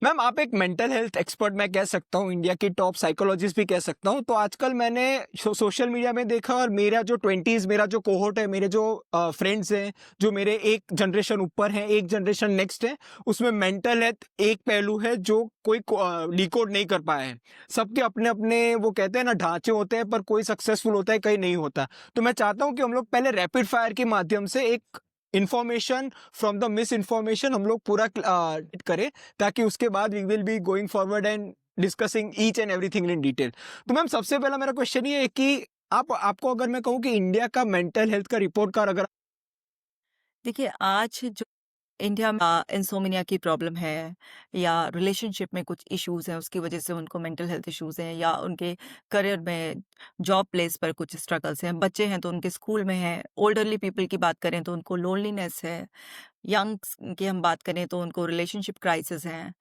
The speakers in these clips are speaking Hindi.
मैम आप एक मेंटल हेल्थ एक्सपर्ट मैं कह सकता हूँ, इंडिया की टॉप साइकोलॉजिस्ट भी कह सकता हूँ। तो आजकल मैंने सोशल मीडिया में देखा और मेरा जो 20s मेरा जो कोहोर्ट है, मेरे जो फ्रेंड्स हैं, जो मेरे एक जनरेशन ऊपर हैं, एक जनरेशन नेक्स्ट है, उसमें मेंटल हेल्थ एक पहलू है जो कोई डिकोड नहीं कर पाया है। सबके अपने-अपने वो कहते हैं ना ढाँचे होते हैं, पर कोई सक्सेसफुल होता है, कहीं नहीं होता। तो मैं चाहता हूँ कि हम लोग पहले रैपिड फायर के माध्यम से एक information from the misinformation हम लोग पूरा करें, ताकि उसके बाद we will be going forward and discussing each and everything in detail. तो मैम सबसे पहला मेरा क्वेश्चन ये है कि आप आपको अगर मैं कहूँ कि इंडिया का मेंटल हेल्थ का रिपोर्ट कार्ड अगर देखिए, आज जो इंडिया में इंसोम्निया की प्रॉब्लम है या रिलेशनशिप में कुछ इश्यूज़ हैं, उसकी वजह से उनको मेंटल हेल्थ इश्यूज़ हैं या उनके करियर में, जॉब प्लेस पर कुछ स्ट्रगल्स हैं। बच्चे हैं तो उनके स्कूल में हैं, ओल्डरली पीपल की बात करें तो उनको लोनलीनेस है, यंग्स की हम बात करें तो उनको रिलेशनशिप क्राइसिस हैं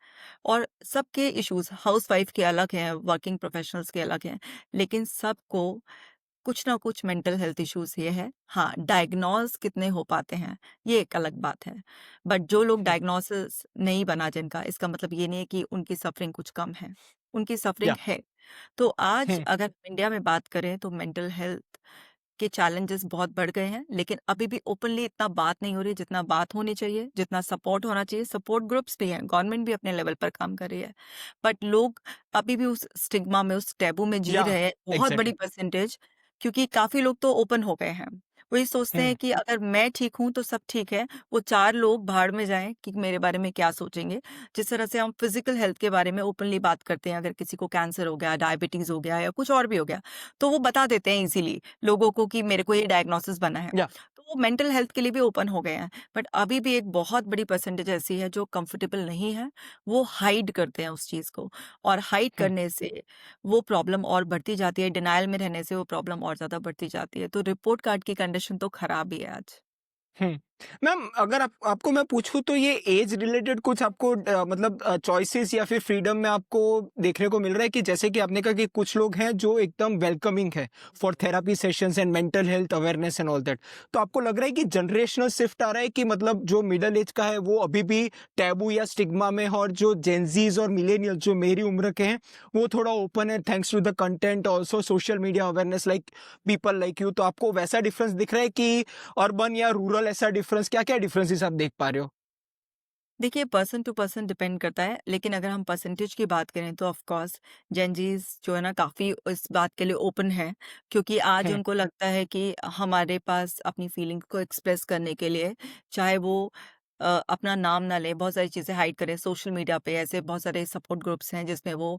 और सबके इश्यूज़ हाउसवाइफ के अलग हैं, वर्किंग प्रोफेशनल्स के अलग हैं, लेकिन सबको कुछ ना कुछ मेंटल हेल्थ इश्यूज ये है। हाँ, डायग्नोज कितने हो पाते हैं, ये एक अलग बात है। बट जो लोग हम्म, डायग्नोसिस नहीं बना जिनका, इसका मतलब ये नहीं है कि उनकी सफरिंग कुछ कम है, उनकी सफरिंग या है। तो आज हम्म, अगर इंडिया में बात करें तो मेंटल हेल्थ के चैलेंजेस बहुत बढ़ गए हैं, लेकिन अभी भी ओपनली इतना बात नहीं हो रही जितना बात होनी चाहिए, जितना सपोर्ट होना चाहिए। सपोर्ट ग्रुप्स भी हैं, गवर्नमेंट भी अपने लेवल पर काम कर रही है, बट लोग अभी भी उस स्टिग्मा में, उस टैबू में जी या रहे हैं, बहुत बड़ी एग्जैक्टली परसेंटेज। क्योंकि काफ़ी लोग तो ओपन हो गए हैं। वो ये सोचते हैं हम्म कि अगर मैं ठीक हूँ तो सब ठीक है, वो 4 लोग भाड़ में जाएँ कि मेरे बारे में क्या सोचेंगे। जिस तरह से हम फिज़िकल हेल्थ के बारे में ओपनली बात करते हैं, अगर किसी को कैंसर हो गया, डायबिटीज़ हो गया या कुछ और भी हो गया, तो वो बता देते हैं ईज़िली लोगों को कि मेरे को ये डायग्नोसिस बना है। या तो वो मेंटल हेल्थ के लिए भी ओपन हो गए हैं। बट अभी भी एक बहुत बड़ी परसेंटेज ऐसी है जो कंफर्टेबल नहीं है, वो हाइड करते हैं उस चीज़ को, और हाइड हम्म करने से वो प्रॉब्लम और बढ़ती जाती है, डिनायल में रहने से वो प्रॉब्लम और ज़्यादा बढ़ती जाती है। तो रिपोर्ट कार्ड की कंडीशन तो खराब ही है आज। हम्म। मैम अगर आपको मैं पूछूं तो ये एज रिलेटेड कुछ आपको मतलब चॉइसेस या फिर फ्रीडम में आपको देखने को मिल रहा है कि जैसे कि आपने कहा कि कुछ लोग हैं जो एकदम वेलकमिंग है for therapy sessions and mental health awareness and all that. तो आपको लग रहा है कि जनरेशनल शिफ्ट आ रहा है कि मतलब जो मिडिल एज का है वो अभी भी टैबू या स्टिग्मा में है, और जो जेंजीज और मिलेनियल्स जो मेरी उम्र के हैं वो थोड़ा ओपन है thanks to the content also social media awareness like people like you. तो आपको वैसा डिफरेंस दिख रहा है कि अर्बन या रूरल ऐसा डिफरेंस, क्या-क्या डिफरेंसेस आप देख पा रहे हो? देखिए, पर्सन टू पर्सन डिपेंड करता है, लेकिन अगर हम परसेंटेज की बात करें तो ऑफ कोर्स जेनज़ीज़ जो है ना काफ़ी इस बात के लिए ओपन है, क्योंकि आज हुँ, उनको लगता है कि हमारे पास अपनी फीलिंग्स को एक्सप्रेस करने के लिए, चाहे वो अपना नाम ना लें, बहुत सारी चीज़ें हाइड करें। सोशल मीडिया पे ऐसे बहुत सारे सपोर्ट ग्रुप्स हैं जिसमें वो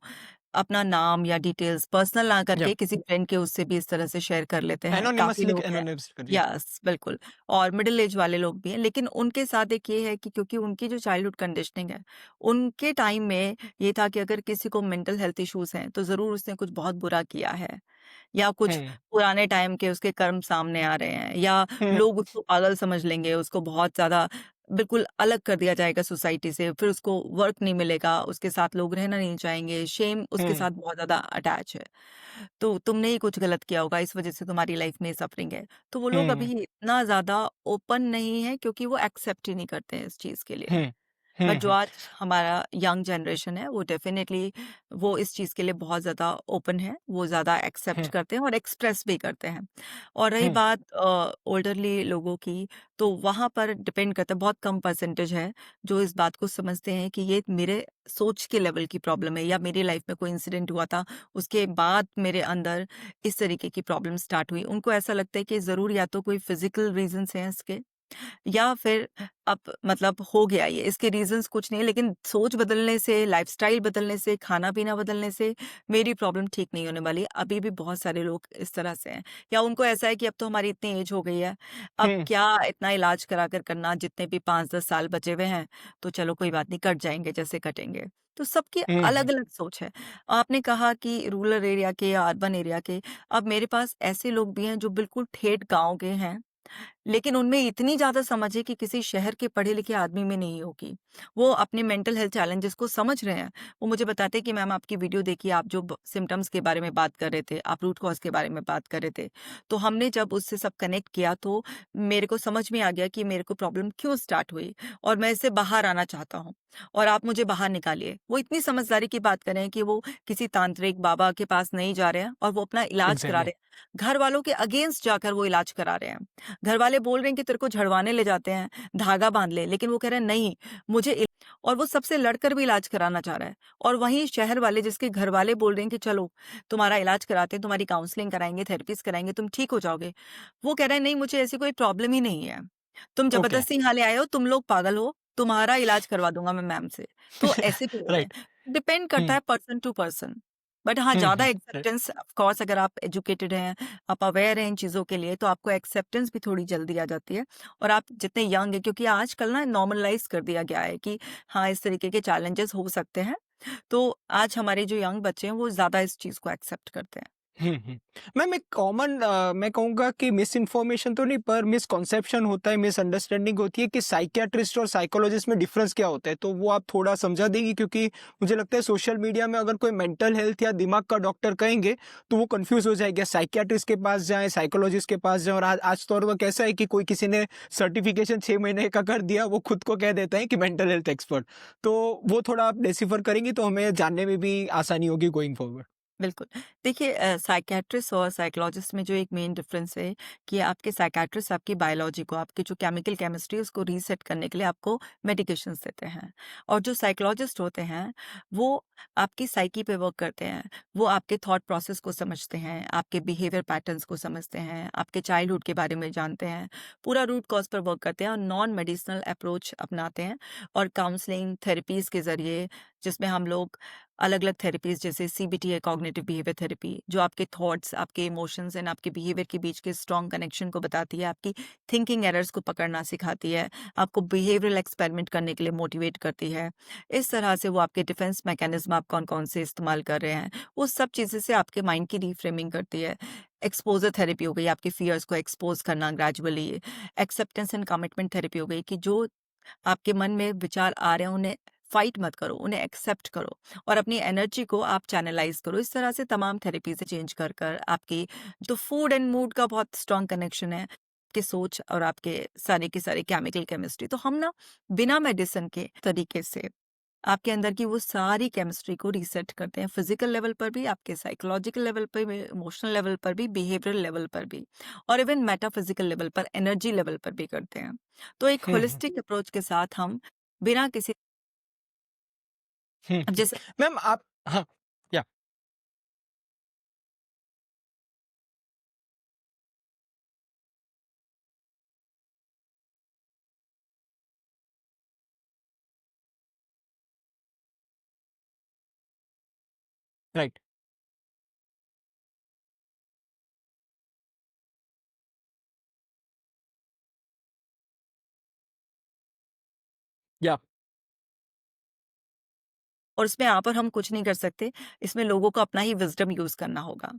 अपना नाम या डिटेल्स पर्सनल ना या करके किसी फ्रेंड के उससे भी इस तरह से शेयर कर लेते हैं। काफ़ी एनोनिमसली लोग हैं। एनोनिमस करिए। यस, बिल्कुल। और मिडल एज वाले लोग भी हैं, लेकिन उनके साथ एक ये है कि क्योंकि उनकी जो चाइल्डहुड कंडीशनिंग है, उनके टाइम में ये था कि अगर किसी को मेंटल हेल्थ इश्यूज़ हैं, तो ज़रूर उसने कुछ बहुत बुरा किया है या कुछ हुँ, पुराने टाइम के उसके कर्म सामने आ रहे हैं, या हुँ, लोग उसको पागल समझ लेंगे, उसको बहुत ज़्यादा बिल्कुल अलग कर दिया जाएगा सोसाइटी से, फिर उसको वर्क नहीं मिलेगा, उसके साथ लोग रहना नहीं चाहेंगे, शेम उसके हुँ, साथ बहुत ज़्यादा अटैच है। तो तुमने ही कुछ गलत किया होगा, इस वज़ह से तुम्हारी लाइफ़ में सफ़रिंग है। तो वो लोग हुँ, अभी इतना ज़्यादा ओपन नहीं है, क्योंकि वो एक्सेप्ट ही नहीं करते हैं इस चीज़ के लिए। हुँ, बट हुँ, जो हुँ, आज हमारा यंग जनरेशन है, वो डेफ़िनेटली वो इस चीज़ के लिए बहुत ज़्यादा ओपन है, वो ज़्यादा एक्सेप्ट हुँ, करते हैं और एक्सप्रेस भी करते हैं। और रही हुँ, बात ओल्डरली लोगों की, तो वहाँ पर डिपेंड करता है, बहुत कम परसेंटेज है जो इस बात को समझते हैं कि ये मेरे सोच के लेवल की प्रॉब्लम है, या मेरी लाइफ़ में कोई इंसिडेंट हुआ था, उसके बाद मेरे अंदर इस तरीके की प्रॉब्लम स्टार्ट हुई। उनको ऐसा लगता है कि ज़रूर या तो कोई फिज़िकल रीज़न्स हैं इसके, या फिर अब मतलब हो गया ये, इसके रीज़न्स कुछ नहीं है, लेकिन सोच बदलने से, लाइफ़स्टाइल बदलने से, खाना-पीना बदलने से मेरी प्रॉब्लम ठीक नहीं होने वाली है। अभी भी बहुत सारे लोग इस तरह से हैं, या उनको ऐसा है कि अब तो हमारी इतनी एज हो गई है, अब हुँ, क्या इतना इलाज करा कर करना, जितने भी 5-10 साल बचे हुए हैं, तो चलो कोई बात नहीं, कट जाएँगे जैसे कटेंगे। तो सबकी हुँ, हुँ, अलग-अलग सोच है। आपने कहा कि रूरल एरिया के या अर्बन एरिया के, अब मेरे पास ऐसे लोग भी हैं जो बिल्कुल ठेठ गाँव के हैं, लेकिन उनमें इतनी ज़्यादा समझ है कि किसी शहर के पढ़े-लिखे आदमी में नहीं होगी। वो अपने मेंटल हेल्थ चैलेंजेस को समझ रहे हैं। वो मुझे बताते हैं कि मैम आपकी वीडियो देखी, आप जो ब सिम्पटम्स के बारे में बात कर रहे थे, आप रूट कॉज़ के बारे में बात कर रहे थे। तो हमने जब उससे सब कनेक्ट किया तो मेरे को समझ में आ गया कि मेरे को प्रॉब्लम क्यों स्टार्ट हुई और मैं इससे बाहर आना चाहता हूँ और आप मुझे बाहर निकालिए। वो इतनी समझदारी की बात कर रहे हैं कि वो किसी तांत्रिक बाबा के पास नहीं जा रहे हैं और वो अपना इलाज करा एग्ज़ैक्टली। रहे हैं। घर वालों के अगेंस्ट जाकर वो इलाज करा रहे हैं। घर वाले बोल रहे हैं कि तेरे को झड़वाने ले जाते हैं, धागा बाँध ले, लेकिन वो कह रहे हैं नहीं, मुझे और वो सबसे लड़कर भी इलाज कराना चाह रहा है। और वहीं शहर वाले जिसके घर वाले बोल रहे हैं कि चलो तुम्हारा इलाज कराते हैं, तुम्हारी काउंसलिंग कराएँगे, थेरेपीज़ कराएँगे, तुम ठीक हो जाओगे। वो कह रहे हैं नहीं, मुझे ऐसी कोई प्रॉब्लम ही नहीं है। तुम ओके। ज़बरदस्ती यहाँ ले आए हो, तुम लोग पागल हो, तुम्हारा इलाज करवा दूँगा मैं मैम से। तो ऐसे भी हो रहे राइट। हैं। डिपेंड करता हुँ, है पर्सन टू पर्सन। बट हाँ, हुँ, ज़्यादा हुँ। एक्सेप्टेंस ऑफ कोर्स अगर आप एजुकेटेड हैं, आप अवेयर हैं इन चीज़ों के लिए, तो आपको एक्सेप्टेंस भी थोड़ी जल्दी आ जाती है। और आप जितने यंग हैं, क्योंकि आजकल ना नॉर्मलाइज़ कर दिया गया है कि हाँ, इस तरीके के चैलेंजेस हो सकते हैं। तो आज हमारे जो यंग बच्चे हैं, वो ज़्यादा इस चीज़ को एक्सेप्ट करते हैं। हुँ, हुँ। मैम एक कॉमन मैं कहूँगा कि मिसइन्फॉर्मेशन तो नहीं पर मिसकंसेप्शन होता है, मिसअंडरस्टैंडिंग होती है कि साइकियाट्रिस्ट और साइकोलॉजिस्ट में डिफरेंस क्या होता है? तो वो आप थोड़ा समझा देंगी क्योंकि मुझे लगता है सोशल मीडिया में अगर कोई मेंटल हेल्थ या दिमाग का डॉक्टर कहेंगे, तो वो कन्फ्यूज़ हो जाएगा, साइकियाट्रिस्ट के पास जाएँ, साइकोलॉजिस्ट के पास जाएँ और आज आज तो और कैसा है कि कोई किसी ने सर्टिफिकेशन 6 महीने का कर दिया, वो खुद को कह देता है कि मेंटल हेल्थ एक्सपर्ट। तो वो थोड़ा आप डेसिफर करेंगी तो हमें जानने में भी आसानी होगी गोइंग फॉरवर्ड। बिल्कुल। देखिए साइकियाट्रिस्ट और साइकोलॉजिस्ट में जो एक मेन डिफरेंस है कि आपके साइकियाट्रिस्ट आपकी बायोलॉजी को, आपकी जो केमिकल केमिस्ट्री है उसको रीसेट करने के लिए आपको मेडिकेशंस देते हैं। और जो साइकोलॉजिस्ट होते हैं, वो आपकी साइकी पे वर्क करते हैं। वो आपके थॉट प्रोसेस को समझते हैं, आपके बिहेवियर पैटर्न्स को समझते हैं, आपके चाइल्डहुड के बारे में जानते हैं, पूरा रूट कॉज़ पर वर्क करते हैं और नॉन मेडिसिनल अप्रोच अपनाते हैं। और काउंसलिंग, थेरेपीज़ के ज़रिए जिसमें हम लोग अलग-अलग थेरेपीज़ जैसे सीबीटी है, कॉग्निटिव बिहेवियर थेरेपी, जो आपके थॉट्स, आपके इमोशंस एंड आपके बिहेवियर के बीच के स्ट्रॉन्ग कनेक्शन को बताती है, आपकी थिंकिंग एरर्स को पकड़ना सिखाती है, आपको बिहेवियरल एक्सपेरिमेंट करने के लिए मोटिवेट करती है। इस तरह से वो आपके डिफेंस मैकेनिज़्म आप कौन-कौन से इस्तेमाल कर रहे हैं, वो सब चीज़ें से आपके माइंड की रिफ्रेमिंग करती है। एक्सपोज़र थेरेपी हो गई, आपके फ़ियर्स को एक्सपोज़ करना gradually. Acceptance and commitment therapy हो गई कि जो आपके मन में विचार आ रहे हैं, उन्हें फाइट मत करो, उन्हें एक्सेप्ट करो और अपनी एनर्जी को आप चैनलाइज़ करो। इस तरह से तमाम थेरेपीज़ चेंज कर कर आपकी जो फूड एंड मूड का बहुत स्ट्रॉन्ग कनेक्शन है, आपकी सोच और आपके सारे के सारे केमिकल केमिस्ट्री। तो हम ना बिना मेडिसिन के तरीके से आपके अंदर की वो सारी केमिस्ट्री को रीसेट करते हैं, फिज़िकल लेवल पर भी, आपके साइकोलॉजिकल लेवल पे भी, इमोशनल लेवल पर भी, बिहेवियरल लेवल पर भी और इवन मेटाफिज़िकल लेवल पर, एनर्जी लेवल पर भी करते हैं। तो एक हुँ, हुँ। होलिस्टिक अप्रोच के साथ हम बिना किसी हुँ, अब हुँ। जैसे मैम आप हाँ, या राइट, या और इसमें यहाँ पर हम कुछ नहीं कर सकते, इसमें लोगों को अपना ही विज़डम यूज़ करना होगा।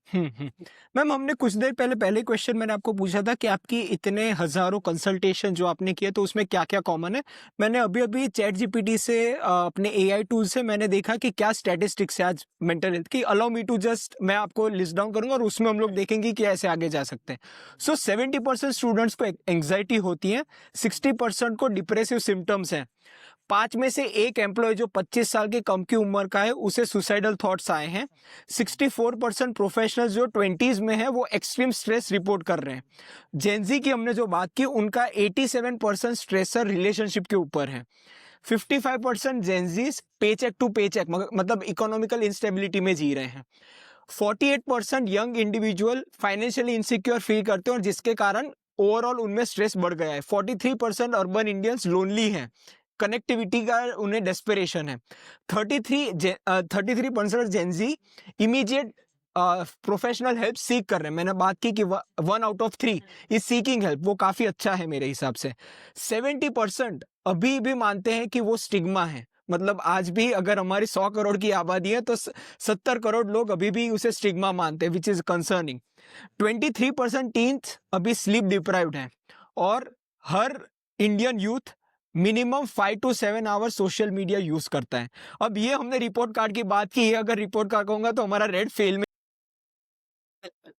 हुँ, हुँ। मैम हमने कुछ देर पहले पहले क्वेश्चन मैंने आपको पूछा था कि आपकी इतने हज़ारों कंसल्टेशन जो आपने किए तो उसमें क्या-क्या कॉमन है? मैंने अभी-अभी चैटजीपीटी से अपने एआई टूल से मैंने देखा कि क्या स्टैटिस्टिक्स है आज मेंटल हेल्थ की। अलाउ मी टू जस्ट मैं आपको लिस्ट डाउन करूँगा और उसमें हम लोग देखेंगे कि ऐसे आगे जा सकते हैं। सो 70% स्टूडेंट्स को एंग्ज़ायटी होती है, 60% को डिप्रेसिव सिम्पटम्स हैं। 5 में से 1 एम्प्लॉयी जो 25 साल के कम की उम्र का है, उसे सुसाइडल थॉट्स आए हैं। 64% प्रोफेशनल्स जो 20s में हैं, वो एक्सट्रीम स्ट्रेस रिपोर्ट कर रहे हैं। जेन ज़ी की हमने जो बात की, उनका 87% स्ट्रेसर रिलेशनशिप के ऊपर है। 55% Gen Zs paycheck to paycheque मतलब इकोनॉमिकल इंस्टेबिलिटी में जी रहे हैं। 48% young individual financially insecure feel करते हैं और जिसके कारण ओवरऑल उनमें स्ट्रेस बढ़ गया है। 43% अर्बन इंडियंस लोनली हैं, कनेक्टिविटी का उन्हें डेस्परेशन है। 33% Gen Z immediate professional help seek कर रहे हैं। मैंने बात की कि 1 out of 3 is seeking help, वो काफ़ी अच्छा है मेरे हिसाब से। 70% अभी भी मानते हैं कि वो स्टिग्मा है, मतलब आज भी अगर हमारी 100 करोड़ की आबादी है तो 70 करोड़ लोग अभी भी उसे स्टिग्मा मानते हैं, विच इज कंसर्निंग। 23% टीन्स अभी स्लीप डिप्राइव्ड हैं और हर Indian youth minimum 5 to 7 hours social media use करता है। अब ये हमने रिपोर्ट कार्ड की बात की है, अगर रिपोर्ट कार्ड कहूँगा तो हमारा रेड फेल में बिल्कुल।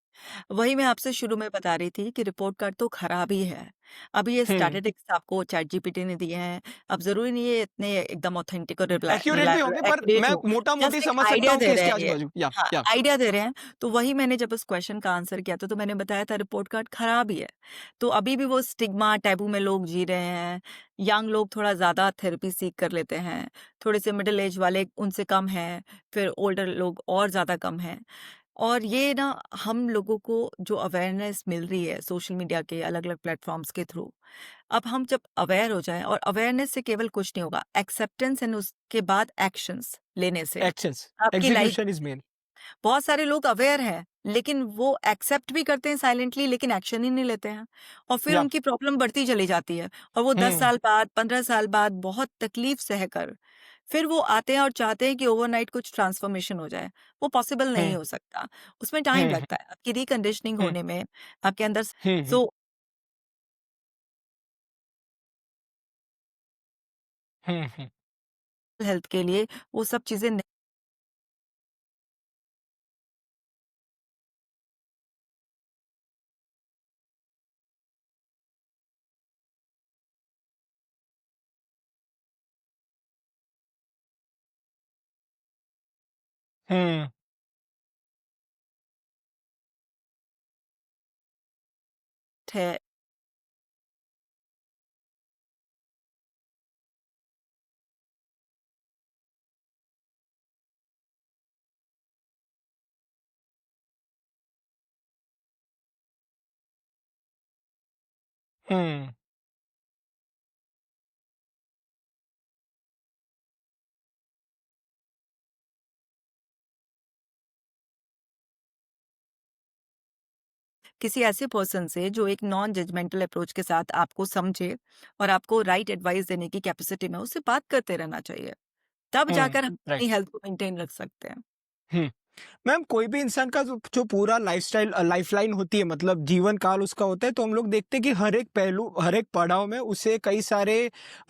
वही मैं आपसे शुरू में बता रही थी कि रिपोर्ट कार्ड तो खराब ही है। अभी ये हुँ, स्टैटिस्टिक्स आपको चैटजीपीटी ने दिए हैं। अब ज़रूरी नहीं है इतने एकदम ऑथेंटिक और एक्यूरेट भी रिलायबल होंगे पर एक्यूरेट मैं हो। मोटा-मोटी जस्ट एक समझ सकता आइडिया हूँ कि दे रहे इसके हैं ये। आजू-बाजू हाँ, या आइडिया दे रहे हैं। तो वही मैंने जब उस क्वेश्चन का आंसर किया था तो मैंने बताया था रिपोर्ट कार्ड खराब ही है। तो अभी भी वो स्टिग्मा टैबू में लोग जी रहे हैं। यंग लोग थोड़ा ज़्यादा थेरेपी सीक कर लेते हैं। थोड़े से मिडल एज वाले उनसे कम हैं, फिर ओल्डर लोग और ज़्यादा कम हैं। और ये ना हम लोगों को जो अवेयरनेस मिल रही है सोशल मीडिया के अलग-अलग प्लेटफ़ॉर्म्स के थ्रू, अब हम जब अवेयर हो जाएँ और अवेयरनेस से केवल कुछ नहीं होगा, एक्सेप्टेंस एंड उसके बाद एक्शंस लेने से एक्शंस, आपकी लाइफ़ एग्जीक्यूशन इज़ मेन। बहुत सारे लोग अवेयर हैं, लेकिन वो एक्सेप्ट भी करते हैं साइलेंटली लेकिन एक्शन ही नहीं लेते हैं और फिर या उनकी प्रॉब्लम बढ़ती चली जाती है और वो 10 हुँ, साल बाद, 15 साल बाद बहुत तकलीफ सहकर फिर वो आते हैं और चाहते हैं कि ओवरनाइट कुछ ट्रांसफॉर्मेशन हो जाए। वो पॉसिबल नहीं हुँ, हो सकता। उसमें टाइम हुँ, हुँ, लगता है। आपकी रिकंडीशनिंग हुँ, होने में, आपके अंदर हुँ, हुँ, सो हुँ, हुँ, हेल्थ के लिए वो सब चीज़ें नहीं हुँ, है। हुँ। किसी ऐसे पर्सन से जो एक नॉन जजमेंटल अप्रोच के साथ आपको समझे और आपको राइट एडवाइस देने की कैपेसिटी में उससे बात करते रहना चाहिए। तब हुँ, जाकर हम राइट। अपनी हेल्थ को मेंटेन रख सकते हैं। हुँ। मैम कोई भी इंसान का जो जो पूरा लाइफ़स्टाइल लाइफ़लाइन होती है मतलब जीवन काल उसका होता है तो हम लोग देखते हैं कि हर एक पहलू, हर एक पड़ाव में उसे कई सारे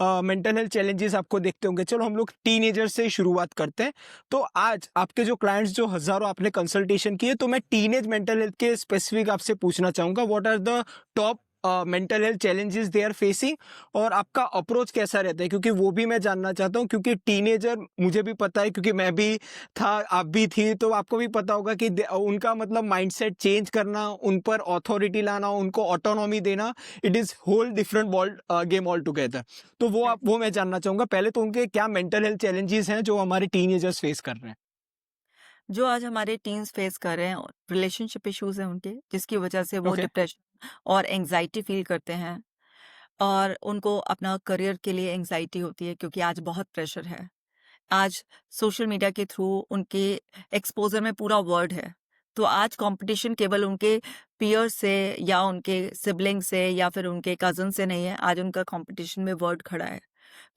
मेंटल हेल्थ चैलेंजेस आपको देखते होंगे। चलो हम लोग टीनेजर से शुरुआत करते हैं। तो आज आपके जो क्लाइंट्स जो हज़ारों आपने कंसल्टेशन किए तो मैं टीनेज मेंटल हेल्थ के स्पेसिफिक आपसे पूछना चाहूँगा what are the top mental health challenges they are facing और आपका अप्रोच कैसा रहता है? क्योंकि वो भी मैं जानना चाहता हूँ क्योंकि टीनेजर मुझे भी पता है क्योंकि मैं भी था, आप भी थी, तो आपको भी पता होगा कि उनका मतलब माइंडसेट चेंज करना, उन पर ऑथॉरिटी लाना, उनको ऑटोनॉमी देना, it is whole different game all together. तो वो मैं जानना चाहूँगा, पहले तो उनके क्या मेंटल हेल्थ चैलेंजेस हैं जो हमारे टीनेजर्स फेस कर रहे हैं? जो आज हमारे टीन्स फेस कर रहे हैं रिलेशनशिप इश्यूज हैं उनके जिसकी वजह से वो ओके। डिप्रेशन और एंजाइटी फील करते हैं और उनको अपना करियर के लिए एंजाइटी होती है क्योंकि आज बहुत प्रेशर है। आज सोशल मीडिया के थ्रू उनके एक्सपोज़र में पूरा वर्ल्ड है। तो आज कॉम्पिटिशन केवल उनके पीयर से या उनके सिबलिंग से या फिर उनके कज़न से नहीं है, आज उनका कॉम्पिटिशन में वर्ल्ड खड़ा है।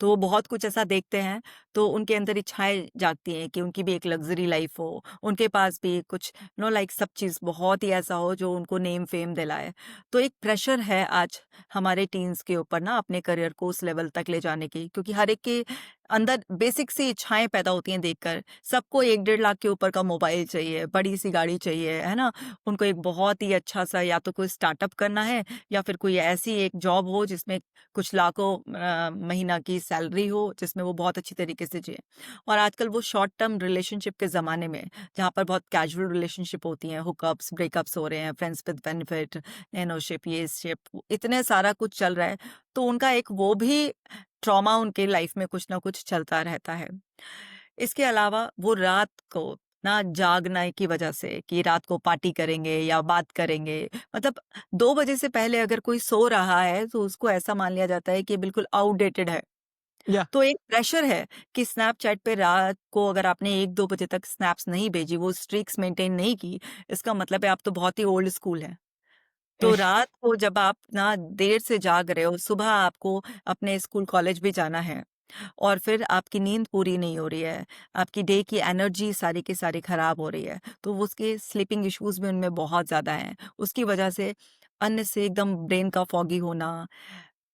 तो वो बहुत कुछ ऐसा देखते हैं, तो उनके अंदर इच्छाएँ जागती हैं कि उनकी भी एक लग्ज़री लाइफ़ हो, उनके पास भी कुछ लाइक सब चीज़ बहुत ही ऐसा हो जो उनको नेम फ़ेम दिलाए। तो एक प्रेशर है आज हमारे टीन्स के ऊपर ना अपने करियर को उस लेवल तक ले जाने की क्योंकि हर एक के अंदर बेसिक सी इच्छाएँ पैदा होती हैं देखकर। सबको 1 डेढ़ लाख के ऊपर का मोबाइल चाहिए, बड़ी-सी गाड़ी चाहिए, है ना? उनको एक बहुत ही अच्छा-सा या तो कोई स्टार्टअप करना है या फिर कोई ऐसी एक जॉब हो जिसमें कुछ लाखों महीना की सैलरी हो, जिसमें वो बहुत अच्छी तरीके से जिएँ। और आजकल वो शॉर्ट टर्म रिलेशनशिप के ज़माने में, जहाँ पर बहुत कैजुअल रिलेशनशिप होती हैं, हुकअप्स, ब्रेकअप्स हो रहे हैं, फ्रेंड्स विद बेनिफिट, नैनोशिप, ये शिप, इतने सारा कुछ चल रहा है, तो उनका एक वो भी ट्रॉमा उनके लाइफ में कुछ ना कुछ चलता रहता है। इसके अलावा वो रात को ना जागने की वजह से कि रात को पार्टी करेंगे या बात करेंगे, मतलब 2 बजे से पहले अगर कोई सो रहा है, तो उसको ऐसा मान लिया जाता है कि ये बिल्कुल आउटडेटेड है। या तो एक प्रेशर है कि स्नैपचैट पे रात को अगर आपने 1-2 बजे तक स्नैप्स नहीं भेजी, वो स्ट्रीक्स मेंटेन नहीं की, इसका मतलब है आप तो बहुत ही ओल्ड स्कूल हैं। हुँ, तो रात को जब आप ना देर से जाग रहे हो, सुबह आपको अपने स्कूल कॉलेज भी जाना है और फिर आपकी नींद पूरी नहीं हो रही है, आपकी डे की एनर्जी सारी की सारी खराब हो रही है, तो वो उसके स्लीपिंग इश्यूज़ भी उनमें बहुत ज़्यादा हैं। उसकी वजह से अन्य से एकदम ब्रेन का फॉगी होना,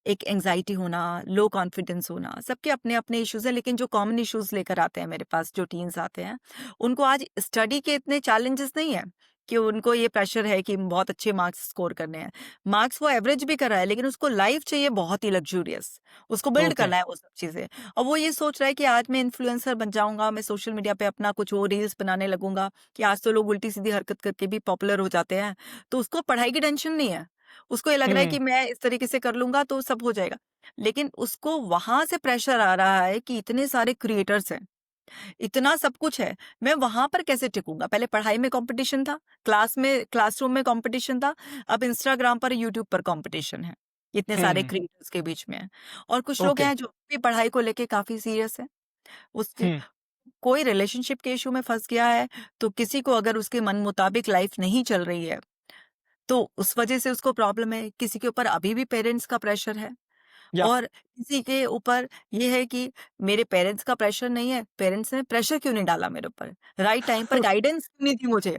एक एंग्जायटी होना, लो कॉन्फिडेंस होना, सबके अपने-अपने इश्यूज़ हैं, लेकिन जो कॉमन इश्यूज़ लेकर आते हैं मेरे पास, जो टीन्स आते हैं, उनको आज स्टडी के इतने चैलेंजेस नहीं है कि उनको ये प्रेशर है कि बहुत अच्छे मार्क्स स्कोर करने हैं। मार्क्स वो एवरेज भी कर रहा है, लेकिन उसको लाइफ चाहिए बहुत ही लग्ज़ूरियस, उसको बिल्ड ओके। करना है वो सब चीज़ें। और वो ये सोच रहा है कि आज मैं इन्फ्लुएंसर बन जाऊँगा, मैं सोशल मीडिया पे अपना कुछ वो रील्स बनाने लगूँगा, कि आज तो लोग उल्टी-सीधी हरकत करके भी पॉपुलर हो जाते हैं, तो उसको पढ़ाई की टेंशन नहीं है। उसको ये लग रहा है हुँ, कि मैं इस तरीके से कर लूँगा तो सब हो जाएगा। लेकिन उसको वहाँ से प्रेशर आ रहा है कि इतने सारे क्रिएटर्स हैं, इतना सब कुछ है, मैं वहाँ पर कैसे टिकूँगा? पहले पढ़ाई में कॉम्पिटिशन था, क्लासरूम में कॉम्पिटिशन था, अब इंस्टाग्राम पर, यूट्यूब पर कॉम्पिटिशन है। इतने सारे हुँ, क्रिएटर्स के बीच में है। और कुछ लोग ओके। हैं जो भी पढ़ाई को लेके काफ़ी सीरियस हैं। उसके हुँ, कोई रिलेशनशिप के इश्यू में फँस गया है, तो किसी को अगर उसके मन मुताबिक लाइफ़ नहीं चल रही है, तो उस वजह से उसको प्रॉब्लम है। किसी के ऊपर अभी भी पेरेंट्स का प्रेशर है। या और किसी के ऊपर ये है कि मेरे पेरेंट्स का प्रेशर नहीं है, पेरेंट्स ने प्रेशर क्यों नहीं डाला मेरे ऊपर? राइट टाइम पर गाइडेंस क्यों नहीं दी मुझे?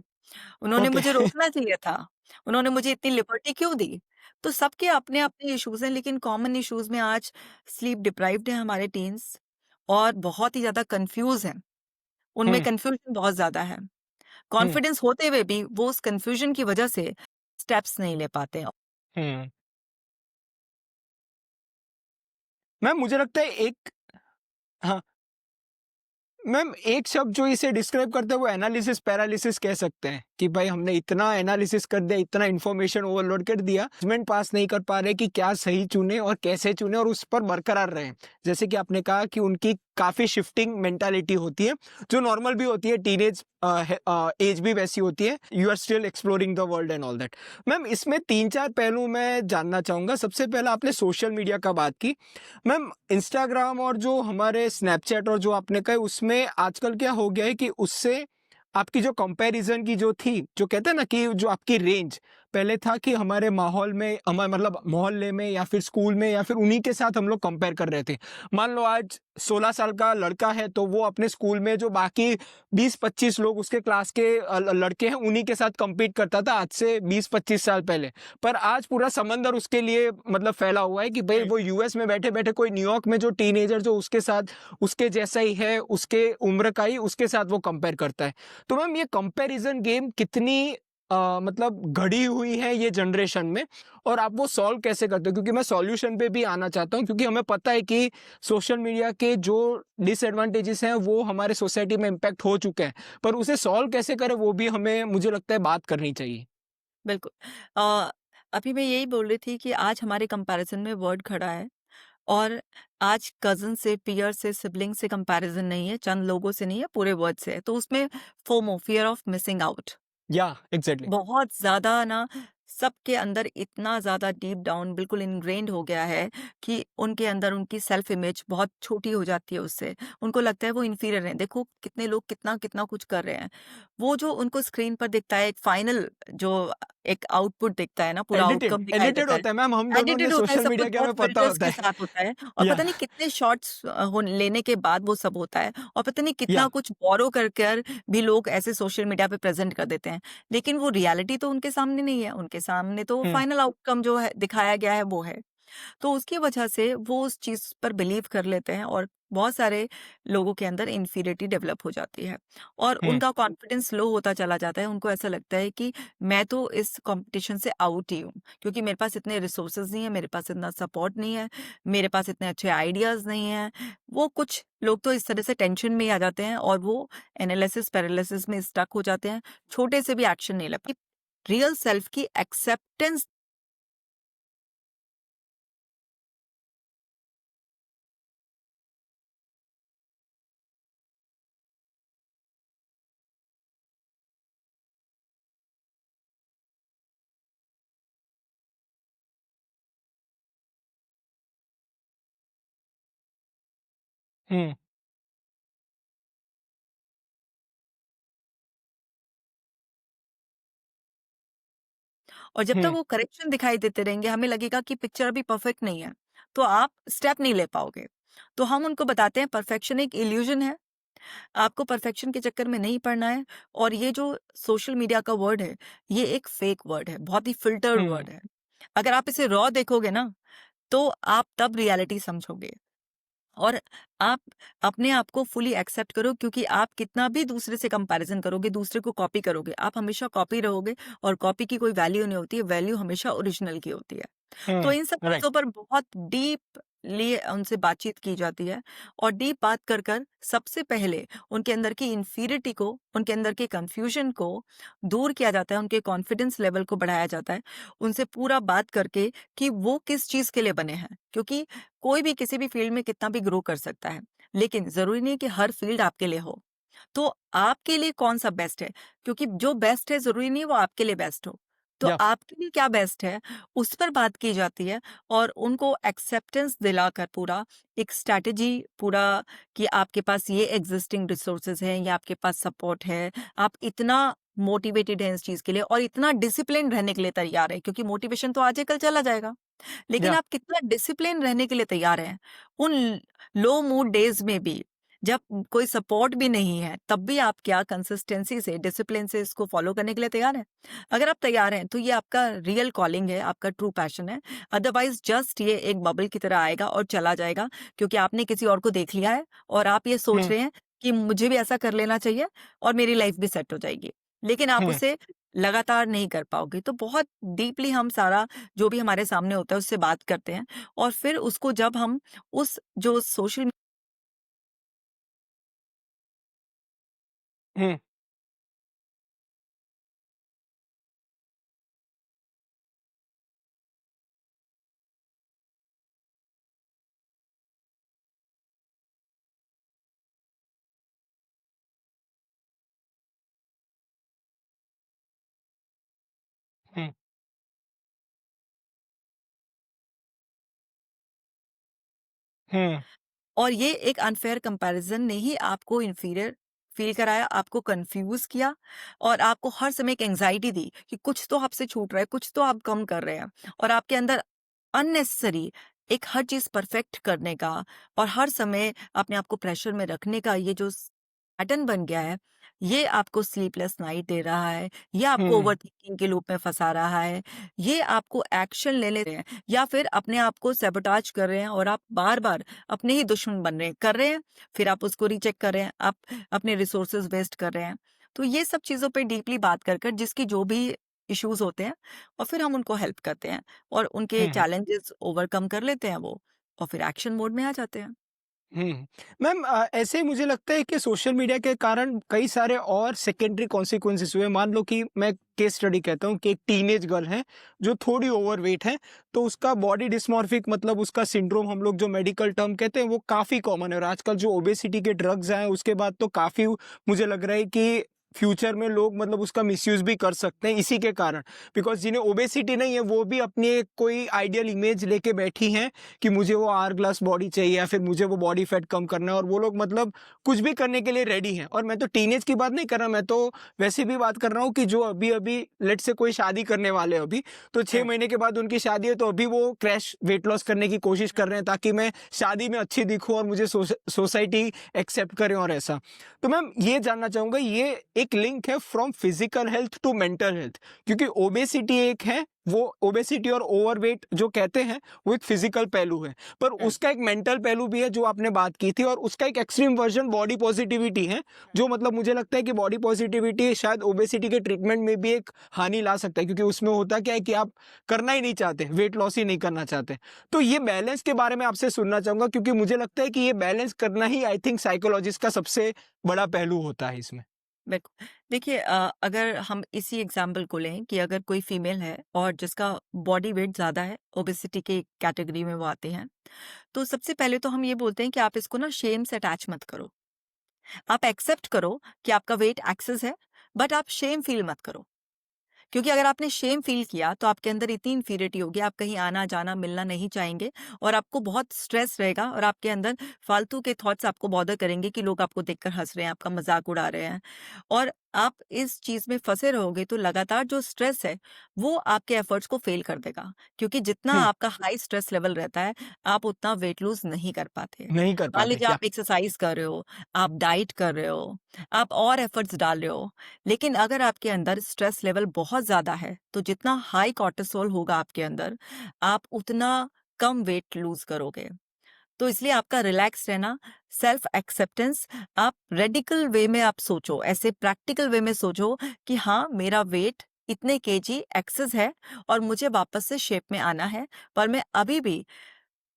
उन्होंने ओके। मुझे रोकना चाहिए था। उन्होंने मुझे इतनी लिबर्टी क्यों दी? तो सबके अपने-अपने इश्यूज़ हैं, लेकिन कॉमन इश्यूज़ में आज स्लीप डिप्राइव्ड है हमारे टीन्स और बहुत ही ज़्यादा कन्फ्यूज़ हैं। उनमें हुँ, कन्फ्यूजन बहुत ज़्यादा है। हुँ, कॉन्फिडेंस होते हुए भी वो उस कन्फ्यूजन की वजह से स्टेप्स नहीं ले पाते। हुँ। मैम मुझे लगता है एक हाँ, मैम एक शब्द जो इसे डिस्क्राइब करता है वो एनालिसिस पैरालिसिस कह सकते हैं कि भाई हमने इतना एनालिसिस कर दिया, इतना इन्फॉर्मेशन ओवरलोड कर दिया, जजमेंट पास नहीं कर पा रहे कि क्या सही चुने और कैसे चुने और उस पर बरकरार रहें। जैसे कि आपने कहा कि उनकी काफ़ी शिफ्टिंग मेंटालिटी होती है, जो नॉर्मल भी होती है, टीनेज एज भी वैसी होती है, you are still exploring the world and all that. Ma'am इसमें 3-4 पहलू मैं जानना चाहूँगा। सबसे पहला आपने सोशल मीडिया का बात की। मैम इंस्टाग्राम और जो हमारे स्नैपचैट और जो आपने कहा उसमें आजकल क्या हो गया है कि उससे आपकी जो कंपैरिजन की जो थी, जो कहते हैं ना कि जो आपकी रेंज पहले था कि हमारे माहौल में मतलब मोहल्ले में या फिर स्कूल में या फिर उन्हीं के साथ हम लोग कंपेयर कर रहे थे। मान लो आज 16 साल का लड़का है तो वो अपने स्कूल में जो बाकी 20-25 लोग उसके क्लास के लड़के हैं उन्हीं के साथ compete करता था आज से 20-25 साल पहले। पर आज पूरा समंदर उसके लिए मतलब फैला हुआ है कि भाई हुँ। वो यूएस में बैठे-बैठे कोई न्यूयॉर्क में जो टीनेजर जो उसके साथ उसके जैसा ही है, उसके उम्र का ही उसके साथ वो कंपेयर करता है। तो मैम ये कंपैरिजन गेम कितनी मतलब गढ़ी हुई है ये जनरेशन में और आप वो सॉल्व कैसे करते हो? क्योंकि मैं सॉल्यूशन पे भी आना चाहता हूँ क्योंकि हमें पता है कि सोशल मीडिया के जो डिसएडवांटेजेस हैं वो हमारे सोसाइटी में इम्पैक्ट हो चुके हैं। पर उसे सॉल्व कैसे करें वो भी हमें मुझे लगता है बात करनी चाहिए। बिल्कुल। अ, अभी मैं यही बोल रही थी कि आज हमारे कंपैरिज़न में वर्ड खड़ा है और आज कज़िन से, पीयर से, सिबलिंग से कंपैरिज़न नहीं है, चंद लोगों से नहीं है, पूरे वर्ड से है। तो उसमें FOMO, fear of missing out, या एग्ज़ैक्टली। बहुत ज़्यादा ना सबके अंदर इतना ज़्यादा डीप डाउन बिल्कुल इनग्रेन्ड हो गया है कि उनके अंदर उनकी सेल्फ इमेज बहुत छोटी हो जाती है उससे। उनको लगता है वो इंफीरियर हैं। देखो कितने लोग कितना-कितना कुछ कर रहे हैं। वो जो उनको स्क्रीन पर दिखता है एक फाइनल जो एक आउटपुट दिखता है ना, पूरा एडिटेड आउटकम दिखाई एडिटेड देता है। होता है मैम हम दोनों ने एडिटेड होता है, सोशल सब कुछ मीडिया के बहुत हमें पता फ़िल्टर्स होता के है। साथ होता है और या पता नहीं कितने शॉट्स लेने के बाद वो सब होता है और पता नहीं कितना या कुछ बोरो कर कर भी लोग ऐसे सोशल मीडिया पे प्रेज़ेंट कर देते हैं। लेकिन वो रियलिटी तो उनके सामने नहीं है, उनके सामने तो हुँ, फाइनल आउटकम जो है दिखाया गया है वो है। तो उसकी वजह से वो उस चीज़ पर बिलीव कर लेते हैं और बहुत सारे लोगों के अंदर इन्फीरियरिटी डेवलप हो जाती है और हुँ, उनका कॉन्फिडेंस लो होता चला जाता है। उनको ऐसा लगता है कि मैं तो इस कॉम्पिटिशन से आउट ही हूँ क्योंकि मेरे पास इतने रिसोर्सेज़ नहीं है, मेरे पास इतना सपोर्ट नहीं है, मेरे पास इतने अच्छे आइडियाज़ नहीं हैं। वो कुछ लोग तो इस तरह से टेंशन में ही आ जाते हैं और वो एनालिसिस पैरालिसिस में स्टक हो जाते हैं, छोटे से भी एक्शन नहीं ले पाते। रियल सेल्फ की एक्सेप्टेंस हुँ, और जब तक हुँ, वो करेक्शन दिखाई देते रहेंगे, हमें लगेगा कि पिक्चर अभी परफेक्ट नहीं है, तो आप स्टेप नहीं ले पाओगे। तो हम उनको बताते हैं परफेक्शन एक इल्यूज़न है, आपको परफेक्शन के चक्कर में नहीं पड़ना है और ये जो सोशल मीडिया का वर्ड है, ये एक फेक वर्ड है, बहुत ही फ़िल्टर्ड हुँ, वर्ड है। अगर आप इसे रॉ देखोगे ना, तो आप तब रियलिटी समझोगे और आप अपने आप को फुली एक्सेप्ट करो, क्योंकि आप कितना भी दूसरे से कंपैरिजन करोगे, दूसरे को कॉपी करोगे, आप हमेशा कॉपी रहोगे और कॉपी की कोई वैल्यू नहीं होती है, वैल्यू हमेशा ओरिजिनल की होती है। तो इन सब राइट। चीज़ों पर बहुत डीपली उनसे बातचीत की जाती है और डीप बात कर कर सबसे पहले उनके अंदर की इन्फीरिटी को, उनके अंदर के कन्फ्यूजन को दूर किया जाता है, उनके कॉन्फिडेंस लेवल को बढ़ाया जाता है, उनसे पूरा बात करके कि वो किस चीज़ के लिए बने हैं। क्योंकि कोई भी किसी भी फील्ड में कितना भी ग्रो कर सकता है, लेकिन ज़रूरी नहीं कि हर फील्ड आपके लिए हो। तो आपके लिए कौन-सा बेस्ट है? क्योंकि जो बेस्ट है ज़रूरी नहीं है वो आपके लिए बेस्ट हो। तो या आपके लिए क्या बेस्ट है, उस पर बात की जाती है और उनको एक्सेप्टेंस दिलाकर पूरा एक स्ट्रैटेजी पूरा कि आपके पास ये एग्ज़िस्टिंग रिसोर्सेज़ हैं या आपके पास सपोर्ट है, आप इतना मोटिवेटेड हैं इस चीज़ के लिए और इतना डिसिप्लिन्ड रहने के लिए तैयार हैं, क्योंकि मोटिवेशन तो आज है कल चला जाएगा। लेकिन या आप कितना डिसिप्लिन रहने के लिए तैयार हैं, उन लो मूड डेज़ में भी, जब कोई सपोर्ट भी नहीं है, तब भी आप क्या कंसिस्टेंसी से, डिसिप्लिन से इसको फ़ॉलो करने के लिए तैयार हैं? अगर आप तैयार हैं, तो ये आपका रियल कॉलिंग है, आपका ट्रू पैशन है। अदरवाइज़ जस्ट ये एक बबल की तरह आएगा और चला जाएगा, क्योंकि आपने किसी और को देख लिया है और आप ये सोच हम्म रहे हैं कि मुझे भी ऐसा कर लेना चाहिए और मेरी लाइफ़ भी सेट हो जाएगी। लेकिन आप हम्म उसे लगातार नहीं कर पाओगे। तो बहुत डीपली हम सारा जो भी हमारे सामने होता है उससे बात करते हैं और फिर उसको जब हम उस जो सोशल हम्म हम्म हम्म और ये एक अनफेयर कंपैरिजन ने ही आपको इंफीरियर फील कराया, आपको कंफ्यूज किया और आपको हर समय एक एंजाइटी दी कि कुछ तो आपसे छूट रहा है, कुछ तो आप कम कर रहे हैं और आपके अंदर अननेसेसरी एक हर चीज परफेक्ट करने का और हर समय अपने आप को प्रेशर में रखने का ये जो पैटर्न बन गया है, ये आपको स्लीपलेस नाइट दे रहा है, ये आपको हम्म ओवरथिंकिंग के लूप में फंसा रहा है, ये आपको एक्शन लेने रहे हैं या फिर अपने आप को सैबोटाज कर रहे हैं और आप बार-बार अपने ही दुश्मन बन रहे हैं, कर रहे हैं, फिर आप उसको रीचेक कर रहे हैं, आप अपने रिसोर्सेज वेस्ट कर रहे हैं। तो ये सब चीज़ों पे डीपली बात कर कर जिसकी जो भी इश्यूज़ होते हैं और फिर हम उनको हेल्प करते हैं और उनके हम्म चैलेंजेस ओवरकम कर लेते हैं वो और फिर एक्शन मोड में आ जाते हैं। हुँ। मैम ऐसे ही मुझे लगता है कि सोशल मीडिया के कारण कई सारे और सेकेंडरी कॉन्सिक्वेंसेस हुए। मान लो कि मैं केस स्टडी कहता हूँ कि एक टीनेज गर्ल है, जो थोड़ी ओवरवेट है, तो उसका बॉडी डिस्मॉर्फिक मतलब उसका सिंड्रोम हम लोग जो मेडिकल टर्म कहते हैं, वो काफ़ी कॉमन है और आजकल जो ओबेसिटी के ड्रग्स आए हैं, उसके बाद तो काफ़ी मुझे लग रहा है कि फ्यूचर में लोग मतलब उसका मिसयूज़ भी कर सकते हैं इसी के कारण। बिकॉज़ जिन्हें ओबेसिटी नहीं है, वो भी अपनी एक कोई आइडियल इमेज लेके बैठी हैं कि मुझे वो आवर ग्लास बॉडी चाहिए या फिर मुझे वो बॉडी फैट कम करना है और वो लोग मतलब कुछ भी करने के लिए रेडी हैं। और मैं तो टीनेज की बात नहीं कर रहा, मैं तो वैसे भी बात कर रहा हूँ कि जो अभी-अभी लेट्स से कोई शादी करने वाले हैं अभी, तो 6 राइट। महीने के बाद उनकी शादी है तो अभी वो क्रैश वेट लॉस करने की कोशिश कर रहे हैं ताकि मैं शादी में अच्छी दिखूँ और मुझे सोसाइटी एक्सेप्ट करे और ऐसा। तो मैम ये जानना चाहूँगा, ये एक लिंक है from physical health to mental health, क्योंकि ओबेसिटी एक है, वो ओबेसिटी और ओवरवेट जो कहते हैं वो एक फिजिकल पहलू है, पर हुँ, उसका एक मेंटल पहलू भी है जो आपने बात की थी और उसका एक एक्सट्रीम वर्जन बॉडी पॉजिटिविटी है, जो मतलब मुझे लगता है कि बॉडी पॉजिटिविटी शायद ओबेसिटी के ट्रीटमेंट में भी एक हानि ला सकता है, क्योंकि उसमें होता क्या है कि आप करना ही नहीं चाहते, वेट लॉस ही नहीं करना चाहते। तो ये बैलेंस के बारे में आपसे सुनना चाहूंगा, क्योंकि मुझे लगता है कि ये बैलेंस करना ही आई थिंक साइकोलॉजिस्ट का सबसे बड़ा पहलू होता है इसमें। बिल्कुल। देखिए अगर हम इसी एग्ज़ाम्पल को लें कि अगर कोई फीमेल है और जिसका बॉडी वेट ज़्यादा है, ओबेसिटी के कैटेगरी में वो आते हैं, तो सबसे पहले तो हम ये बोलते हैं कि आप इसको ना शेम से अटैच मत करो। आप एक्सेप्ट करो कि आपका वेट एक्सेस है, बट आप शेम फील मत करो। क्योंकि अगर आपने शेम फील किया तो आपके अंदर इतनी इन्फीरियरिटी होगी, आप कहीं आना-जाना, मिलना नहीं चाहेंगे और आपको बहुत स्ट्रेस रहेगा और आपके अंदर फालतू के थॉट्स आपको बॉदर करेंगे कि लोग आपको देखकर हँस रहे हैं, आपका मज़ाक उड़ा रहे हैं और आप इस चीज़ में फँसे रहोगे तो लगातार जो स्ट्रेस है, वो आपके एफर्ट्स को फ़ेल कर देगा। क्योंकि जितना हुँ, आपका हाई स्ट्रेस लेवल रहता है, आप उतना वेट लूज़ नहीं कर पाते। नहीं कर मान पाते। लीजिए या आप एक्सरसाइज़ कर रहे हो, आप डाइट कर रहे हो, आप और एफर्ट्स डाल रहे हो, लेकिन अगर आपके अंदर स्ट्रेस लेवल बहुत ज़्यादा है, तो जितना हाई कॉर्टिसोल होगा आपके अंदर, आप उतना कम वेट लूज़ करोगे। तो इसलिए आपका रिलैक्स रहना, सेल्फ एक्सेप्टेंस, आप रेडिकल वे में आप सोचो, ऐसे प्रैक्टिकल वे में सोचो कि हाँ, मेरा वेट इतने केजी एक्सेस है और मुझे वापस से शेप में आना है, पर मैं अभी भी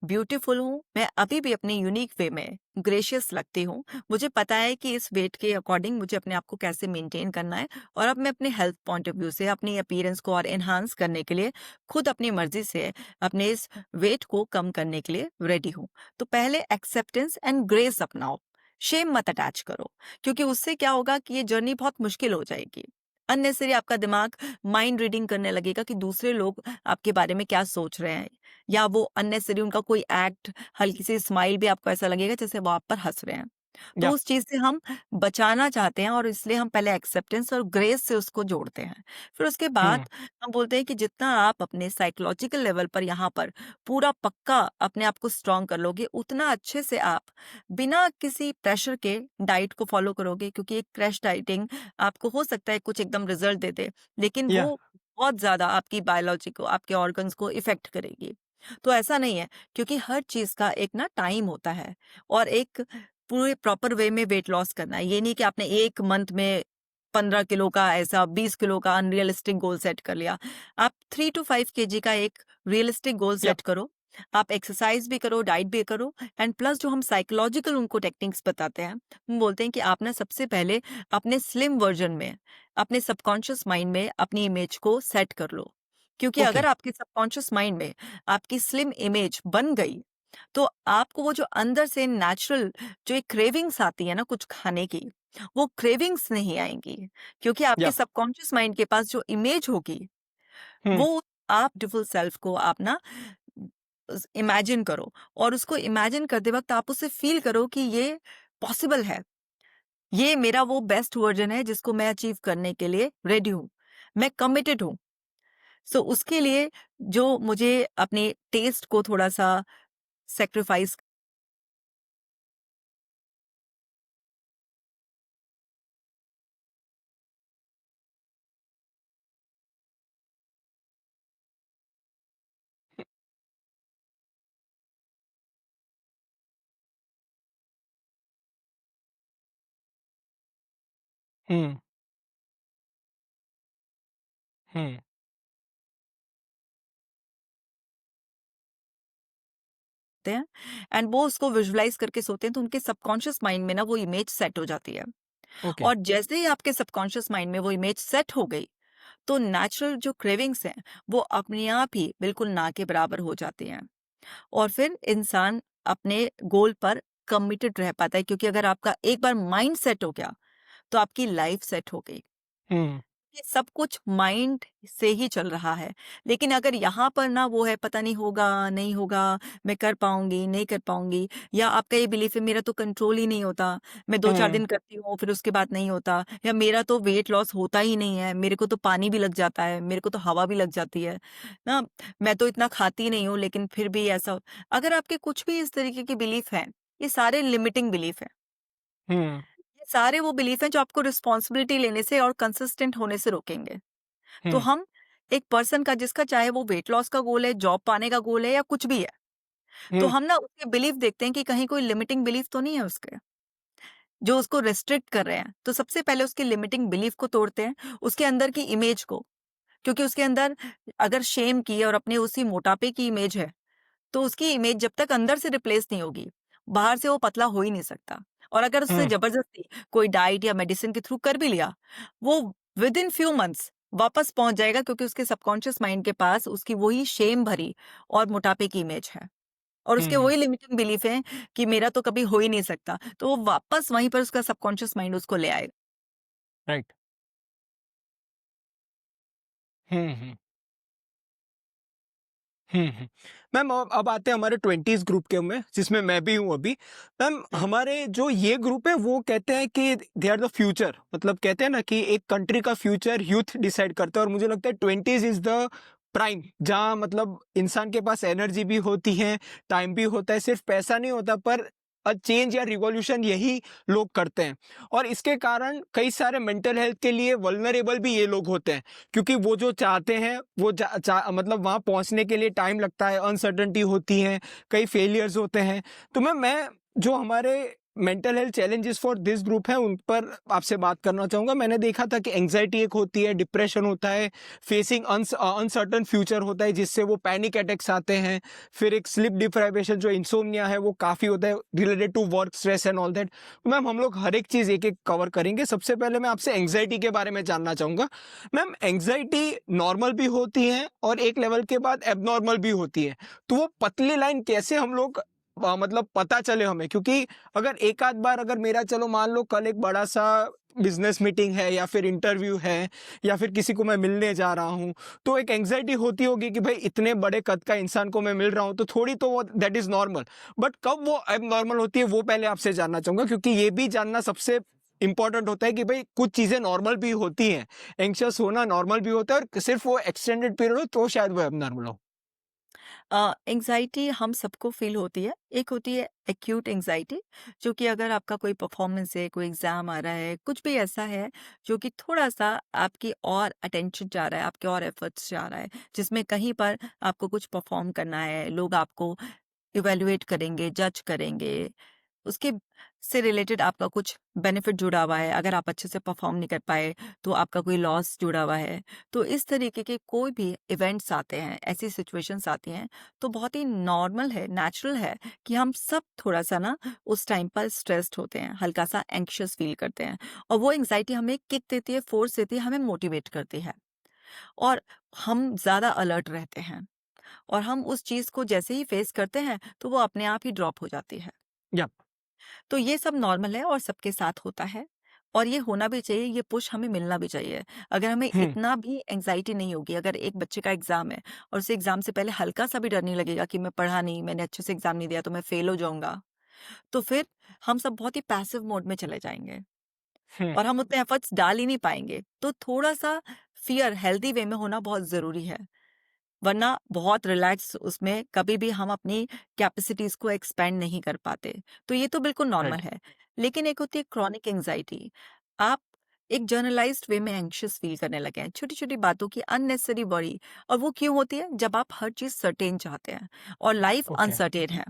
ब्यूटीफुल हूँ, मैं अभी भी अपने यूनिक वे में ग्रेशियस लगती हूँ। मुझे पता है कि इस वेट के अकॉर्डिंग मुझे अपने आप को कैसे मेंटेन करना है और अब मैं अपने हेल्थ पॉइंट ऑफ व्यू से अपनी अपीयरेंस को और एनहांस करने के लिए खुद अपनी मर्ज़ी से अपने इस वेट को कम करने के लिए रेडी हूँ। तो पहले एक्सेप्टेंस एंड ग्रेस अपनाओ, शेम मत अटैच करो, क्योंकि उससे क्या होगा कि ये जर्नी बहुत मुश्किल हो जाएगी। अननेसेसरी आपका दिमाग माइंड रीडिंग करने लगेगा कि दूसरे लोग आपके बारे में क्या सोच रहे हैं, या वो अननेसेसरी उनका कोई एक्ट, हल्की सी स्माइल भी आपको ऐसा लगेगा जैसे वो आप पर हँस रहे हैं। तो या उस चीज़ से हम बचाना चाहते हैं और इसलिए हम पहले एक्सेप्टेंस और ग्रेस से उसको जोड़ते हैं। फिर उसके बाद हुँ, हम बोलते हैं कि जितना आप अपने साइकोलॉजिकल लेवल पर यहाँ पर पूरा पक्का अपने आप को स्ट्रॉन्ग कर लोगे, उतना अच्छे से आप बिना किसी प्रेशर के डाइट को फ़ॉलो करोगे, क्योंकि एक क्रैश डाइटिंग आपको हो सकता है कुछ एकदम रिज़ल्ट दे दे, लेकिन या वो बहुत ज़्यादा आपकी बायोलॉजी को, आपके ऑर्गन्स को इफ़ेक्ट करेगी। तो ऐसा नहीं है, क्योंकि हर चीज़ का एक ना टाइम होता है और एक पूरे प्रॉपर वे में वेट लॉस करना है। ये नहीं कि आपने 1 मंथ में 15 किलो का, ऐसा 20 किलो का अनरियलिस्टिक गोल सेट कर लिया। आप 3 टू 5 केजी का एक रियलिस्टिक गोल या सेट करो। आप एक्सरसाइज़ भी करो, डाइट भी करो, एंड प्लस जो हम साइकोलॉजिकल उनको टेक्निक्स बताते हैं, हम बोलते हैं कि आप ना सबसे पहले अपने स्लिम वर्ज़न में, अपने सबकॉन्शियस माइंड में अपनी इमेज को सेट कर लो। क्योंकि ओके। अगर आपके सबकॉन्शियस माइंड में आपकी स्लिम इमेज बन गई, तो आपको वो जो अंदर से नेचुरल जो एक क्रेविंग्स आती है ना कुछ खाने की, वो क्रेविंग्स नहीं आएँगी, क्योंकि आपके या सबकॉन्शियस माइंड के पास जो इमेज होगी, हुँ, वो आप ब्यूटीफुल सेल्फ को आप ना इमेजिन करो, और उसको इमेजिन करते वक़्त आप उसे फ़ील करो कि ये पॉसिबल है। ये मेरा वो बेस्ट वर्ज़न है जिसको मैं अचीव करने के लिए रेडी हूँ। मैं कमिटेड हूँ। सो उसके लिए जो मुझे अपने टेस्ट को थोड़ा-सा सैक्रिफाइस। हुँ, हुँ, होते हैं एंड वो उसको विजुअलाइज करके सोते हैं, तो उनके सबकॉन्शियस माइंड में ना वो इमेज सेट हो जाती है। ओके। और जैसे ही आपके सबकॉन्शियस माइंड में वो इमेज सेट हो गई, तो नेचुरल जो क्रेविंग्स हैं वो अपने आप ही बिल्कुल ना के बराबर हो जाती हैं, और फिर इंसान अपने गोल पर कमिटेड रह पाता है, क्योंकि अगर आपका एक बार माइंड सेट हो गया तो आपकी लाइफ सेट हो गई। हुँ, ये सब कुछ माइंड से ही चल रहा है। लेकिन अगर यहाँ पर ना वो है, पता नहीं होगा, नहीं होगा, मैं कर पाऊँगी, नहीं कर पाऊँगी, या आपका ये बिलीफ है मेरा तो कंट्रोल ही नहीं होता, मैं 2-4 हुँ, दिन करती हूँ फिर उसके बाद नहीं होता, या मेरा तो वेट लॉस होता ही नहीं है, मेरे को तो पानी भी लग जाता है, मेरे को तो हवा भी लग जाती है, ना मैं तो इतना खाती नहीं हूँ लेकिन फिर भी ऐसा। अगर आपके कुछ भी इस तरीके के बिलीफ हैं, ये सारे लिमिटिंग बिलीफ हैं। हुँ, ये सारे वो बिलीफ हैं जो आपको रिस्पॉन्सिबिलिटी लेने से और कंसिस्टेंट होने से रोकेंगे। तो हुँ, हम एक पर्सन का, जिसका चाहे वो वेट लॉस का गोल है, जॉब पाने का गोल है, या कुछ भी है, तो हुँ, हम ना उसके बिलीफ देखते हैं कि कहीं कोई लिमिटिंग बिलीफ तो नहीं है उसके, जो उसको रिस्ट्रिक्ट कर रहे हैं। तो सबसे पहले उसकी लिमिटिंग बिलीफ को तोड़ते हैं, उसके अंदर की इमेज को, क्योंकि उसके अंदर अगर शेम की और अपने उसी मोटापे की इमेज है, तो उसकी इमेज जब तक अंदर से रिप्लेस नहीं होगी, बाहर से वो पतला हो ही नहीं सकता। और अगर उससे हुँ, ज़बरदस्ती कोई डाइट या मेडिसिन के थ्रू कर भी लिया, वो विदिन फ्यू मंथ्स वापस पहुँच जाएगा, क्योंकि उसके सबकॉन्शियस माइंड के पास उसकी वही शेम भरी और मोटापे की इमेज है। और उसके हुँ, वही लिमिटिंग बिलीफ हैं कि मेरा तो कभी हो ही नहीं सकता। तो वो वापस वहीं पर उसका सबकॉन्शियस माइंड उसको ले आएगा। राइट। हुँ, हुँ, मैम अब आते हैं हमारे 20s ग्रुप के में, जिसमें मैं भी हूँ अभी। मैम हुँ। हमारे जो ये ग्रुप है वो कहते हैं कि दे आर द फ्यूचर, मतलब कहते हैं ना कि एक कंट्री का फ्यूचर यूथ डिसाइड करता है, और मुझे लगता है 20s इज़ द प्राइम, जहाँ मतलब इंसान के पास एनर्जी भी होती है, टाइम भी होता है, सिर्फ पैसा नहीं होता, पर चेंज या रिवॉल्यूशन यही लोग करते हैं। और इसके कारण कई सारे मेंटल हेल्थ के लिए वल्नरेबल भी ये लोग होते हैं, क्योंकि वो जो चाहते हैं वो मतलब वहाँ पहुँचने के लिए टाइम लगता है, अनसर्टेनिटी होती है, कई फेलियर्स होते हैं। तो मैं जो हमारे mental health challenges for this group है उन पर आपसे बात करना चाहूँगा। मैंने देखा था कि एंग्जायटी एक होती है, डिप्रेशन होता है, फेसिंग अनसर्टेन फ्यूचर होता है, जिससे वो पैनिक अटैक्स आते हैं। फिर एक स्लीप डिप्राइवेशन जो इंसोम्निया है वो काफ़ी होता है, related to work stress and all that. तो मैम हम लोग हर एक चीज़ एक-एक कवर करेंगे। सबसे पहले मैं आपसे एंग्जायटी के बारे में जानना चाहूँगा। मैम एंग्जायटी नॉर्मल भी होती है और एक लेवल के बाद एब्नॉर्मल भी होती है। तो वो पतली लाइन कैसे हम लोग मतलब पता चले हमें? क्योंकि अगर एक आध बार अगर मेरा चलो मान लो कल एक बड़ा-सा बिज़नेस मीटिंग है या फिर इंटरव्यू है या फिर किसी को मैं मिलने जा रहा हूँ, तो एक एंग्जायटी होती होगी कि भाई इतने बड़े कद का इंसान को मैं मिल रहा हूँ, तो थोड़ी तो वो दैट इज़ नॉर्मल। बट कब वो एबनॉर्मल होती है वो पहले आपसे जानना चाहूँगा, क्योंकि ये भी जानना सबसे इम्पोर्टेंट होता है कि भाई कुछ चीज़ें नॉर्मल भी होती हैं। एंग्ज़ियस होना नॉर्मल भी होता है, और सिर्फ़ वो एक्सटेंडेड पीरियड हो तो शायद वो एबनॉर्मल हो। एंग्ज़ायटी हम सबको फ़ील होती है। एक होती है एक्यूट एंग्ज़ायटी, जो कि अगर आपका कोई परफ़ॉर्मेंस है, कोई एग्ज़ाम आ रहा है, कुछ भी ऐसा है जो कि थोड़ा-सा आपकी और अटेंशन चाह रहा है, आपके और एफ़र्ट्स चाह रहा है, जिसमें कहीं पर आपको कुछ परफ़ॉर्म करना है, लोग आपको इवैल्यूएट करेंगे, जज करेंगे, उसके से रिलेटेड आपका कुछ बेनिफिट जुड़ा हुआ है, अगर आप अच्छे से परफॉर्म नहीं कर पाए तो आपका कोई लॉस जुड़ा हुआ है। तो इस तरीके के कोई भी इवेंट्स आते हैं, ऐसी सिचुएशंस आती हैं, तो बहुत ही नॉर्मल है, नेचुरल है कि हम सब थोड़ा-सा ना उस टाइम पर स्ट्रेस्ड होते हैं, हल्का-सा एंग्शियस फील करते हैं, और वो एंग्जायटी हमें किक देती है, फोर्स देती है, हमें मोटिवेट करती है, और हम ज़्यादा अलर्ट रहते हैं, और हम उस चीज़ को जैसे ही फेस करते हैं, तो वो अपने आप ही ड्रॉप हो जाती है। या तो ये सब नॉर्मल है और सबके साथ होता है, और ये होना भी चाहिए, ये पुश हमें मिलना भी चाहिए। अगर हमें हुँ, इतना भी एंग्जायटी नहीं होगी, अगर एक बच्चे का एग्ज़ाम है और उसे एग्ज़ाम से पहले हल्का-सा भी डर नहीं लगेगा कि मैं पढ़ा नहीं, मैंने अच्छे से एग्ज़ाम नहीं दिया तो मैं फेल हो जाऊँगा, तो फिर हम सब बहुत ही पैसिव मोड में चले जाएँगे हुँ, और हम उतने एफर्ट्स डाल ही नहीं पाएँगे। तो थोड़ा-सा फ़ियर हेल्दी वे में होना बहुत ज़रूरी है। वरना बहुत रिलैक्स उसमें कभी भी हम अपनी कैपेसिटीज़ को एक्सपेंड नहीं कर पाते। तो ये तो बिल्कुल नॉर्मल राइट। है। लेकिन एक होती है क्रॉनिक एंग्ज़ायटी। आप एक जर्नलाइज़्ड वे में एंग्ज़ियस फ़ील करने लगे हैं, छोटी-छोटी बातों की अननेसेसरी वरी, और वो क्यों होती है? जब आप हर चीज़ सर्टेन चाहते हैं और लाइफ़ ओके। अनसर्टेन है।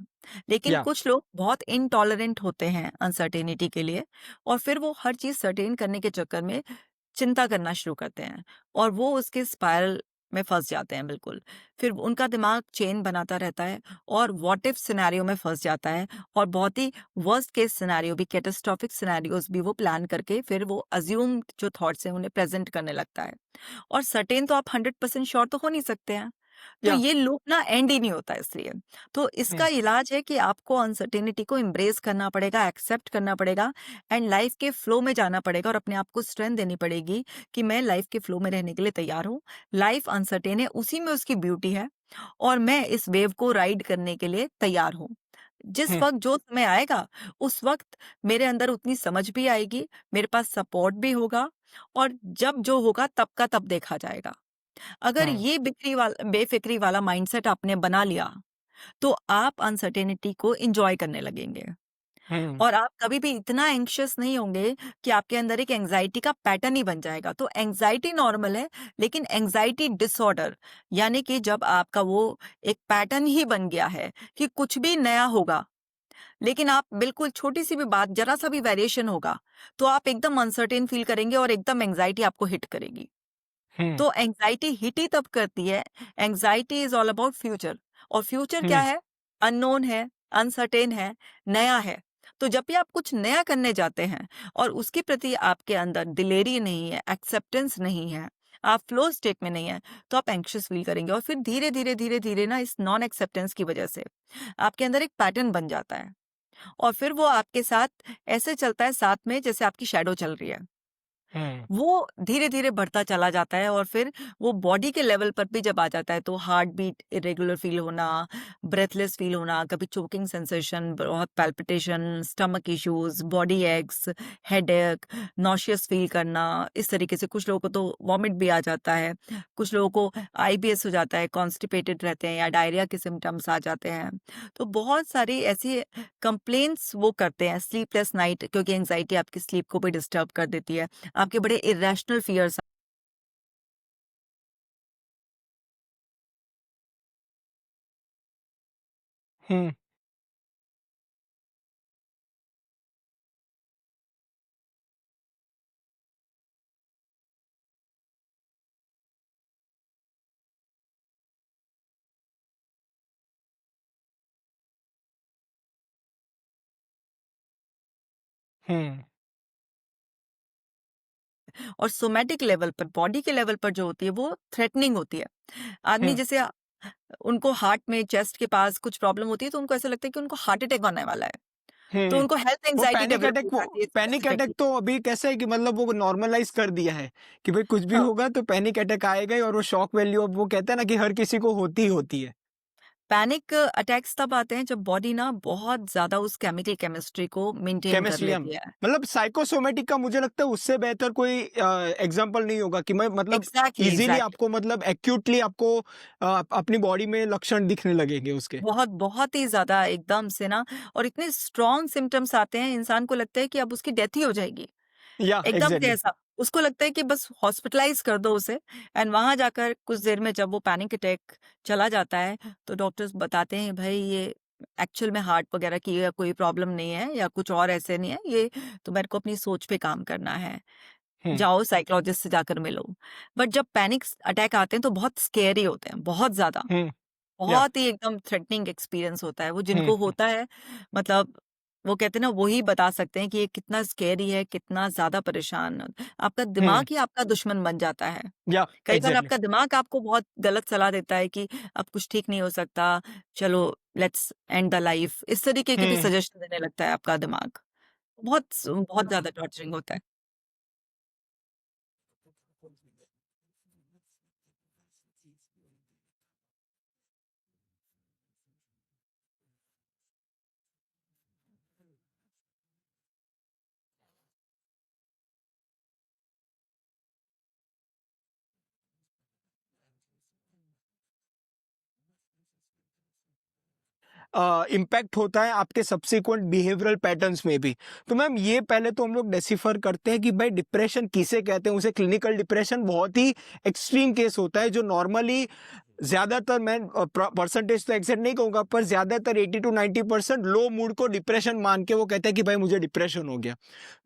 लेकिन या कुछ लोग बहुत इनटॉलरेंट होते हैं अनसर्टेनिटी के लिए, और फिर वो हर चीज़ सर्टेन करने के चक्कर में चिंता करना शुरू करते हैं, और वो उसके स्पाइरल में फँस जाते हैं बिल्कुल। फिर उनका दिमाग चेन बनाता रहता है और व्हाट इफ सिनेरियो में फँस जाता है, और बहुत ही वर्स्ट केस सिनेरियो भी, कैटास्ट्रोफिक सिनेरियोज़ भी वो प्लान करके फिर वो अज़्यूम्ड जो थॉट्स हैं उन्हें प्रेज़ेंट करने लगता है। और सर्टेन तो आप 100% श्योर तो हो नहीं सकते हैं। तो या ये लूप ना एंड ही नहीं होता इसलिए। तो इसका हुँ, इलाज है कि आपको अनसर्टेनिटी को एम्ब्रेस करना पड़ेगा, एक्सेप्ट करना पड़ेगा, एंड लाइफ के फ्लो में जाना पड़ेगा, और अपने आप को स्ट्रेंथ देनी पड़ेगी कि मैं लाइफ के फ्लो में रहने के लिए तैयार हूँ। लाइफ अनसर्टेन है, उसी में उसकी ब्यूटी है, और मैं इस वेव को राइड करने के लिए तैयार हूँ। जिस हुँ, वक़्त जो समय आएगा, उस वक़्त मेरे अंदर उतनी समझ भी आएगी, मेरे पास सपोर्ट भी होगा, और जब जो होगा तब का तब देखा जाएगा। अगर हुँ, ये बेफ़िक्री वाला माइंडसेट आपने बना लिया, तो आप अनसर्टेनिटी को एन्जॉय करने लगेंगे, हुँ, और आप कभी भी इतना एंग्ज़ियस नहीं होंगे कि आपके अंदर एक एंग्ज़ायटी का पैटर्न ही बन जाएगा। तो एंग्ज़ायटी नॉर्मल है, लेकिन एंग्ज़ायटी डिसऑर्डर, यानी कि जब आपका वो एक पैटर्न ही बन गया है कि कुछ भी नया होगा, लेकिन आप बिल्कुल छोटी-सी भी बात, ज़रा-सा भी वेरिएशन होगा, तो आप एकदम अनसर्टेन फ़ील करेंगे और एकदम एंग्ज़ायटी आपको हिट करेगी। हुँ, तो एंग्जायटी हिट ही तब करती है, anxiety is all about future, और फ्यूचर क्या हुँ, है? अननोन है, अनसर्टेन है, नया है। तो जब भी आप कुछ नया करने जाते हैं और उसके प्रति आपके अंदर दिलेरी नहीं है, एक्सेप्टेंस नहीं है, आप फ्लो स्टेट में नहीं हैं, तो आप एंग्ज़ियस फ़ील करेंगे, और फिर धीरे-धीरे, धीरे-धीरे ना इस नॉन एक्सेप्टेंस की वजह से आपके अंदर एक पैटर्न बन जाता है, और फिर वो आपके साथ ऐसे चलता है साथ में जैसे आपकी शैडो चल रही है। हुँ, वो धीरे-धीरे बढ़ता चला जाता है और फिर वो बॉडी के लेवल पर भी जब आ जाता है तो हार्ट बीट इरेगुलर फ़ील होना, ब्रेथलेस फ़ील होना, कभी चोकिंग सेंसेशन, बहुत palpitation, stomach issues, body aches, headache, nauseous feel करना, इस तरीके से कुछ लोगों को तो वॉमिट भी आ जाता है, कुछ लोगों को आईबीएस हो जाता है, कॉन्स्टिपेटेड रहते हैं या डायरिया के सिम्पटम्स आ जाते हैं। तो बहुत सारी ऐसी कंप्लेंट्स वो करते हैं, स्लीपलेस नाइट क्योंकि एंग्ज़ायटी आपकी स्लीप को भी डिस्टर्ब कर देती है। आपके बड़े इरेशनल फियर्स हुँ, हुँ, और सोमैटिक लेवल पर बॉडी के लेवल पर जो होती है वो थ्रेटनिंग होती है। आदमी हुँ, जैसे उनको हार्ट में चेस्ट के पास कुछ प्रॉब्लम होती है तो उनको ऐसा लगता है कि उनको हार्ट अटैक आने वाला है। तो हुँ। उनको हेल्थ एंग्जायटी डेवलप हो वो जाती है पैनिक स्पेसिफिकली। अटैक तो अभी कैसा है कि मतलब वो नॉर्मलाइज़ कर दिया है, कि भई कुछ भी हाँ। होगा तो पैनिक अटैक आएगा ही और वो शॉक वैल्यू अब वो कहते हैं ना कि हर किसी को होती ही होती है। पैनिक अटैक्स तब आते हैं जब बॉडी ना बहुत ज़्यादा उस केमिकल केमिस्ट्री को मेंटेन कर केमिस्ट्री हम लेती है। मतलब साइकोसोमैटिक का मुझे लगता है उससे बेहतर कोई एग्ज़ाम्पल नहीं होगा कि मैं मतलब एग्ज़ैक्टली, ईज़िली एग्ज़ैक्टली। आपको मतलब एक्यूटली आपको अपनी बॉडी में लक्षण दिखने लगेंगे उसके। बहुत, बहुत ही ज़्यादा एकदम से ना और इतने स्ट्रॉन्ग सिम्पटम्स आते हैं, इंसान को लगता है कि अब उसकी डेथ ही हो जाएगी। या एकदम से एग्ज़ैक्टली। ऐसा। उसको लगता है कि बस हॉस्पिटलाइज़ कर दो उसे एंड वहाँ जाकर कुछ देर में जब वो पैनिक अटैक चला जाता है, तो डॉक्टर्स बताते हैं भई ये एक्चुअल में हार्ट वगैरह की या कोई प्रॉब्लम नहीं है या कुछ और ऐसे नहीं है, ये तुम्हारे को अपनी सोच पे काम करना है। हुँ, जाओ साइकोलॉजिस्ट से जाकर मिलो। बट जब पैनिक अटैक आते हैं तो बहुत स्केरी होते हैं, बहुत ज़्यादा। हुँ, या बहुत ही एकदम थ्रेटनिंग एक्सपीरियंस होता है। वो हुँ, जिनको होता है मतलब वो कहते हैं ना वही बता सकते हैं कि ये कितना स्केरी है, कितना ज़्यादा परेशान आपका हुँ, दिमाग ही आपका दुश्मन बन जाता है। या कई बार एग्ज़ैक्टली। आपका दिमाग आपको बहुत गलत सलाह देता है कि अब कुछ ठीक नहीं हो सकता, चलो लेट्स एंड द लाइफ इस तरीके के भी हुँ। सजेशन देने लगता है आपका दिमाग। बहुत ज़्यादा टॉर्चरिंग होता है। इम्पैक्ट होता है आपके सब्सिक्वेंट बिहेवियरल पैटर्न्स में भी। तो मैम ये पहले तो हम लोग डेसिफर करते हैं कि भाई डिप्रेशन किसे कहते हैं? उसे क्लिनिकल डिप्रेशन बहुत ही एक्सट्रीम केस होता है जो नॉर्मली ज़्यादातर मैं परसेंटेज तो एग्ज़ैक्ट नहीं कहूँगा पर ज़्यादातर 80 टू 90% लो मूड को डिप्रेशन मान के वो कहते हैं कि भाई मुझे डिप्रेशन हो गया।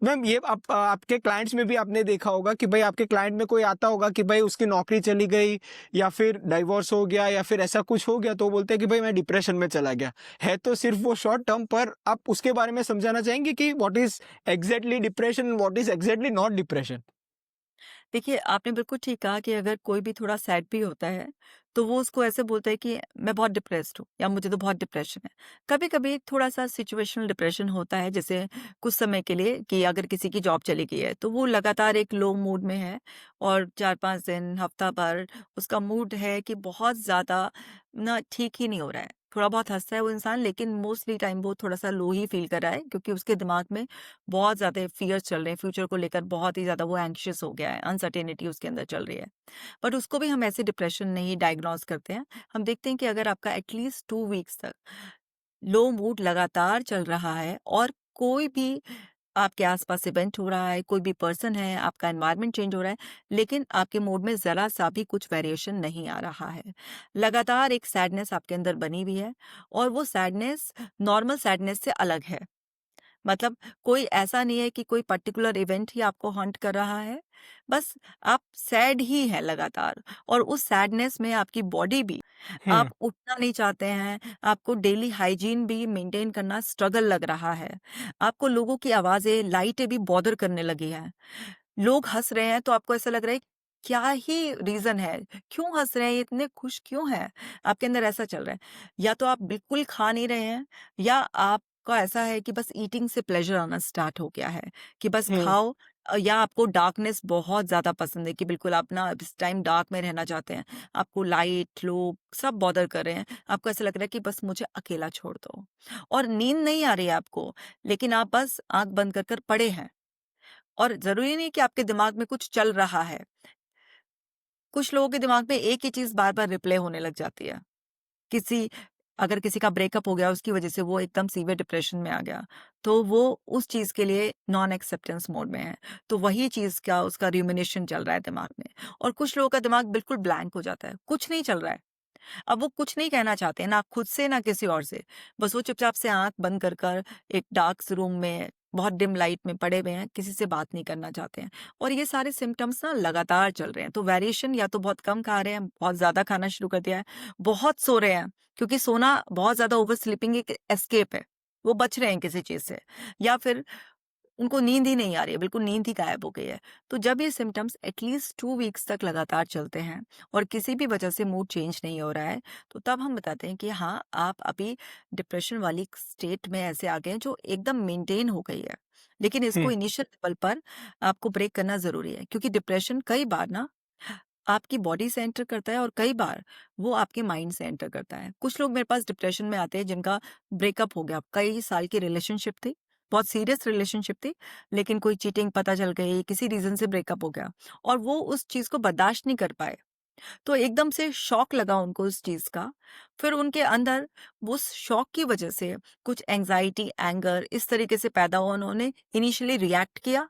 मैम ये आपके क्लाइंट्स में भी आपने देखा होगा कि भाई आपके क्लाइंट में कोई आता होगा कि भाई उसकी नौकरी चली गई या फिर डाइवोर्स हो गया या फिर ऐसा कुछ हो गया तो वो बोलते हैं कि भाई मैं डिप्रेशन में चला गया। है तो सिर्फ़ वो शॉर्ट टर्म पर आप उसके बारे में समझाना चाहेंगे कि what is exactly depression and what is exactly not depression? देखिए, आपने बिल्कुल ठीक कहा कि अगर कोई भी थोड़ा सैड भी होता है, तो वो उसको ऐसे बोलता है कि मैं बहुत डिप्रेस्ड हूँ या मुझे तो बहुत डिप्रेशन है। कभी-कभी थोड़ा-सा सिचुएशनल डिप्रेशन होता है, जैसे कुछ समय के लिए कि अगर किसी की जॉब चली गई है, तो वो लगातार एक लो मूड में है और 4-5 दिन, हफ्ता भर उसका मूड है कि बहुत ज़्यादा ना ठीक ही नहीं हो रहा है। थोड़ा बहुत हँसता है वो इंसान, लेकिन मोस्टली टाइम वो थोड़ा-सा लो ही फ़ील कर रहा है क्योंकि उसके दिमाग में बहुत ज़्यादा फ़ियर्स चल रहे हैं, फ्यूचर को लेकर बहुत ही ज़्यादा वो एंग्ज़ियस हो गया है, अनसर्टेनिटी उसके अंदर चल रही है। बट उसको भी हम ऐसे डिप्रेशन नहीं डायग्नोज़ करते हैं। हम देखते हैं कि अगर आपका एटलीस्ट 2 वीक्स तक लो मूड लगातार चल रहा है और कोई भी आपके आस-पास इवेंट हो रहा है, कोई भी पर्सन है, आपका एनवायरनमेंट चेंज हो रहा है, लेकिन आपके मूड में ज़रा-सा भी कुछ वेरिएशन नहीं आ रहा है। लगातार एक सैडनेस आपके अंदर बनी हुई है और वो सैडनेस नॉर्मल सैडनेस से अलग है। मतलब कोई ऐसा नहीं है कि कोई पर्टिकुलर इवेंट ही आपको हॉन्ट कर रहा है, बस आप सैड ही हैं लगातार और उस सैडनेस में आपकी बॉडी भी हुँ, आप उठना नहीं चाहते हैं, आपको डेली हाइजीन भी मेंटेन करना स्ट्रगल लग रहा है, आपको लोगों की आवाज़ें, लाइटें भी बॉदर करने लगी हैं। लोग हँस रहे हैं तो आपको ऐसा लग रहा है क्या ही रीज़न है? क्यों हँस रहे हैं? ये इतने खुश क्यों हैं? आपके अंदर ऐसा चल रहा है। या तो आप बिल्कुल खा नहीं रहे हैं या आपका ऐसा है कि बस ईटिंग से प्लेज़र आना स्टार्ट हो गया है, कि बस हुँ, खाओ, या आपको डार्कनेस बहुत ज़्यादा पसंद है कि बिल्कुल आप ना इस टाइम डार्क में रहना चाहते हैं। आपको लाइट, लोग सब बॉदर कर रहे हैं। आपको ऐसा लग रहा है कि बस मुझे अकेला छोड़ दो और नींद नहीं आ रही है आपको, लेकिन आप बस आँख बंद कर कर पड़े हैं और ज़रूरी नहीं कि आपके दिमाग में कुछ चल रहा है। कुछ लोगों के दिमाग में एक ही चीज़ बार-बार रिप्ले होने लग जाती है। किसी अगर किसी का ब्रेकअप हो गया उसकी वजह से वो एकदम सीवियर डिप्रेशन में आ गया, तो वो उस चीज़ के लिए नॉन एक्सेप्टेंस मोड में है। तो वही चीज़ का उसका रूमिनेशन चल रहा है दिमाग में और कुछ लोगों का दिमाग बिल्कुल ब्लैंक हो जाता है, कुछ नहीं चल रहा है। अब वो कुछ नहीं कहना चाहते हैं, ना खुद से ना किसी और से। बस वो चुपचाप से आँख बंद कर कर एक डार्क रूम में बहुत डिम लाइट में पड़े हुए हैं, किसी से बात नहीं करना चाहते हैं। और ये सारे सिम्पटम्स ना लगातार चल रहे हैं। तो वेरिएशन या तो बहुत कम खा रहे हैं, बहुत ज़्यादा खाना शुरू कर दिया है, बहुत सो रहे हैं, क्योंकि सोना बहुत ज़्यादा ओवर स्लीपिंग एक एस्केप है। वो बच रहे हैं किसी चीज़ से या फिर उनको नींद ही नहीं आ रही है, बिल्कुल नींद ही गायब हो गई है। तो जब ये सिम्पटम्स एटलीस्ट 2 वीक्स तक लगातार चलते हैं और किसी भी वजह से मूड चेंज नहीं हो रहा है, तो तब हम बताते हैं कि हाँ, आप अभी डिप्रेशन वाली स्टेट में ऐसे आ गए हैं जो एकदम मेंटेन हो गई है। लेकिन इसको हुँ, इनिशियल लेवल पर आपको ब्रेक करना ज़रूरी है, क्योंकि डिप्रेशन कई बार ना आपकी बॉडी से एंटर करता है और कई बार वो आपके माइंड से एंटर करता है। कुछ लोग मेरे पास डिप्रेशन में आते हैं जिनका ब्रेकअप हो गया, कई साल की रिलेशनशिप थी, बहुत सीरियस रिलेशनशिप थी, लेकिन कोई चीटिंग पता चल गई, किसी रीज़न से ब्रेकअप हो गया और वो उस चीज़ को बर्दाश्त नहीं कर पाए। तो एकदम से शॉक लगा उनको उस चीज़ का, फिर उनके अंदर वो उस शॉक की वजह से कुछ एंग्ज़ायटी, एंगर इस तरीके से पैदा हुआ, उन्होंने इनिशियली रिएक्ट किया,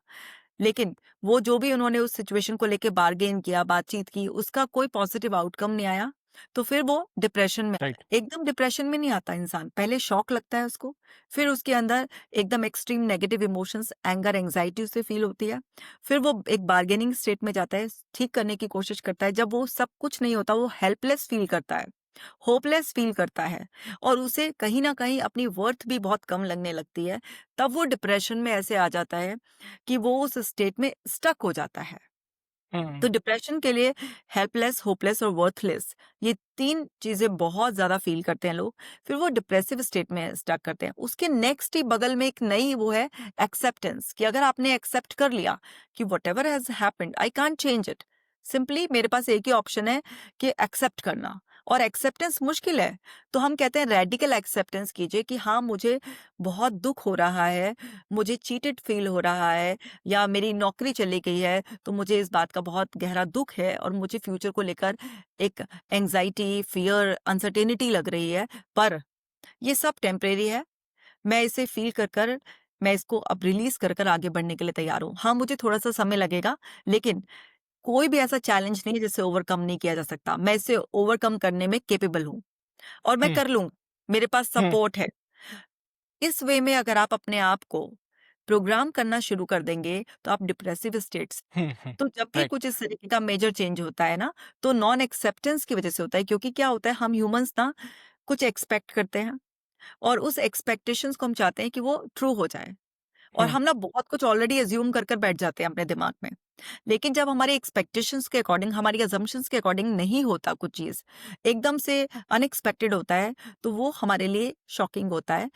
लेकिन वो जो भी उन्होंने उस सिचुएशन को लेके बार्गेन किया, बातचीत की, उसका कोई पॉजिटिव आउटकम नहीं आया, तो फिर वो डिप्रेशन में राइट। एकदम डिप्रेशन में नहीं आता इंसान, पहले शॉक लगता है उसको, फिर उसके अंदर एकदम extreme negative emotions, anger, anxiety उसे फील होती है, फिर वो एक बार्गेनिंग स्टेट में जाता है, ठीक करने की कोशिश करता है, जब वो सब कुछ नहीं होता, वो हेल्पलेस फील करता है, होपलेस फील करता है और उसे कहीं न कहीं अपनी वर्थ भी बहुत कम लगने लगती है, तब वो डिप्रेशन में ऐसे आ जाता है कि वो उस स्टेट में स्टक हो जाता है। हुँ, तो डिप्रेशन के लिए हेल्पलेस, होपलेस और वर्थलेस ये 3 चीज़ें बहुत ज़्यादा फ़ील करते हैं लोग, फिर वो डिप्रेसिव स्टेट में स्टक करते हैं। उसके नेक्स्ट ही बगल में एक नई वो है एक्सेप्टेंस कि अगर आपने एक्सेप्ट कर लिया कि whatever has happened I can't change it. Simply मेरे पास एक ही ऑप्शन है कि एक्सेप्ट करना और एक्सेप्टेंस मुश्किल है। तो हम कहते हैं रेडिकल एक्सेप्टेंस कीजिए कि हाँ, मुझे बहुत दुःख हो रहा है, मुझे चीटेड फ़ील हो रहा है या मेरी नौकरी चली गई है, तो मुझे इस बात का बहुत गहरा दुःख है और मुझे फ्यूचर को लेकर एक एंग्ज़ायटी, फ़ियर, अनसर्टेनिटी लग रही है, पर ये सब टेम्परेरी है। मैं इसे फ़ील कर कर मैं इसको अब रिलीज़ कर कर आगे बढ़ने के लिए तैयार हूँ। हाँ, मुझे थोड़ा-सा समय लगेगा, लेकिन कोई भी ऐसा चैलेंज नहीं है जिसे ओवरकम नहीं किया जा सकता। मैं इसे ओवरकम करने में कैपेबल हूँ और मैं हुँ, कर लूँगी। मेरे पास हुँ, सपोर्ट है। इस वे में अगर आप अपने आप को प्रोग्राम करना शुरू कर देंगे, तो आप डिप्रेसिव स्टेट्स हुँ, हुँ, तो जब भी राइट। कुछ इस तरीके का मेजर चेंज होता है ना, तो नॉन एक्सेप्टेंस की वजह से होता है, क्योंकि क्या होता है हम ह्यूमन्स ना कुछ एक्सपेक्ट करते हैं और उस एक्सपेक्टेशंस को हम चाहते हैं कि वो ट्रू हो जाए और हुँ, हम ना बहुत कुछ ऑलरेडी अज्यूम कर कर बैठ जाते हैं अपने दिमाग में। लेकिन जब हमारे एक्सपेक्टेशंस के अकॉर्डिंग, हमारी अजम्पशंस के अकॉर्डिंग नहीं होता कुछ चीज़, एकदम से अनएक्सपेक्टेड होता है, तो वो हमारे लिए शॉकिंग होता है।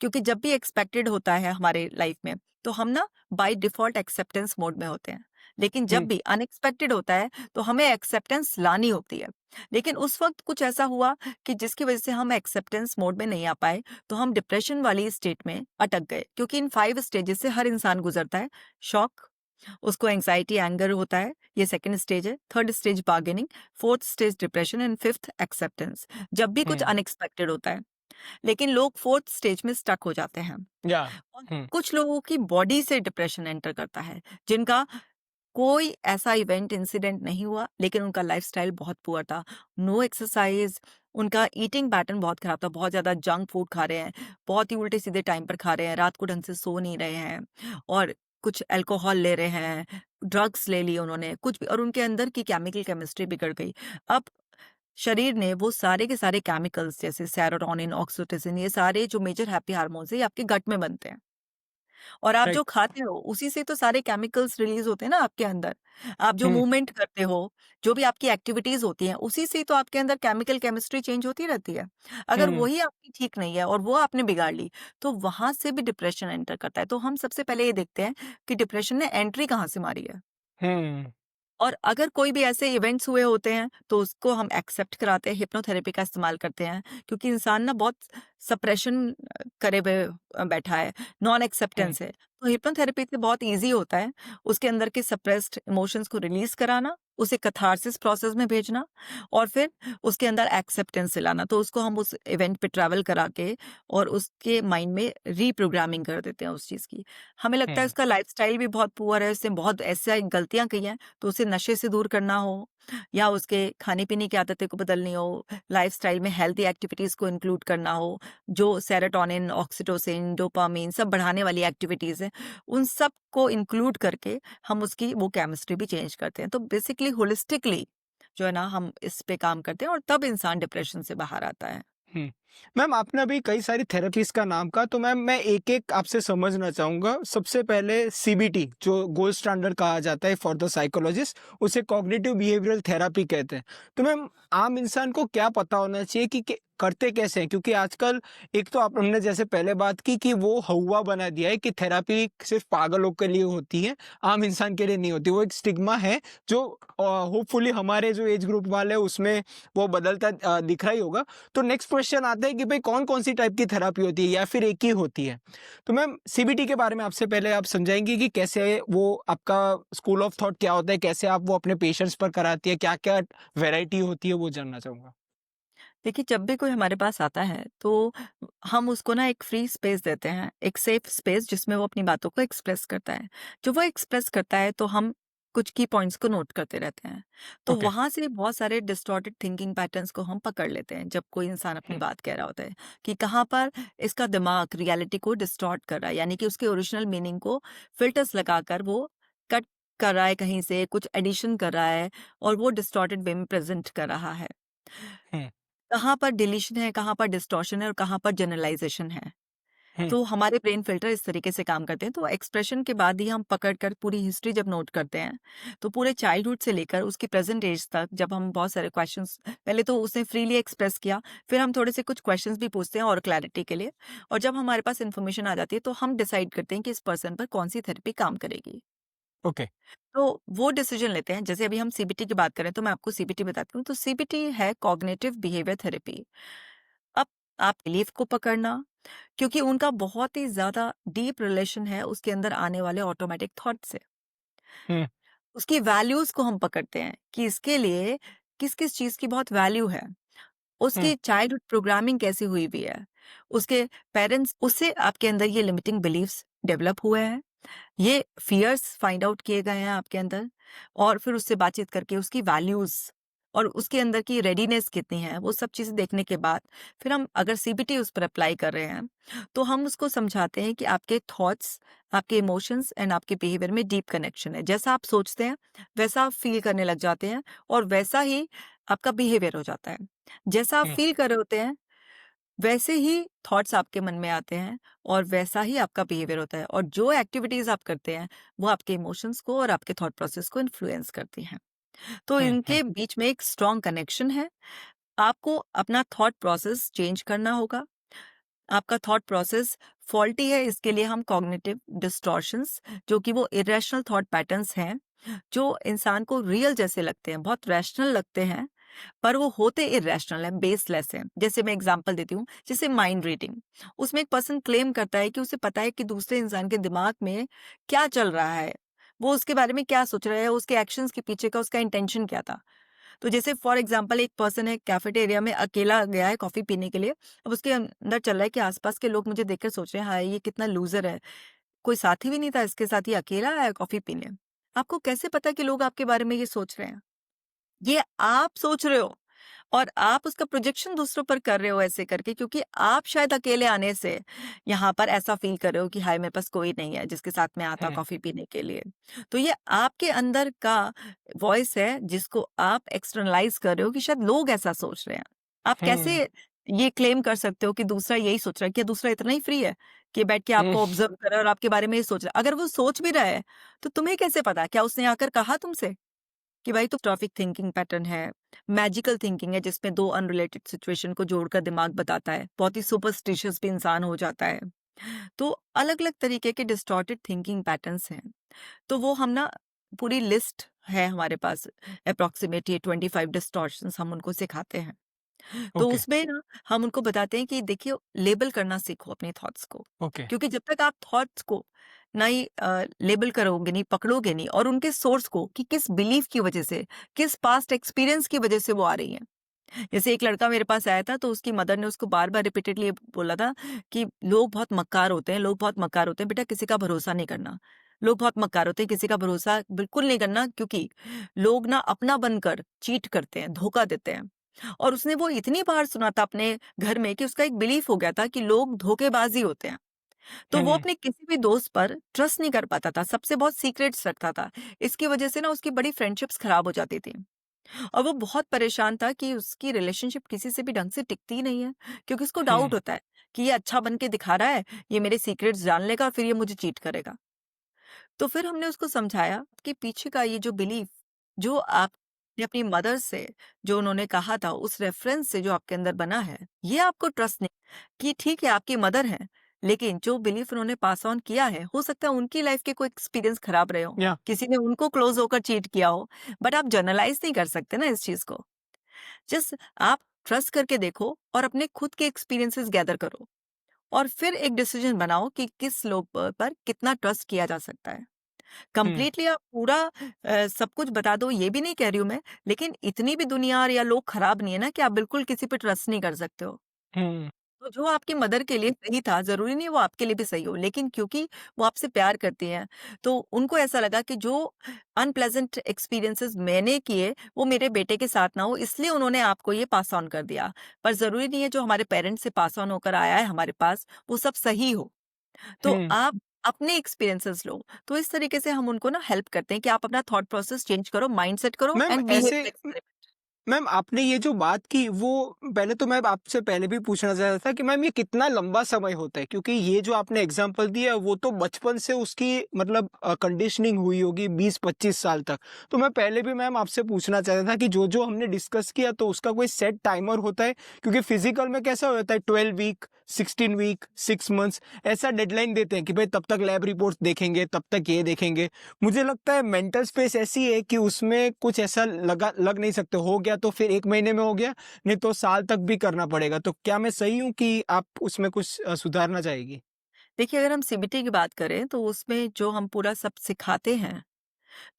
क्योंकि जब भी एक्सपेक्टेड होता है हमारे लाइफ में, तो हम ना बाय डिफ़ॉल्ट एक्सेप्टेंस मोड में होते हैं। लेकिन जब हुँ, भी अनएक्सपेक्टेड होता है, तो हमें एक्सेप्टेंस लानी होती है। लेकिन उस वक़्त कुछ ऐसा हुआ कि जिसकी वज़ह से हम एक्सेप्टेंस मोड में नहीं आ पाए, तो हम डिप्रेशन वाली स्टेट में अटक गए। क्योंकि इन 5 स्टेजेस से हर इंसान गुज़रता है। शॉक, उसको एंग्ज़ायटी, एंगर होता है, ये सेकंड स्टेज है। Third stage bargaining, fourth stage depression and fifth acceptance. जब भी कुछ हुँ, अनएक्सपेक्टेड होता है। लेकिन लोग फोर्थ स्टेज में स्टक हो जाते हैं या और हुँ, कुछ लोगों की बॉडी से डिप्रेशन एंटर करता है, जिनका कोई ऐसा इवेंट इंसिडेंट नहीं हुआ, लेकिन उनका लाइफस्टाइल बहुत पुअर था। नो एक्सरसाइज, उनका ईटिंग पैटर्न बहुत खराब था, बहुत ज़्यादा जंक फूड खा रहे हैं, बहुत ही उल्टे सीधे टाइम पर खा रहे हैं, रात को ढंग से सो नहीं रहे हैं और कुछ अल्कोहल ले रहे हैं, ड्रग्स ले लिए उन्होंने, कुछ भी, और उनके अंदर की केमिकल केमिस्ट्री बिगड़ गई। अब शरीर ने वो सारे के सारे केमिकल्स जैसे सेरोटोनिन, ऑक्सीटोसिन, ये सारे जो मेजर हैप्पी हार्मोन्स हैं, ये आपके गट में बनते हैं। और आप राइट। जो खाते हो उसी से तो सारे केमिकल्स रिलीज़ होते हैं ना आपके अंदर। आप जो हुँ, मूवमेंट करते हो, जो भी आपकी एक्टिविटीज़ होती हैं, उसी से तो आपके अंदर केमिकल केमिस्ट्री चेंज होती रहती है। अगर हुँ, वही आपकी ठीक नहीं है और वो आपने बिगाड़ ली, तो वहाँ से भी डिप्रेशन एंटर करता है। तो हम सबसे पहले ये देखते हैं कि डिप्रेशन ने एंट्री कहाँ से मारी है। हुँ, और अगर कोई भी ऐसे इवेंट्स हुए होते हैं, तो उसको हम एक्सेप्ट कराते हैं, हिप्नोथेरेपी का इस्तेमाल करते हैं, क्योंकि इंसान ना बहुत सप्रेशन करे हुए बैठा है, नॉन हुँ, एक्सेप्टेंस है। तो हिप्नोथेरेपी से बहुत ईज़ी होता है, उसके अंदर के सप्रेस्ड इमोशंस को रिलीज़ कराना, उसे कैथार्सिस प्रोसेस में भेजना और फिर उसके अंदर एक्सेप्टेंस दिलाना। तो उसको हम उस इवेंट पे ट्रैवल करा के और उसके माइंड में रीप्रोग्रामिंग कर देते हैं उस चीज़ की। हमें लगता है हुँ, उसका लाइफ़स्टाइल भी बहुत पुअर है, उसने बहुत ऐसी गलतियाँ की हैं, तो उसे नशे से दूर करना हो या उसके खाने-पीने की आदतें को बदलनी हो, लाइफ़स्टाइल में हेल्दी एक्टिविटीज़ को इंक्लूड करना हो, जो सेरोटोनिन, ऑक्सीटोसिन, डोपामाइन सब बढ़ाने वाली एक्टिविटीज़ हैं, उन सब को इंक्लूड करके हम उसकी वो केमिस्ट्री भी चेंज करते हैं। तो बेसिकली होलिस्टिकली जो है ना हम इस पे काम करते हैं और तब इंसान डिप्रेशन से बाहर आता है। हुँ। मैम आपने अभी कई सारी थेरेपीज़ का नाम कहा, तो मैम मैं एक-एक आपसे समझना चाहूँगा। सबसे पहले सीबीटी जो गोल्ड स्टैंडर्ड कहा जाता है फॉर द साइकोलॉजिस्ट, उसे कॉग्निटिव बिहेवियरल थेरेपी कहते हैं। तो मैम आम इंसान को क्या पता होना चाहिए कि करते कैसे हैं? क्योंकि आजकल एक तो आप हमने जैसे पहले बात की कि वो हौवा बना दिया है कि थेरेपी सिर्फ़ पागलों के लिए होती है, आम इंसान के लिए नहीं होती। वो एक स्टिग्मा है जो होपफुली हमारे जो एज ग्रुप वाले हैं उसमें वो बदलता दिख रहा ही होगा। तो नेक्स्ट क्वेश्चन आता है कि भाई कौन-कौन सी टाइप की थेरेपी होती है या फिर एक ही होती है? तो मैम सीबीटी के बारे में आपसे पहले आप समझाएँगी कि कैसे वो आपका स्कूल ऑफ थॉट क्या होता है? कैसे आप वो अपने पेशेंट्स पर कराती है? क्या-क्या वैरायटी होती है वो जानना चाहूँगा? देखिए, जब भी कोई हमारे पास आता है, तो हम उसको ना एक फ्री स्पेस देते हैं, एक सेफ स्पेस जिसमें वो अपनी बातों को एक्सप्रेस करता है। जो वो एक्सप्रेस करता है, तो हम कुछ की पॉइंट्स को नोट करते रहते हैं। तो ओके। वहाँ से बहुत सारे डिस्टॉर्टेड थिंकिंग पैटर्न्स को हम पकड़ लेते हैं, जब कोई इंसान अपनी हुँ, बात कह रहा होता है, कि कहाँ पर इसका दिमाग रियलिटी को डिस्टॉर्ट कर रहा है, यानी कि उसके ओरिजिनल मीनिंग को फ़िल्टर्स लगाकर वो कट कर रहा है कहीं से, कुछ एडिशन कर रहा है और वो डिस्टॉर्टेड वे में प्रेज़ेंट कर रहा है। हुँ, कहाँ पर डिलीशन है, कहाँ पर डिस्टॉर्शन है और कहाँ पर जनरलाइज़ेशन है। हुँ, तो हमारे ब्रेन फ़िल्टर इस तरीके से काम करते हैं, तो एक्सप्रेशन के बाद ही हम पकड़ कर पूरी हिस्ट्री जब नोट करते हैं, तो पूरे चाइल्डहुड से लेकर उसकी प्रेज़ेंट एज तक जब हम बहुत सारे क्वेश्चन्स पहले तो उसने फ्रीली एक्सप्रेस किया, फिर हम थोड़े से कुछ क्वेश्चन्स भी पूछते हैं और क्लैरिटी के लिए और जब हमारे पास इन्फॉर्मेशन आ जाती है, तो हम डिसाइड करते हैं कि इस पर्सन पर कौन-सी थेरेपी काम करेगी। ओके। तो वो डिसीजन लेते हैं, जैसे अभी हम सीबीटी की बात करें, तो मैं आपको सीबीटी बताती हूँ। तो सीबीटी है कॉग्निटिव बिहेवियर थेरेपी। अब आप बिलीफ को पकड़ना क्योंकि उनका बहुत ही ज़्यादा डीप रिलेशन है उसके अंदर आने वाले ऑटोमेटिक थॉट से। हुँ, उसकी वैल्यूज़ को हम पकड़ते हैं कि इसके लिए किस-किस चीज़ की बहुत वैल्यू है। हुँ, उसकी चाइल्डहुड प्रोग्रामिंग कैसी हुई हुई है। उसके पेरेंट्स उससे आपके अंदर ये लिमिटिंग बिलीफ्स डेवलप हुए हैं। ये फ़ियर्स फाइंड आउट किए गए हैं आपके अंदर और फिर उससे बातचीत करके उसकी वैल्यूज़ और उसके अंदर की रेडीनेस कितनी है, वो सब चीज़ें देखने के बाद फिर हम अगर सीबीटी उस पर अप्लाई कर रहे हैं, तो हम उसको समझाते हैं कि आपके थॉट्स, आपके इमोशंस एंड आपके बिहेवियर में डीप कनेक्शन है। जैसा आप सोचते हैं, वैसा आप फ़ील करने लग जाते हैं और वैसा ही आपका बिहेवियर हो जाता है। जैसा आप हुँ, फ़ील कर रहे होते हैं वैसे ही थॉट्स आपके मन में आते हैं और वैसा ही आपका बिहेवियर होता है और जो एक्टिविटीज आप करते हैं वो आपके इमोशंस को और आपके थॉट प्रोसेस को इन्फ्लुएंस करती हैं तो हुँ, हुँ, इनके बीच में एक स्ट्रॉन्ग कनेक्शन है आपको अपना थॉट प्रोसेस चेंज करना होगा आपका थॉट प्रोसेस फॉल्टी है इसके लिए हम कॉग्निटिव डिस्टॉर्शंस जो कि वो इरेशनल थॉट पैटर्न्स हैं जो इंसान को रियल जैसे लगते हैं बहुत रैशनल लगते हैं पर वो होते इरेशनल हैं, बेसलेस हैं। जैसे मैं एग्जांपल देती हूँ, जैसे माइंड रीडिंग। उसमें एक पर्सन क्लेम करता है कि उसे पता है कि दूसरे इंसान के दिमाग में क्या चल रहा है, वो उसके बारे में क्या सोच रहा है, उसके एक्शंस के पीछे का उसका इंटेंशन क्या था। तो जैसे फॉर एग्जांपल एक पर्सन है कैफेटेरिया में अकेला गया है कॉफी पीने के लिए, अब उसके अंदर चल रहा है कि आसपास के लोग मुझे देखकर सोच रहे हैं, हाय ये कितना लूजर है, कोई साथी भी नहीं था इसके साथ, ये अकेला आया है कॉफी पीने। आपको कैसे पता कि लोग आपके बारे में ये सोच रहे हैं? ये आप सोच रहे हो और आप उसका प्रोजेक्शन दूसरों पर कर रहे हो ऐसे करके क्योंकि आप शायद अकेले आने से यहाँ पर ऐसा फील कर रहे हो कि हाय मेरे पास कोई नहीं है जिसके साथ मैं आता हुँ, कॉफी पीने के लिए। तो ये आपके अंदर का वॉइस है जिसको आप एक्सटर्नलाइज कर रहे हो कि शायद लोग ऐसा सोच रहे हैं। आप कैसे हुँ, ये क्लेम कर सकते हो कि दूसरा यही सोच रहा है? क्या दूसरा इतना ही फ्री है कि बैठ के हुँ, आपको ऑब्जर्व कर रहा है और आपके बारे में ये सोच रहा है। अगर वो सोच भी रहा है, तो तुम्हें कैसे पता? क्या उसने आकर कहा तुमसे कि भाई तो ट्रॉफिक थिंकिंग पैटर्न है, मैजिकल थिंकिंग है जिसमें 2 अनरिलेटेड सिचुएशन को जोड़कर दिमाग बताता है। बहुत ही सुपरस्टिशियस भी इंसान हो जाता है। तो अलग-अलग तरीके के डिस्टॉर्टेड थिंकिंग पैटर्न्स हैं। तो वो हम ना पूरी लिस्ट है हमारे पास, अप्रॉक्सिमेट ये 25 डिस्टॉर्शंस हम उनको सिखाते हैं। तो ओके, उसमें ना हम उनको बताते हैं कि देखिए लेबल करना सीखो अपने थॉट्स को। ओके। क्योंकि जब तक आप थॉट्स को नहीं लेबल करोगे नहीं, पकड़ोगे नहीं और उनके सोर्स को कि किस बिलीफ की वजह से, किस पास्ट एक्सपीरियंस की वजह से वो आ रही हैं। जैसे एक लड़का मेरे पास आया था तो उसकी मदर ने उसको बार-बार रिपीटेडली बोला था कि लोग बहुत मक्कार होते हैं, लोग बहुत मक्कार होते हैं, बेटा किसी का भरोसा नहीं करना। लोग बहुत मक्कार होते हैं, किसी का भरोसा बिल्कुल नहीं करना क्योंकि लोग ना अपना बनकर चीट करते हैं, धोखा देते हैं। और उसने वो इतनी बार सुना था अपने घर में कि उसका एक बिलीफ हो गया था कि लोग धोखेबाज़ी होते हैं। तो हुँ, वो हुँ, अपने किसी भी दोस्त पर ट्रस्ट नहीं कर पाता था, सबसे बहुत सीक्रेट्स रखता था। इसकी वजह से ना उसकी बड़ी फ्रेंडशिप्स खराब हो जाती थी। और वो बहुत परेशान था कि उसकी रिलेशनशिप किसी से भी ढंग से टिकती ही नहीं है, क्योंकि उसको डाउट हुँ, होता है कि ये अच्छा बन के दिखा रहा है, ये मेरे सीक्रेट्स जान लेगा और फिर ये मुझे चीट करेगा। तो फिर हमने उसको समझाया कि पीछे का ये जो बिलीफ जो आपने अपनी मदर से जो उन्होंने कहा था उस रेफरेंस से जो आपके अंदर बना है, ये आपको ट्रस्ट नहीं कि ठीक है आपकी मदर हैं, लेकिन जो बिलीफ उन्होंने पास ऑन किया है, हो सकता है उनकी लाइफ के कोई एक्सपीरियंस खराब रहे हो, या किसी ने उनको क्लोज होकर चीट किया हो, बट आप जनरलाइज नहीं कर सकते ना इस चीज को। जस्ट आप ट्रस्ट करके देखो और अपने खुद के एक्सपीरियंसेस गैदर करो और फिर एक डिसीजन बनाओ कि किस लोग पर कितना ट्रस्ट किया जा सकता है। हुँ, कंप्लीटली आप पूरा सब कुछ बता दो ये भी नहीं कह रही हूँ मैं, लेकिन इतनी भी दुनिया और या लोग खराब नहीं है ना कि आप बिल्कुल किसी पे ट्रस्ट नहीं कर सकते हो। हुँ, तो जो आपकी मदर के लिए सही था, ज़रूरी नहीं है वो आपके लिए भी सही हो, लेकिन क्योंकि वो आपसे प्यार करती हैं, तो उनको ऐसा लगा कि जो अनप्लेज़ेंट एक्सपीरियंसेस मैंने किए, वो मेरे बेटे के साथ ना हो, इसलिए उन्होंने आपको ये पास ऑन कर दिया। पर ज़रूरी नहीं है जो हमारे पेरेंट्स से पास ऑन होकर आया है हमारे पास, वो सब सही हो। तो हुँ। आप अपने एक्सपीरियंसेस लो। तो इस तरीके से हम उनको ना हेल्प करते हैं कि आप अपना थॉट प्रोसेस चेंज करो, माइंडसेट करो मैम एंड बिहेव ऐसे लाइक मैम आपने ये जो बात की वो पहले तो मैं आपसे पहले भी पूछना चाह रहा था कि मैम ये कितना लंबा समय होता है? क्योंकि ये जो आपने एग्ज़ाम्पल दिया वो तो बचपन से उसकी मतलब कंडीशनिंग हुई होगी 20-25 साल तक। तो मैं पहले भी मैम आपसे पूछना चाह रहा था कि जो-जो हमने डिस्कस किया तो उसका कोई सेट टाइमर होता है? क्योंकि फिज़िकल में कैसा होता है 12 वीक, 16 वीक, 6 मंथ्स ऐसा डेडलाइन देते हैं कि भाई तब तक लैब रिपोर्ट्स देखेंगे, तब तक ये देखेंगे। मुझे लगता है मेंटल स्पेस ऐसी है कि उसमें कुछ ऐसा लग नहीं सकते, हो गया तो फिर 1 महीने में हो गया, नहीं तो साल तक भी करना पड़ेगा। तो क्या मैं सही हूँ कि आप उसमें कुछ सुधारना चाहेंगी? देखिए, अगर हम सीबीटी की बात करें तो उसमें जो हम पूरा सब सिखाते हैं,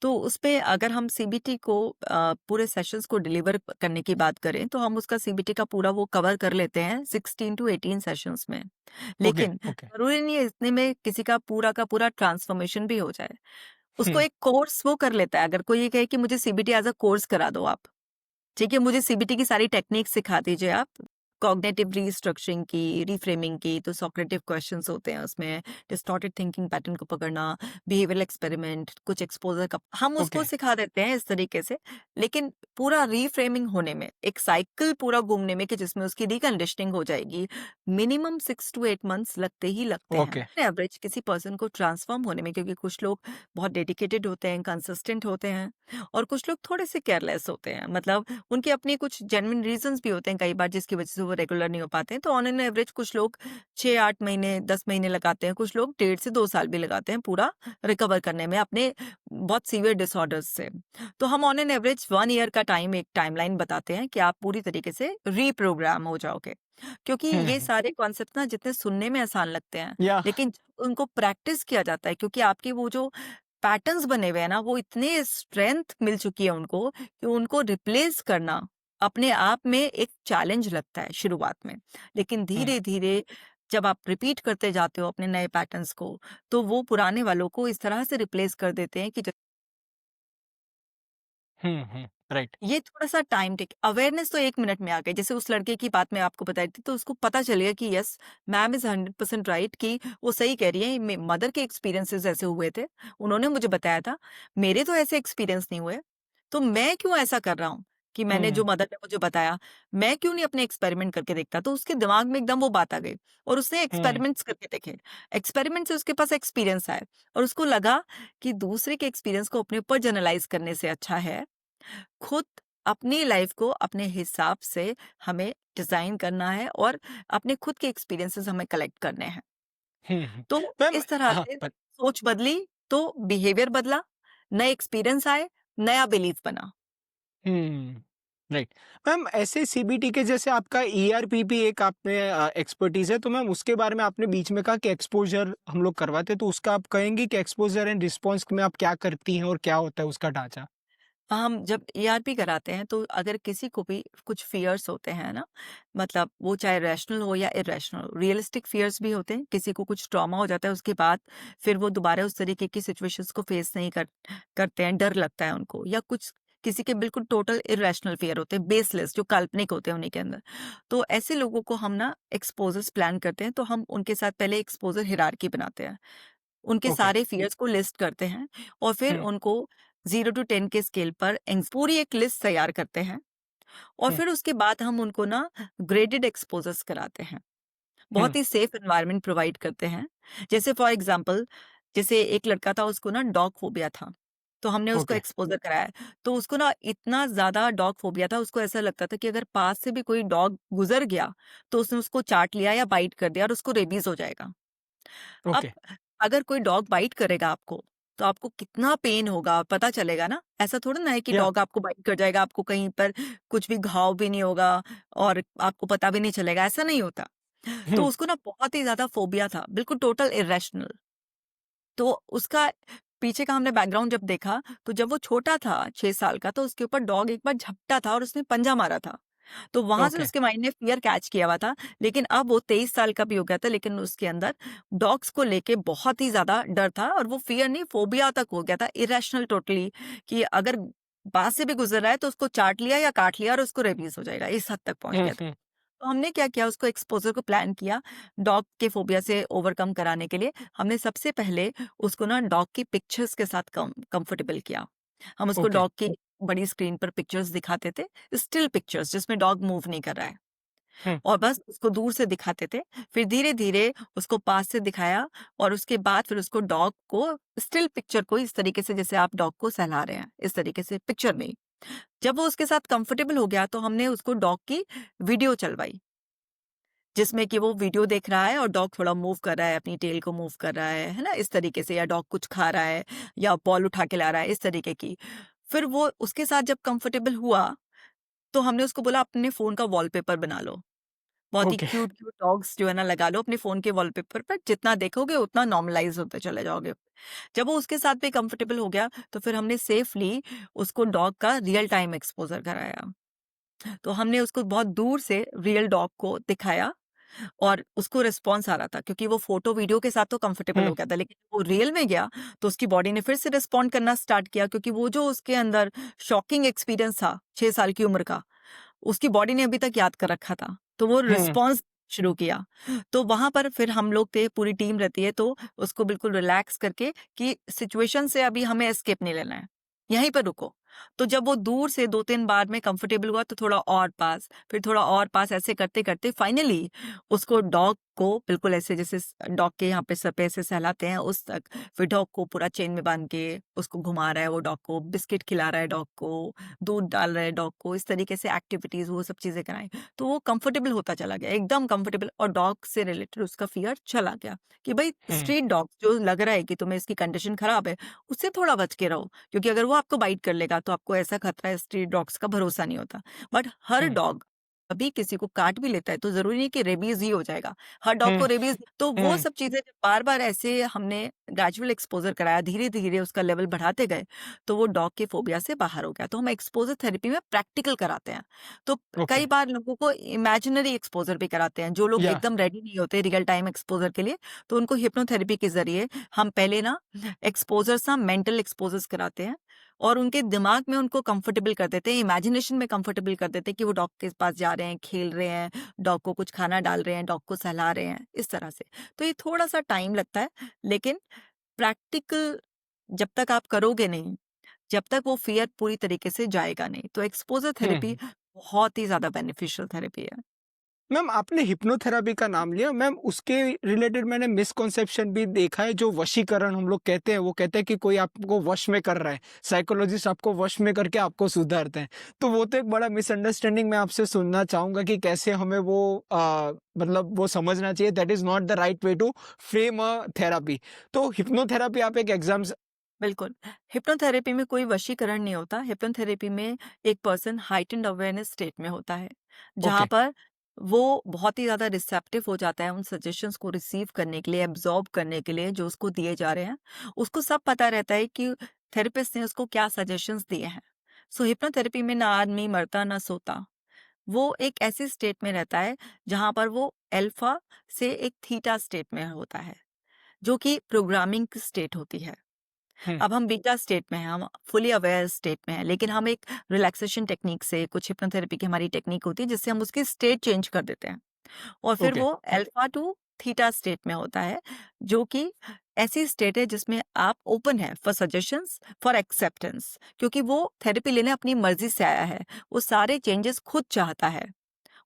तो उसपे अगर हम सीबीटी को पूरे सेशंस को डिलीवर करने की बात करें तो हम उसका सीबीटी का पूरा वो कवर कर लेते हैं 16 टू 18 सेशंस में। ओके, लेकिन ओके। ज़रूरी नहीं है इतने में किसी का पूरा ट्रांसफॉर्मेशन भी हो जाए। उसको हुँ, एक कोर्स वो कर लेता है, अगर कोई ये कहे कि मुझे सीबीटी एज़ अ कोर्स करा दो आप। ठीक है, मुझे सीबीटी की सारी टेक्निक सिखा दीजिए आप। कॉग्निटिव रीस्ट्रक्चरिंग की, रिफ्रेमिंग की, तो सोक्रेटिव क्वेश्चंस होते हैं उसमें, डिस्टॉर्टेड थिंकिंग पैटर्न को पकड़ना, बिहेवियरल एक्सपेरिमेंट, कुछ एक्सपोज़र का हम ओके। उसको सिखा देते हैं इस तरीके से। लेकिन पूरा रिफ्रेमिंग होने में, एक साइकिल पूरा घूमने में कि जिसमें उसकी रिकंडीशनिंग हो जाएगी, मिनिमम 6 टू 8 मंथ्स लगते ही लगते हैं। ओके। एवरेज किसी पर्सन को ट्रांसफॉर्म होने में, क्योंकि कुछ लोग बहुत डेडिकेटेड होते हैं, कंसिस्टेंट होते हैं और कुछ लोग थोड़े से केयरलेस होते हैं। मतलब उनके अपने कुछ जेन्युइन रीज़न्स भी होते हैं कई बार जिसकी वज़ह से वो रेगुलर नहीं हो पाते हैं। तो ऑन एन एवरेज कुछ लोग 6-8 महीने, 10 महीने लगाते हैं, कुछ लोग 1.5 से 2 साल भी लगाते हैं पूरा रिकवर करने में अपने बहुत सीवियर डिसऑर्डर्स से। तो हम ऑन एन एवरेज 1 ईयर का एक टाइमलाइन बताते हैं कि आप पूरी तरीके से रीप्रोग्राम हो जाओगे। क्योंकि हुँ, ये हुँ। सारे कॉन्सेप्ट ना जितने सुनने में आसान लगते हैं, या लेकिन जब उनको प्रैक्टिस किया जाता है, क्योंकि आपकी वो जो पैटर्न्स बने हुए हैं ना, वो इतने स्ट्रेंथ मिल चुकी है उनको कि उनको रिप्लेस करना अपने आप में एक चैलेंज लगता है शुरुआत में। लेकिन हुँ, धीरे-धीरे जब आप रिपीट करते जाते हो अपने नए पैटर्न्स को, तो वो पुराने वालों को इस तरह से रिप्लेस कर देते हैं कि हुँ, हुँ। राइट। ये थोड़ा-सा टाइम टेक अवेयरनेस तो 1 मिनट में आ गई। जैसे उस लड़के की बात मैं आपको बताई थी, तो उसको पता चल गया कि यस, मैम इज़ 100% राइट कि वो सही कह रही हैं। मे मदर के एक्सपीरियंसेस ऐसे हुए थे। उन्होंने मुझे बताया था, मेरे तो ऐसे एक्सपीरियंस नहीं हुए, तो मैं क्यों ऐसा कर रहा हूँ? कि मैंने जो हुँ, मदर ने मुझे बताया, मैं क्यों नहीं अपने एक्सपेरिमेंट करके देखता? तो उसके दिमाग में एकदम वो बात आ गई और उसने हुँ, एक्सपेरिमेंट्स करके देखे। एक्सपेरिमेंट से उसके पास एक्सपीरियंस आया और उसको लगा कि दूसरे के एक्सपीरियंस को अपने ऊपर जनरलाइज़ करने से अच्छा है, खुद अपनी लाइफ़ को अपने हिसाब से हमें डिज़ाइन करना है और अपने खुद के एक्सपीरियंसेस हमें कलेक्ट करने हैं। हुँ, हुँ। तो मैम इस तरह हाँ, से सोच बदली तो बिहेवियर बदला, नए एक्सपीरियंस आए, नया बिलीफ बना। हुँ, राइट। मैम ऐसे सीबीटी के जैसे आपका ईआरपीपी एक आप में एक्सपर्टीज़ है, तो मैम उसके बारे में आपने बीच में कहा कि एक्सपोज़र हम लोग करवाते हैं, तो उसका आप कहेंगी कि एक्सपोज़र एंड रिस्पॉन्स में आप क्या करती हैं और क्या होता है उसका ढाँचा? हम जब ईआरपी कराते हैं तो अगर किसी को भी कुछ फ़ियर्स होते हैं ना, मतलब वो चाहे रैशनल हो या इरैशनल, रियलिस्टिक फ़ियर्स भी होते हैं। किसी को कुछ ट्रॉमा हो जाता है उसके बाद फिर वो दोबारा उस तरीके की सिचुएशंस को फेस नहीं करते हैं, डर लगता है उनको या कुछ किसी के बिल्कुल टोटल इरैशनल फ़ियर होते हैं, बेसलेस जो काल्पनिक होते हैं उन्हीं के अंदर। तो ऐसे लोगों को हम ना एक्सपोज़र्स प्लान करते हैं, तो हम उनके साथ पहले एक्सपोज़र हायरार्की बनाते हैं। उनके ओके। सारे फ़ियर्स को लिस्ट करते हैं और फिर हुँ, उनको 0 टू 10 के स्केल पर पूरी एक लिस्ट तैयार करते हैं और हुँ, फिर उसके बाद हम उनको ना ग्रेडेड एक्सपोज़र्स कराते हैं। हुँ, बहुत ही सेफ एनवायरनमेंट प्रोवाइड करते हैं। जैसे फॉर एग्ज़ाम्पल जैसे एक लड़का था उसको ना डॉग फ़ोबिया था। तो हमने उसको ओके, एक्सपोज़र कराया। तो उसको ना इतना ज़्यादा डॉग फ़ोबिया था, उसको ऐसा लगता था कि अगर पास से भी कोई डॉग गुज़र गया, तो उसने उसको चाट लिया या बाइट कर दिया और उसको रेबीज़ हो जाएगा। अब ओके। अगर कोई डॉग बाइट करेगा आपको, तो आपको कितना पेन होगा पता चलेगा ना। ऐसा थोड़ा ना है कि या डॉग आपको बाइट कर जाएगा, आपको कहीं पर कुछ भी घाव भी नहीं होगा और आपको पता भी नहीं चलेगा, ऐसा नहीं होता। तो हुँ, उसको ना बहुत ही ज़्यादा फ़ोबिया था, बिल्कुल टोटल इरैशनल। तो उसका पीछे का हमने बैकग्राउंड जब देखा, तो जब वो छोटा था 6 साल का, तो उसके ऊपर डॉग एक बार झपटा था और उसने पंजा मारा था। तो वहाँ से ओके। उसके माइंड ने फ़ियर कैच किया हुआ था, लेकिन अब वो 23 साल का भी हो गया था, लेकिन उसके अंदर डॉग्स को लेके बहुत ही ज़्यादा डर था और वो फ़ियर नहीं फ़ोबिया तक हो गया था, इरैशनल टोटली कि अगर पास से भी गुज़र रहा है तो उसको चाट लिया या काट लिया और उसको रेबीज़ हो जाएगा, इस हद तक पहुँच हुँ, गया था। हुँ, तो हमने क्या किया उसको एक्सपोज़र को प्लान किया, डॉग के फ़ोबिया से ओवरकम कराने के लिए। हमने सबसे पहले उसको ना डॉग की पिक्चर्स के साथ कंफर्टेबल किया। हम उसको ओके। डॉग की बड़ी स्क्रीन पर पिक्चर्स दिखाते थे, स्टिल पिक्चर्स जिसमें डॉग मूव नहीं कर रहा है हुँ, और बस उसको दूर से दिखाते थे। फिर धीरे-धीरे उसको पास से दिखाया और उसके बाद फिर उसको डॉग को स्टिल पिक्चर को इस तरीके से जैसे आप डॉग को सहला रहे हैं, इस तरीके से पिक्चर में ही। जब वो उसके साथ कंफर्टेबल हो गया तो हमने उसको डॉग की वीडियो चलवाई। जिसमें कि वो वीडियो देख रहा है और डॉग थोड़ा मूव कर रहा है, अपनी टेल को मूव कर रहा है ना? इस तरीके से या डॉग कुछ खा रहा है या बॉल उठा के ला रहा है, इस तरीके की। फिर वो उसके साथ जब कंफर्टेबल हुआ, तो हमने उसको बोला अपने फ़ोन का वॉलपेपर बना लो। बहुत ही ओके। क्यूट-क्यूट डॉग्स जो है ना लगा लो अपने फ़ोन के वॉलपेपर पर, जितना देखोगे उतना नॉर्मलाइज़ होते चले जाओगे। जब वो उसके साथ भी कंफर्टेबल हो गया, तो फिर हमने सेफली उसको डॉग का रियल टाइम एक्सपोज़र कराया। तो हमने उसको बहुत दूर से रियल डॉग को दिखाया और उसको रिस्पॉन्स आ रहा था क्योंकि वो फ़ोटो वीडियो के साथ तो कंफर्टेबल हुँ, हो गया था, लेकिन वो रियल में गया तो उसकी बॉडी ने फिर से रिस्पॉन्ड करना स्टार्ट किया क्योंकि वो जो उसके अंदर शॉकिंग एक्सपीरियंस था 6 साल की उम्र का, उसकी बॉडी ने अभी तक याद कर रखा था। तो वो हुँ, रिस्पॉन्स शुरू किया। तो वहाँ पर फिर हम लोग थे, पूरी टीम रहती है तो उसको बिल्कुल रिलैक्स करके कि सिचुएशन से अभी हमें एस्केप नहीं लेना है, यहीं पर रुको। तो जब वो दूर से 2-3 बार में कंफर्टेबल हुआ तो थोड़ा और पास, फिर थोड़ा और पास ऐसे करते-करते फाइनली उसको डॉग को बिल्कुल ऐसे जैसे डॉग के यहाँ पे सर पे ऐसे सहलाते हैं उस तक, फिर डॉग को पूरा चेन में बाँध के उसको घुमा रहा है वो डॉग को, बिस्किट खिला रहा है डॉग को, दूध डाल रहा है डॉग को, इस तरीके से एक्टिविटीज़ वो सब चीज़ें कराई। तो वो कंफर्टेबल होता चला गया, एकदम कंफर्टेबल और डॉग से रिलेटेड उसका फ़ियर चला गया कि भई हुँ, स्ट्रीट डॉग जो लग रहा है कि तुम्हें इसकी कंडीशन खराब है, उससे थोड़ा बच के रहो। क्योंकि अगर वो आपको बाइट कर लेगा तो आपको ऐसा खतरा है स्ट्रीट डॉग्स का भरोसा नहीं होता। बट हर हुँ, डॉग कभी किसी को काट भी लेता है तो ज़रूरी नहीं कि रेबीज़ ही हो जाएगा। हर डॉग हुँ, को रेबीज़ तो वो हुँ, सब चीज़ें जब बार-बार ऐसे हमने ग्रेजुअल एक्सपोज़र कराया, धीरे-धीरे उसका लेवल बढ़ाते गए, तो वो डॉग के फ़ोबिया से बाहर हो गया। तो हम एक्सपोज़र थेरेपी में प्रैक्टिकल कराते हैं। तो ओके। कई बार लोगों को इमेजिनरी एक्सपोज़र भी कराते हैं, जो लोग या एकदम रेडी नहीं होते रियल टाइम एक्सपोज़र के लिए, तो उनको हिप्नोथेरेपी के ज़रिए हम पहले ना एक्सपोज़र्स ना मेंटल एक्सपोज़र्स कराते हैं और उनके दिमाग में उनको कंफर्टेबल कर देते हैं, इमेजिनेशन में कंफर्टेबल कर देते हैं कि वो डॉग के पास जा रहे हैं, खेल रहे हैं, डॉग को कुछ खाना डाल रहे हैं, डॉग को सहला रहे हैं, इस तरह से। तो ये थोड़ा-सा टाइम लगता है, लेकिन प्रैक्टिकल जब तक आप करोगे नहीं, जब तक वो फ़ियर पूरी तरीके से जाएगा नहीं। तो एक्सपोज़र थेरेपी हुँ। बहुत ही ज़्यादा बेनिफिशियल थेरेपी है। मैम आपने हिप्नोथेरेपी का नाम लिया, मैम उसके रिलेटेड मैंने मिसकॉन्सेप्शन भी देखा है जो वशीकरण हम लोग कहते हैं, वो कहते हैं कि कोई आपको वश में कर रहा है, साइकोलॉजिस्ट आपको वश में करके आपको सुधारते हैं। तो वो तो एक बड़ा मिसअंडरस्टैंडिंग मैं आपसे सुनना चाहूँगा कि कैसे हमें वो मतलब वो समझना चाहिए that is not the right way to frame a therapy. तो हिप्नोथेरेपी आप एक एग्ज़ाम्स बिल्कुल, हिप्नोथेरेपी में कोई वशीकरण नहीं होता। हिप्नोथेरेपी में एक पर्सन हाइटेंड अवेयरनेस स्टेट में होता है, जहाँ ओके, पर वो बहुत ही ज़्यादा रिसेप्टिव हो जाता है उन सजेशंस को रिसीव करने के लिए, एब्ज़ॉर्ब करने के लिए जो उसको दिए जा रहे हैं। उसको सब पता रहता है कि थेरेपिस्ट ने उसको क्या सजेशंस दिए हैं। सो हिप्नोथेरेपी में ना आदमी मरता ना सोता। वो एक ऐसी स्टेट में रहता है, जहाँ पर वो अल्फ़ा से एक थीटा स्टेट में होता है, जो कि प्रोग्रामिंग की स्टेट होती है। हुँ, अब हम बीटा स्टेट में हैं, हम फुली अवेयर स्टेट में हैं, लेकिन हम एक रिलैक्सेशन टेक्निक से कुछ हिप्नोथेरेपी की हमारी टेक्निक होती है जिससे हम उसकी स्टेट चेंज कर देते हैं और फिर ओके, वो अल्फा टू थीटा स्टेट में होता है, जो कि ऐसी स्टेट है जिसमें आप ओपन है फॉर सजेशंस, फॉर एक्सेप्टेंस, क्योंकि वो थेरेपी लेने अपनी मर्जी से आया है। वो सारे चेंजेस खुद चाहता है।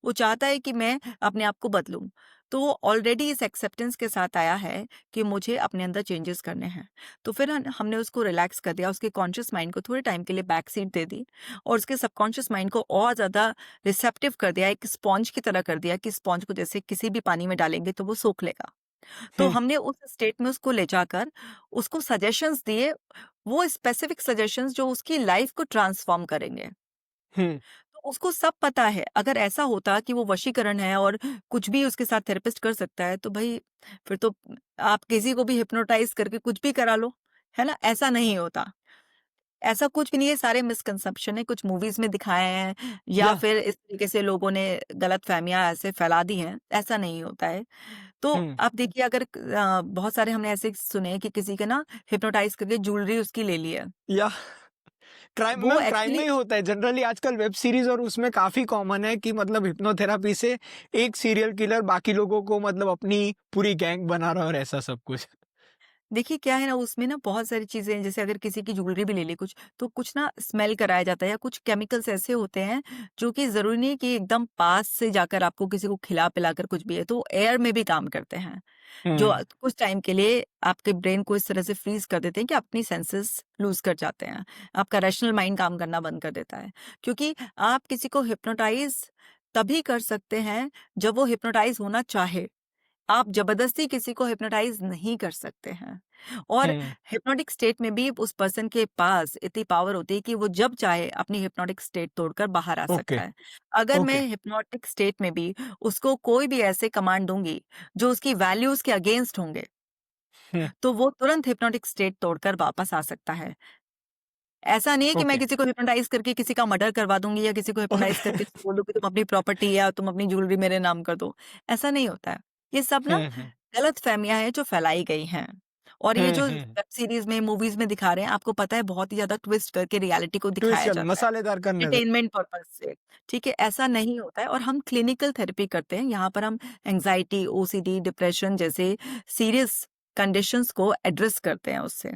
वो चाहता है कि मैं अपने आप को बदलूँ। तो वो ऑलरेडी इस एक्सेप्टेंस के साथ आया है कि मुझे अपने अंदर चेंजेस करने हैं। तो फिर हमने उसको रिलैक्स कर दिया, उसके कॉन्शियस माइंड को थोड़े टाइम के लिए बैक सीट दे दी और उसके सबकॉन्शियस माइंड को और ज़्यादा रिसेप्टिव कर दिया, एक स्पॉन्ज की तरह कर दिया कि स्पॉन्ज को जैसे किसी भी पानी में डालेंगे तो वो सोख लेगा। तो हुँ, हमने उस स्टेट में उसको ले जाकर उसको सजेशंस दिए, वो स्पेसिफिक सजेशंस जो उसकी लाइफ को ट्रांसफॉर्म करेंगे। हुँ, तो उसको सब पता है, अगर ऐसा होता कि वो वशीकरण है और कुछ भी उसके साथ थेरेपिस्ट कर सकता है, तो भई फिर तो आप किसी को भी हिप्नोटाइज़ करके कुछ भी करा लो, है ना? ऐसा नहीं होता। ऐसा कुछ भी नहीं है, सारे मिसकंसेप्शन है, कुछ मूवीज़ में दिखाए हैं या या फिर इस तरीके से लोगों ने गलतफ़हमियाँ ऐसे फैला दी हैं, ऐसा नहीं होता है। तो हुँ, आप देखिए, अगर बहुत सारे हमने ऐसे सुने हैं कि किसी के ना हिप्नोटाइज़ करके ज्वेलरी उसकी ले ली है। या क्राइम वो मैम क्राइम में एक्चुअली ही होता है जनरली आजकल वेब सीरीज और उसमें काफ़ी कॉमन है कि मतलब हिप्नोथेरेपी से एक सीरियल किलर बाकी लोगों को मतलब अपनी पूरी गैंग बना रहा है और ऐसा सब कुछ। देखिए, क्या है ना, उसमें ना बहुत सारी चीज़ें हैं, जैसे अगर किसी की ज्वेलरी भी ले ली कुछ, तो कुछ ना स्मेल कराया जाता है या कुछ केमिकल्स ऐसे होते हैं, जो कि ज़रूरी नहीं है कि एकदम पास से जाकर आपको किसी को खिला-पिला कर कुछ भी है, तो एयर में भी काम करते हैं, जो हुँ, कुछ टाइम के लिए आपके ब्रेन को इस तरह से फ्रीज़ कर देते हैं कि अपनी सेंसेस लूज़ कर जाते हैं। आपका रैशनल माइंड काम करना बंद कर देता है। क्योंकि आप किसी को हिप्नोटाइज़ तभी कर सकते हैं, जब वो हिप्नोटाइज़ होना चाहे। आप ज़बरदस्ती किसी को हिप्नोटाइज़ नहीं कर सकते हैं और हुँ, हिप्नोटिक स्टेट में भी उस पर्सन के पास इतनी पावर होती है कि वो जब चाहे अपनी हिप्नोटिक स्टेट तोड़कर बाहर आ ओके, सकता है। अगर मैं ओके, हिप्नोटिक स्टेट में भी उसको कोई भी ऐसे कमांड दूँगी, जो उसकी वैल्यूज़ के अगेंस्ट होंगे, हुँ, तो वो तुरंत हिप्नोटिक स्टेट तोड़कर वापस आ सकता है। ऐसा नहीं है कि मैं ओके, किसी को हिप्नोटाइज़ करके किसी का मर्डर करवा दूँगी या किसी को हिप्नोटाइज़ ओके, करके उसको बोल दूँ कि तुम अपनी प्रॉपर्टी या तुम अपनी ज्वेलरी मेरे नाम कर दो। ऐसा नहीं होता है। ये सब ना हुँ, हुँ, गलतफ़हमियाँ हैं जो फैलाई गई हैं। और ये हुँ, जो हुँ, वेब सीरीज़ में, मूवीज़ में दिखा रहे हैं, आपको पता है बहुत ही ज़्यादा ट्विस्ट करके रियलिटी को ट्विस्ट दिखाया कर जाता है, मसालेदार करने दे एंटरटेनमेंट पर्पज़ से, ठीक है? ऐसा नहीं होता है और हम क्लिनिकल थेरेपी करते हैं। यहाँ पर हम एंग्ज़ायटी, ओसीडी, डिप्रेशन जैसे सीरियस कंडीशंस को एड्रेस करते हैं उससे।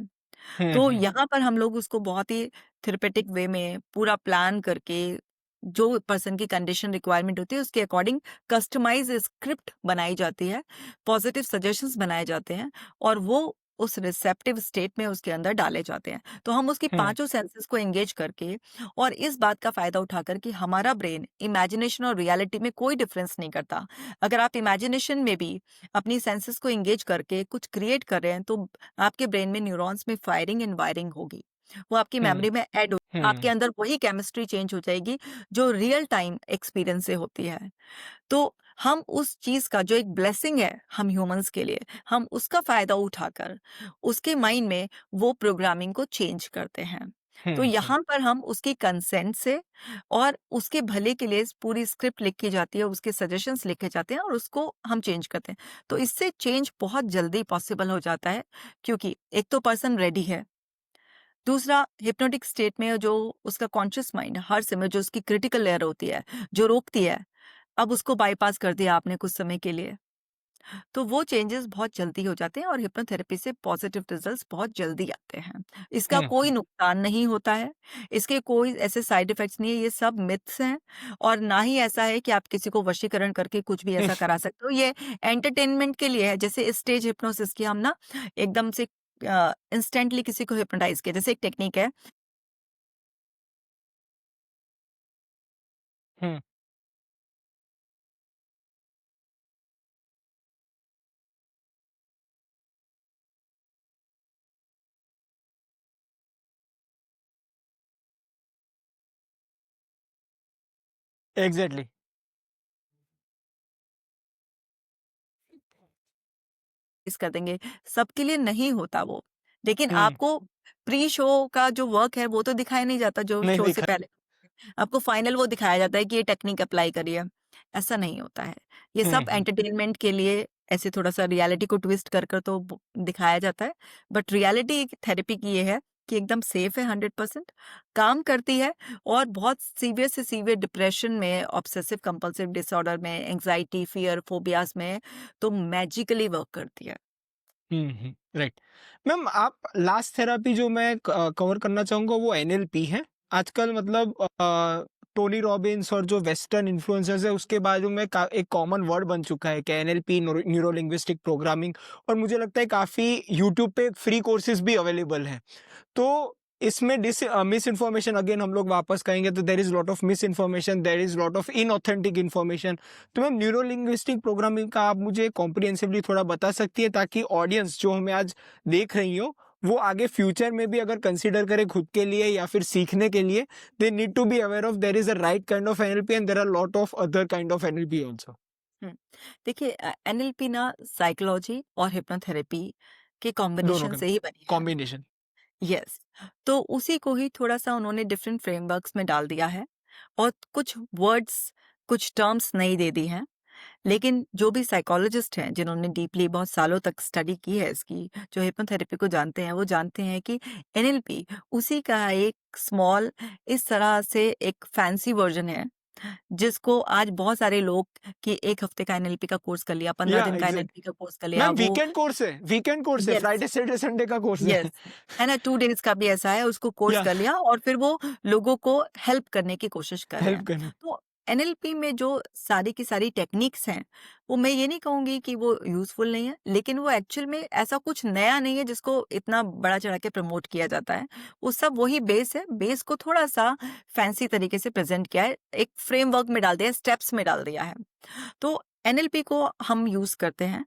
हुँ, तो हुँ, यहाँ पर हम लोग उसको बहुत ही थेरेपेटिक वे में पूरा प्लान करके, जो पर्सन की कंडीशन रिक्वायरमेंट होती है उसके अकॉर्डिंग कस्टमाइज स्क्रिप्ट बनाई जाती है, पॉजिटिव सजेशंस बनाए जाते हैं और वो उस रिसेप्टिव स्टेट में उसके अंदर डाले जाते हैं। तो हम उसकी हुँ, पांचों सेंसेस को एंगेज करके और इस बात का फायदा उठाकर कि हमारा ब्रेन इमेजिनेशन और रियलिटी में कोई डिफरेंस नहीं करता। अगर आप इमेजिनेशन में भी अपनी सेंसेस को एंगेज करके कुछ क्रिएट कर रहे हैं, तो आपके ब्रेन में न्यूरॉन्स में फायरिंग एंड वायरिंग होगी। वो आपकी हुँ, मेमोरी में ऐड हो, आपके हुँ, अंदर वही केमिस्ट्री चेंज हो जाएगी जो रियल टाइम एक्सपीरियंस से होती है। तो हम उस चीज़ का जो एक ब्लेसिंग है हम ह्यूमन्स के लिए, हम उसका फ़ायदा उठाकर उसके माइंड में वो प्रोग्रामिंग को चेंज करते हैं। तो हुँ, हुँ, यहाँ पर हम उसकी कंसेंट से और उसके भले के लिए पूरी स्क्रिप्ट लिखी जाती है, उसके सजेशंस लिखे जाते हैं और उसको हम चेंज करते हैं। तो इससे चेंज बहुत जल्दी पॉसिबल हो जाता है, क्योंकि एक तो पर्सन रेडी है, दूसरा हिप्नोटिक स्टेट में जो उसका कॉन्शियस माइंड हर समय जो उसकी क्रिटिकल लेयर होती है, जो रोकती है, अब उसको बाईपास कर दिया आपने कुछ समय के लिए। तो वो चेंजेस बहुत जल्दी हो जाते हैं और हिप्नोथेरेपी से पॉजिटिव रिजल्ट्स बहुत जल्दी आते हैं। इसका हुँ, कोई नुकसान नहीं होता है, इसके कोई ऐसे साइड इफ़ेक्ट्स नहीं है, ये सब मिथ्स हैं और ना ही ऐसा है कि आप किसी को वशीकरण करके कुछ भी हुँ, ऐसा करा सकते हो। ये एंटरटेनमेंट के लिए है, जैसे स्टेज हिप्नोसिस की हम ना एकदम से इंस्टेंटली किसी को हिप्नोटाइज़ किया, जैसे एक टेक्नीक है। हुँ, एग्ज़ैक्टली। इस कर देंगे, सबके लिए नहीं होता वो। लेकिन हुँ, आपको प्री शो का जो वर्क है वो तो दिखाया नहीं जाता जो नहीं शो से देखा। पहले। आपको फाइनल वो दिखाया जाता है कि ये टेक्निक अप्लाई करिए, ऐसा नहीं होता है। ये हुँ, सब हुँ, एंटरटेनमेंट के लिए ऐसे थोड़ा-सा रियलिटी को ट्विस्ट कर तो ब दिखाया जाता है। बट रियलिटी थेरेपी की ये है कि एकदम सेफ है 100%, काम करती है और बहुत सीवियर से सीवियर डिप्रेशन में, ऑब्सेसिव कंपल्सिव डिसऑर्डर में, एंग्ज़ायटी, फ़ियर, फ़ोबियाज़ में तो मैजिकली वर्क करती है। हुँ, हुँ, राइट। मैम आप लास्ट थेरेपी जो मैं कवर करना चाहूँगा वो एनएलपी है। आजकल मतलब टोनी रॉबिन्स और जो वेस्टर्न इन्फ्लुएंसर्स है उसके बाजू में का एक कॉमन वर्ड बन चुका है कि एनएलपी न्यूरो लिंग्विस्टिक प्रोग्रामिंग, और मुझे लगता है काफ़ी यूट्यूब पे फ्री कोर्सेज़ भी अवेलेबल हैं। तो इसमें मिस इन्फॉर्मेशन अगेन हम लोग वापस कहेंगे तो there is lot of misinformation, there is lot of inauthentic information. तो मैम न्यूरो लिंग्विस्टिक प्रोग्रामिंग का आप मुझे कॉम्प्रिहेंसिवली थोड़ा बता सकती है ताकि ऑडियंस जो हमें आज देख रही हो वो आगे फ्यूचर में भी अगर कंसीडर करे खुद के लिए या फिर सीखने के लिए, they need to be aware of there is a right kind of NLP and there are lot of other kind of NLP also. हुँ। देखिए एनएलपी ना साइकोलॉजी और हिप्नोथेरेपी के दोनों कॉम्बिनेशन के से ही बनी है। कॉम्बिनेशन। यस। तो उसी को ही थोड़ा-सा उन्होंने डिफरेंट फ्रेमवर्क्स में डाल दिया है और कुछ वर्ड्स, कुछ टर्म्स नई दे दी हैं। लेकिन जो भी साइकोलॉजिस्ट हैं जिन्होंने डीपली बहुत सालों तक स्टडी की है इसकी, जो हिप्नोथेरेपी को जानते हैं, वो जानते हैं कि एनएलपी उसी का एक स्मॉल इस तरह से एक फैंसी वर्ज़न है जिसको आज बहुत सारे लोग कि 1 हफ्ते का एनएलपी का कोर्स कर लिया, 15 या दिन का एग्जैक्ट। एनएलपी का कोर्स कर लिया, मैम वो वीकेंड कोर्स है, यस, फ्राइडे सैटरडे संडे का कोर्स है। यस, है ना? 2 डेज़ का भी ऐसा है, उसको कोर्स या कर लिया और फिर वो लोगों को हेल्प करने की कोशिश कर रहे हेल्प हैं। करने। तो एनएलपी में जो सारी की सारी टेक्निक्स हैं, वो मैं ये नहीं कहूँगी कि वो यूज़फुल नहीं है, लेकिन वो एक्चुअल में ऐसा कुछ नया नहीं है जिसको इतना बढ़ा-चढ़ा के प्रमोट किया जाता है। वो सब वही बेस है, बेस को थोड़ा-सा फैंसी तरीके से प्रेज़ेंट किया है, एक फ्रेमवर्क में डाल दिया है, स्टेप्स में डाल दिया है। तो एनएलपी को हम यूज़ करते हैं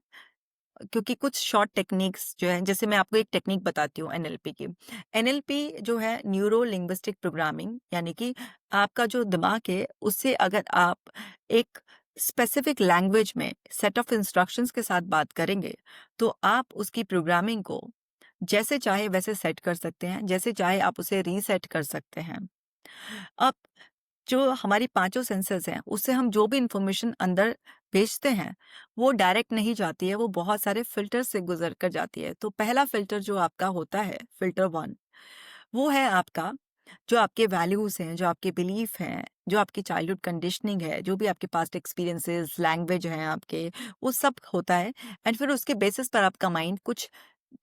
क्योंकि कुछ शॉर्ट टेक्निक्स जो हैं, जैसे मैं आपको एक टेक्निक बताती हूँ एनएलपी की। एनएलपी जो है न्यूरो लिंग्विस्टिक प्रोग्रामिंग, यानी कि आपका जो दिमाग है उससे अगर आप एक स्पेसिफिक लैंग्वेज में सेट ऑफ इंस्ट्रक्शंस के साथ बात करेंगे, तो आप उसकी प्रोग्रामिंग को जैसे चाहे वैसे सेट कर सकते हैं, जैसे चाहे आप उसे रीसेट कर सकते हैं। अब जो हमारी पाँचों सेंसेस हैं, उससे हम जो भी इन्फॉर्मेशन अंदर भेजते हैं, वो डायरेक्ट नहीं जाती है, वो बहुत सारे फ़िल्टर से गुज़र कर जाती है। तो पहला फ़िल्टर जो आपका होता है, फ़िल्टर 1, वो है आपका जो आपके वैल्यूज़ हैं, जो आपके बिलीफ हैं, जो आपकी चाइल्डहुड कंडीशनिंग है, जो भी आपके पास्ट एक्सपीरियंसेस, लैंग्वेज हैं आपके, वो सब होता है एंड फिर उसके बेसिस पर आपका माइंड कुछ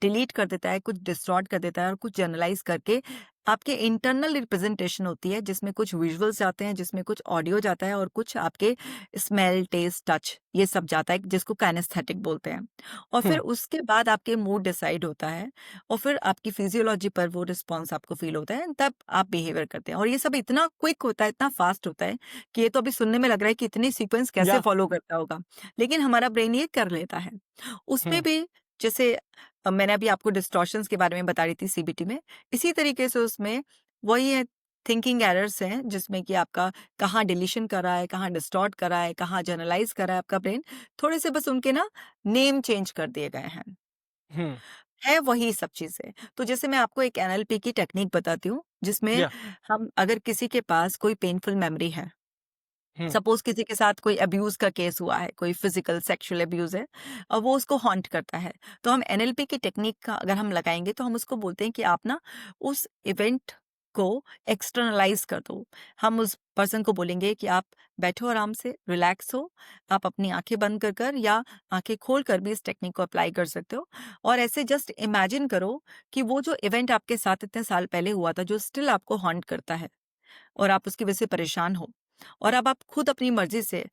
डिलीट कर देता है, कुछ डिस्टॉर्ट कर देता है और कुछ जनरलाइज़ करके आपके इंटरनल रिप्रेजेंटेशन होती है, जिसमें कुछ विजुअल्स जाते हैं, जिसमें कुछ ऑडियो जाता है और कुछ आपके स्मेल, टेस्ट, टच ये सब जाता है, जिसको काइनेस्थेटिक बोलते हैं। और फिर हुँ, उसके बाद आपके मूड डिसाइड होता है और फिर आपकी फिजियोलॉजी पर वो रिस्पॉन्स आपको फ़ील होता है, तब आप बिहेवियर करते हैं। और ये सब इतना क्विक होता है, इतना फ़ास्ट होता है कि ये तो अभी सुनने में लग रहा है कि इतनी सीक्वेंस कैसे या फ़ॉलो करता होगा। लेकिन हमारा ब्रेन ये कर लेता है। उसमें हुँ, भी जैसे मैंने अभी आपको डिस्टॉर्शंस के बारे में बता रही थी सीबीटी में, इसी तरीके से उसमें वही है, थिंकिंग एरर्स हैं जिसमें कि आपका कहाँ डिलीशन कर रहा है, कहाँ डिस्टॉर्ट कर रहा है, कहाँ जनरलाइज़ कर रहा है आपका ब्रेन, थोड़े से बस उनके ना नेम चेंज कर दिए गए हैं। हुँ, है वही सब चीज़ें। तो जैसे मैं आपको एक एनएलपी की टेक्नीक बताती हूँ, जिसमें या हम अगर किसी के पास कोई पेनफुल मेमोरी है, हुँ, सपोज़ किसी के साथ कोई अब्यूज़ का केस हुआ है, कोई फिज़िकल सेक्सुअल अब्यूज़ है और वो उसको हॉन्ट करता है। तो हम एनएलपी की टेक्नीक का अगर हम लगाएँगे तो हम उसको बोलते हैं कि आप ना उस इवेंट को एक्सटर्नलाइज़ कर दो। हम उस पर्सन को बोलेंगे कि आप बैठो आराम से, रिलैक्स हो, आप अपनी आँखें बंद कर कर या आँखें खोल कर भी इस टेक्निक को अप्लाई कर सकते हो। और ऐसे जस्ट इमेजिन करो कि वो जो इवेंट आपके साथ इतने साल पहले हुआ था, जो स्टिल आपको हॉन्ट करता है और आप उसकी वजह से परेशान हो, और अब आप खुद अपनी मर्ज़ी से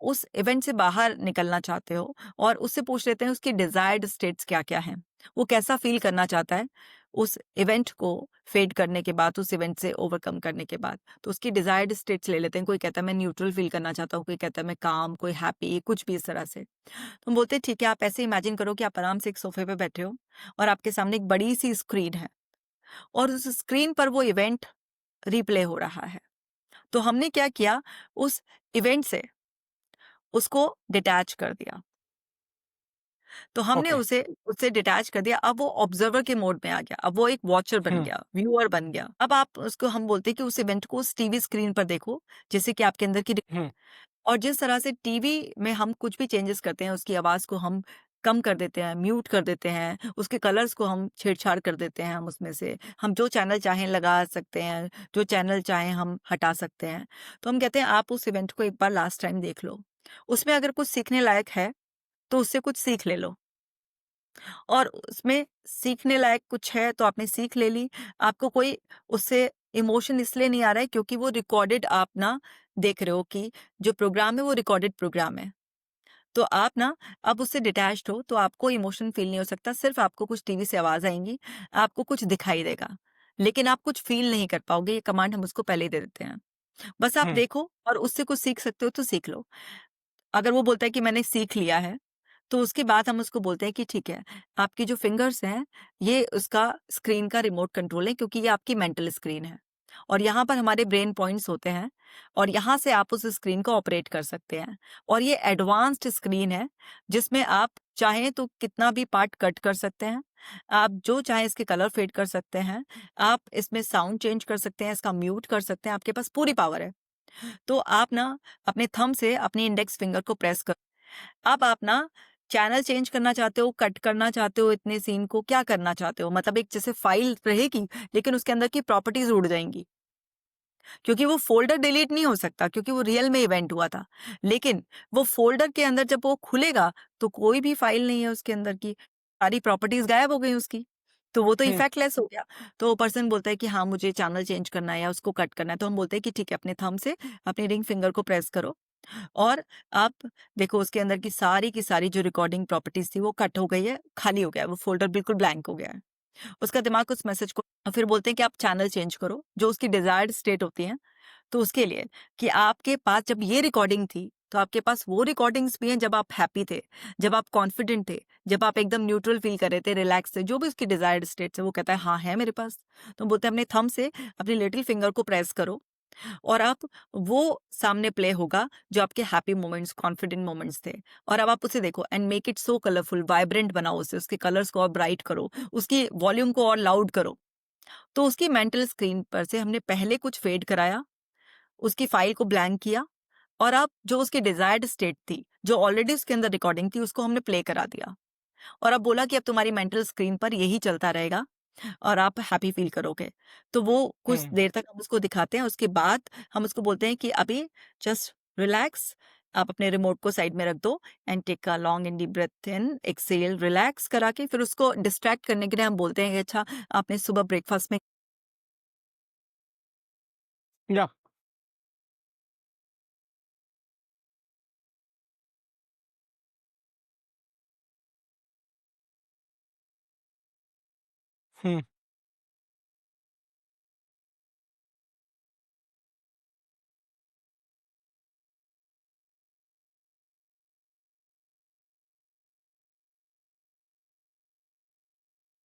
उस इवेंट से बाहर निकलना चाहते हो और उससे पूछ लेते हैं उसकी डिज़ायर्ड स्टेट्स क्या-क्या हैं। वो कैसा फ़ील करना चाहता है उस इवेंट को फेड करने के बाद, उस इवेंट से ओवरकम करने के बाद। तो उसकी डिज़ायर्ड स्टेट्स ले लेते हैं। कोई कहता है मैं न्यूट्रल फ़ील करना चाहता हूँ, कोई कहता है मैं काम, कोई हैप्पी, कुछ भी इस तरह से। तो हम बोलते हैं ठीक है, आप ऐसे इमेजिन करो कि आप आराम से एक सोफ़े पे बैठे हो और आपके सामने एक बड़ी-सी स्क्रीन है और उस स्क्रीन पर वो इवेंट रिप्ले हो रहा है। तो हमने क्या किया, उस इवेंट से उसको डिटैच कर दिया। तो हमने ओके। उसे उससे डिटैच कर दिया। अब वो ऑब्जर्वर के मोड में आ गया। अब वो एक वॉचर बन हुँ, गया, व्यूअर बन गया। अब आप उसको हम बोलते हैं कि उस इवेंट को उस टीवी स्क्रीन पर देखो, जैसे कि आपके अंदर की हुँ, और जिस तरह से टीवी में हम कुछ भी चेंजेस करते हैं, उसकी आवाज़ को हम कम कर देते हैं, म्यूट कर देते हैं, उसके कलर्स को हम छेड़-छाड़ कर देते हैं हम उसमें से। हम जो चैनल चाहें लगा सकते हैं, जो चैनल चाहें हम हटा सकते हैं। तो हम कहते हैं आप उस इवेंट को एक बार लास्ट टाइम देख लो। उसमें अगर कुछ सीखने लायक है, तो उससे कुछ सीख ले लो। और उसमें सीखने लायक कुछ है तो आपने सीख ले ली। आपको कोई उससे इमोशन इसलिए नहीं आ रहा है क्योंकि वो रिकॉर्डेड आप ना देख रहे हो कि जो प्रोग्राम है वो रिकॉर्डेड प्रोग्राम है। तो आप ना अब उससे डिटैच्ड हो तो आपको इमोशन फ़ील नहीं हो सकता, सिर्फ़ आपको कुछ टीवी से आवाज़ आएँगी, आपको कुछ दिखाई देगा। लेकिन आप कुछ फ़ील नहीं कर पाओगे, ये कमांड हम उसको पहले ही दे देते हैं। बस आप हुँ, देखो और उससे कुछ सीख सकते हो तो सीख लो। अगर वो बोलता है कि मैंने सीख लिया है, तो उसके बाद हम उसको बोलते हैं कि ठीक है, आपकी जो फिंगर्स हैं, ये उसका स्क्रीन का रिमोट कंट्रोल है क्योंकि ये आपकी मेंटल स्क्रीन है। और यहाँ पर हमारे ब्रेन पॉइंट्स होते हैं और यहाँ से आप उस स्क्रीन को ऑपरेट कर सकते हैं। और ये एडवांस्ड स्क्रीन है, जिसमें आप चाहें तो कितना भी पार्ट कट कर सकते हैं। आप जो चाहें इसके कलर फेड कर सकते हैं। आप इसमें साउंड चेंज कर सकते हैं, इसका म्यूट कर सकते हैं, आपके पास पूरी पावर है। तो आप ना अपने थंब से अपनी इंडेक्स फिंगर को प्रेस कर अब आप ना चैनल चेंज करना चाहते हो, कट करना चाहते हो इतने सीन को, क्या करना चाहते हो? मतलब एक जैसे फ़ाइल रहेगी, लेकिन उसके अंदर की प्रॉपर्टीज़ उड़ जाएँगी। क्योंकि वो फ़ोल्डर डिलीट नहीं हो सकता क्योंकि वो रियल में इवेंट हुआ था। लेकिन वो फ़ोल्डर के अंदर जब वो खुलेगा, तो कोई भी फ़ाइल नहीं है उसके अंदर की, सारी प्रॉपर्टीज़ गायब हो गई उसकी। तो वो तो हुँ, इफ़ेक्टलेस हो गया। तो वो पर्सन बोलता है कि हाँ, मुझे चैनल चेंज करना है या उसको कट करना है। तो हम बोलते हैं कि ठीक है, अपने थंब से अपनी रिंग फिंगर को प्रेस करो और आप देखो उसके अंदर की सारी जो रिकॉर्डिंग प्रॉपर्टीज़ थी वो कट हो गई है, खाली हो गया है, वो फ़ोल्डर बिल्कुल ब्लैंक हो गया है। उसका दिमाग उस मैसेज को फिर बोलते हैं कि आप चैनल चेंज करो, जो उसकी डिज़ायर्ड स्टेट होती है, तो उसके लिए कि आपके पास जब ये रिकॉर्डिंग थी, तो आपके पास वो रिकॉर्डिंग्स भी हैं जब आप हैप्पी थे, जब आप कॉन्फिडेंट थे, जब आप एकदम न्यूट्रल फ़ील कर रहे थे, रिलैक्स थे, जो भी उसकी डिज़ायर्ड स्टेट्स है, वो कहता है हाँ, है मेरे पास। तो बोलते हैं अपने थंब से अपनी लिटिल फिंगर को प्रेस करो और आप वो सामने प्ले होगा जो आपके हैप्पी मोमेंट्स, कॉन्फिडेंट मोमेंट्स थे और अब आप उसे देखो and make it so colourful, vibrant बनाओ उसे, उसके कलर्स को और ब्राइट करो, उसकी वॉल्यूम को और लाउड करो। तो उसकी मेंटल स्क्रीन पर से हमने पहले कुछ फेड कराया, उसकी फाइल को ब्लैंक किया और अब जो उसकी डिजायर्ड स्टेट थी, जो ऑलरेडी उसके अंदर रिकॉर्डिंग थी, उसको हमने प्ले करा दिया और अब बोला कि अब तुम्हारी मेंटल स्क्रीन पर यही चलता रहेगा और आप हैप्पी फ़ील करोगे। तो वो कुछ हुँ। देर तक हम उसको दिखाते हैं, उसके बाद हम उसको बोलते हैं कि अभी जस्ट रिलैक्स, आप अपने रिमोट को साइड में रख दो and take a long and deep breath in, exhale, relax करा के फिर उसको डिस्ट्रैक्ट करने के लिए हम बोलते हैं कि अच्छा, आपने सुबह ब्रेकफ़ास्ट में या हुँ,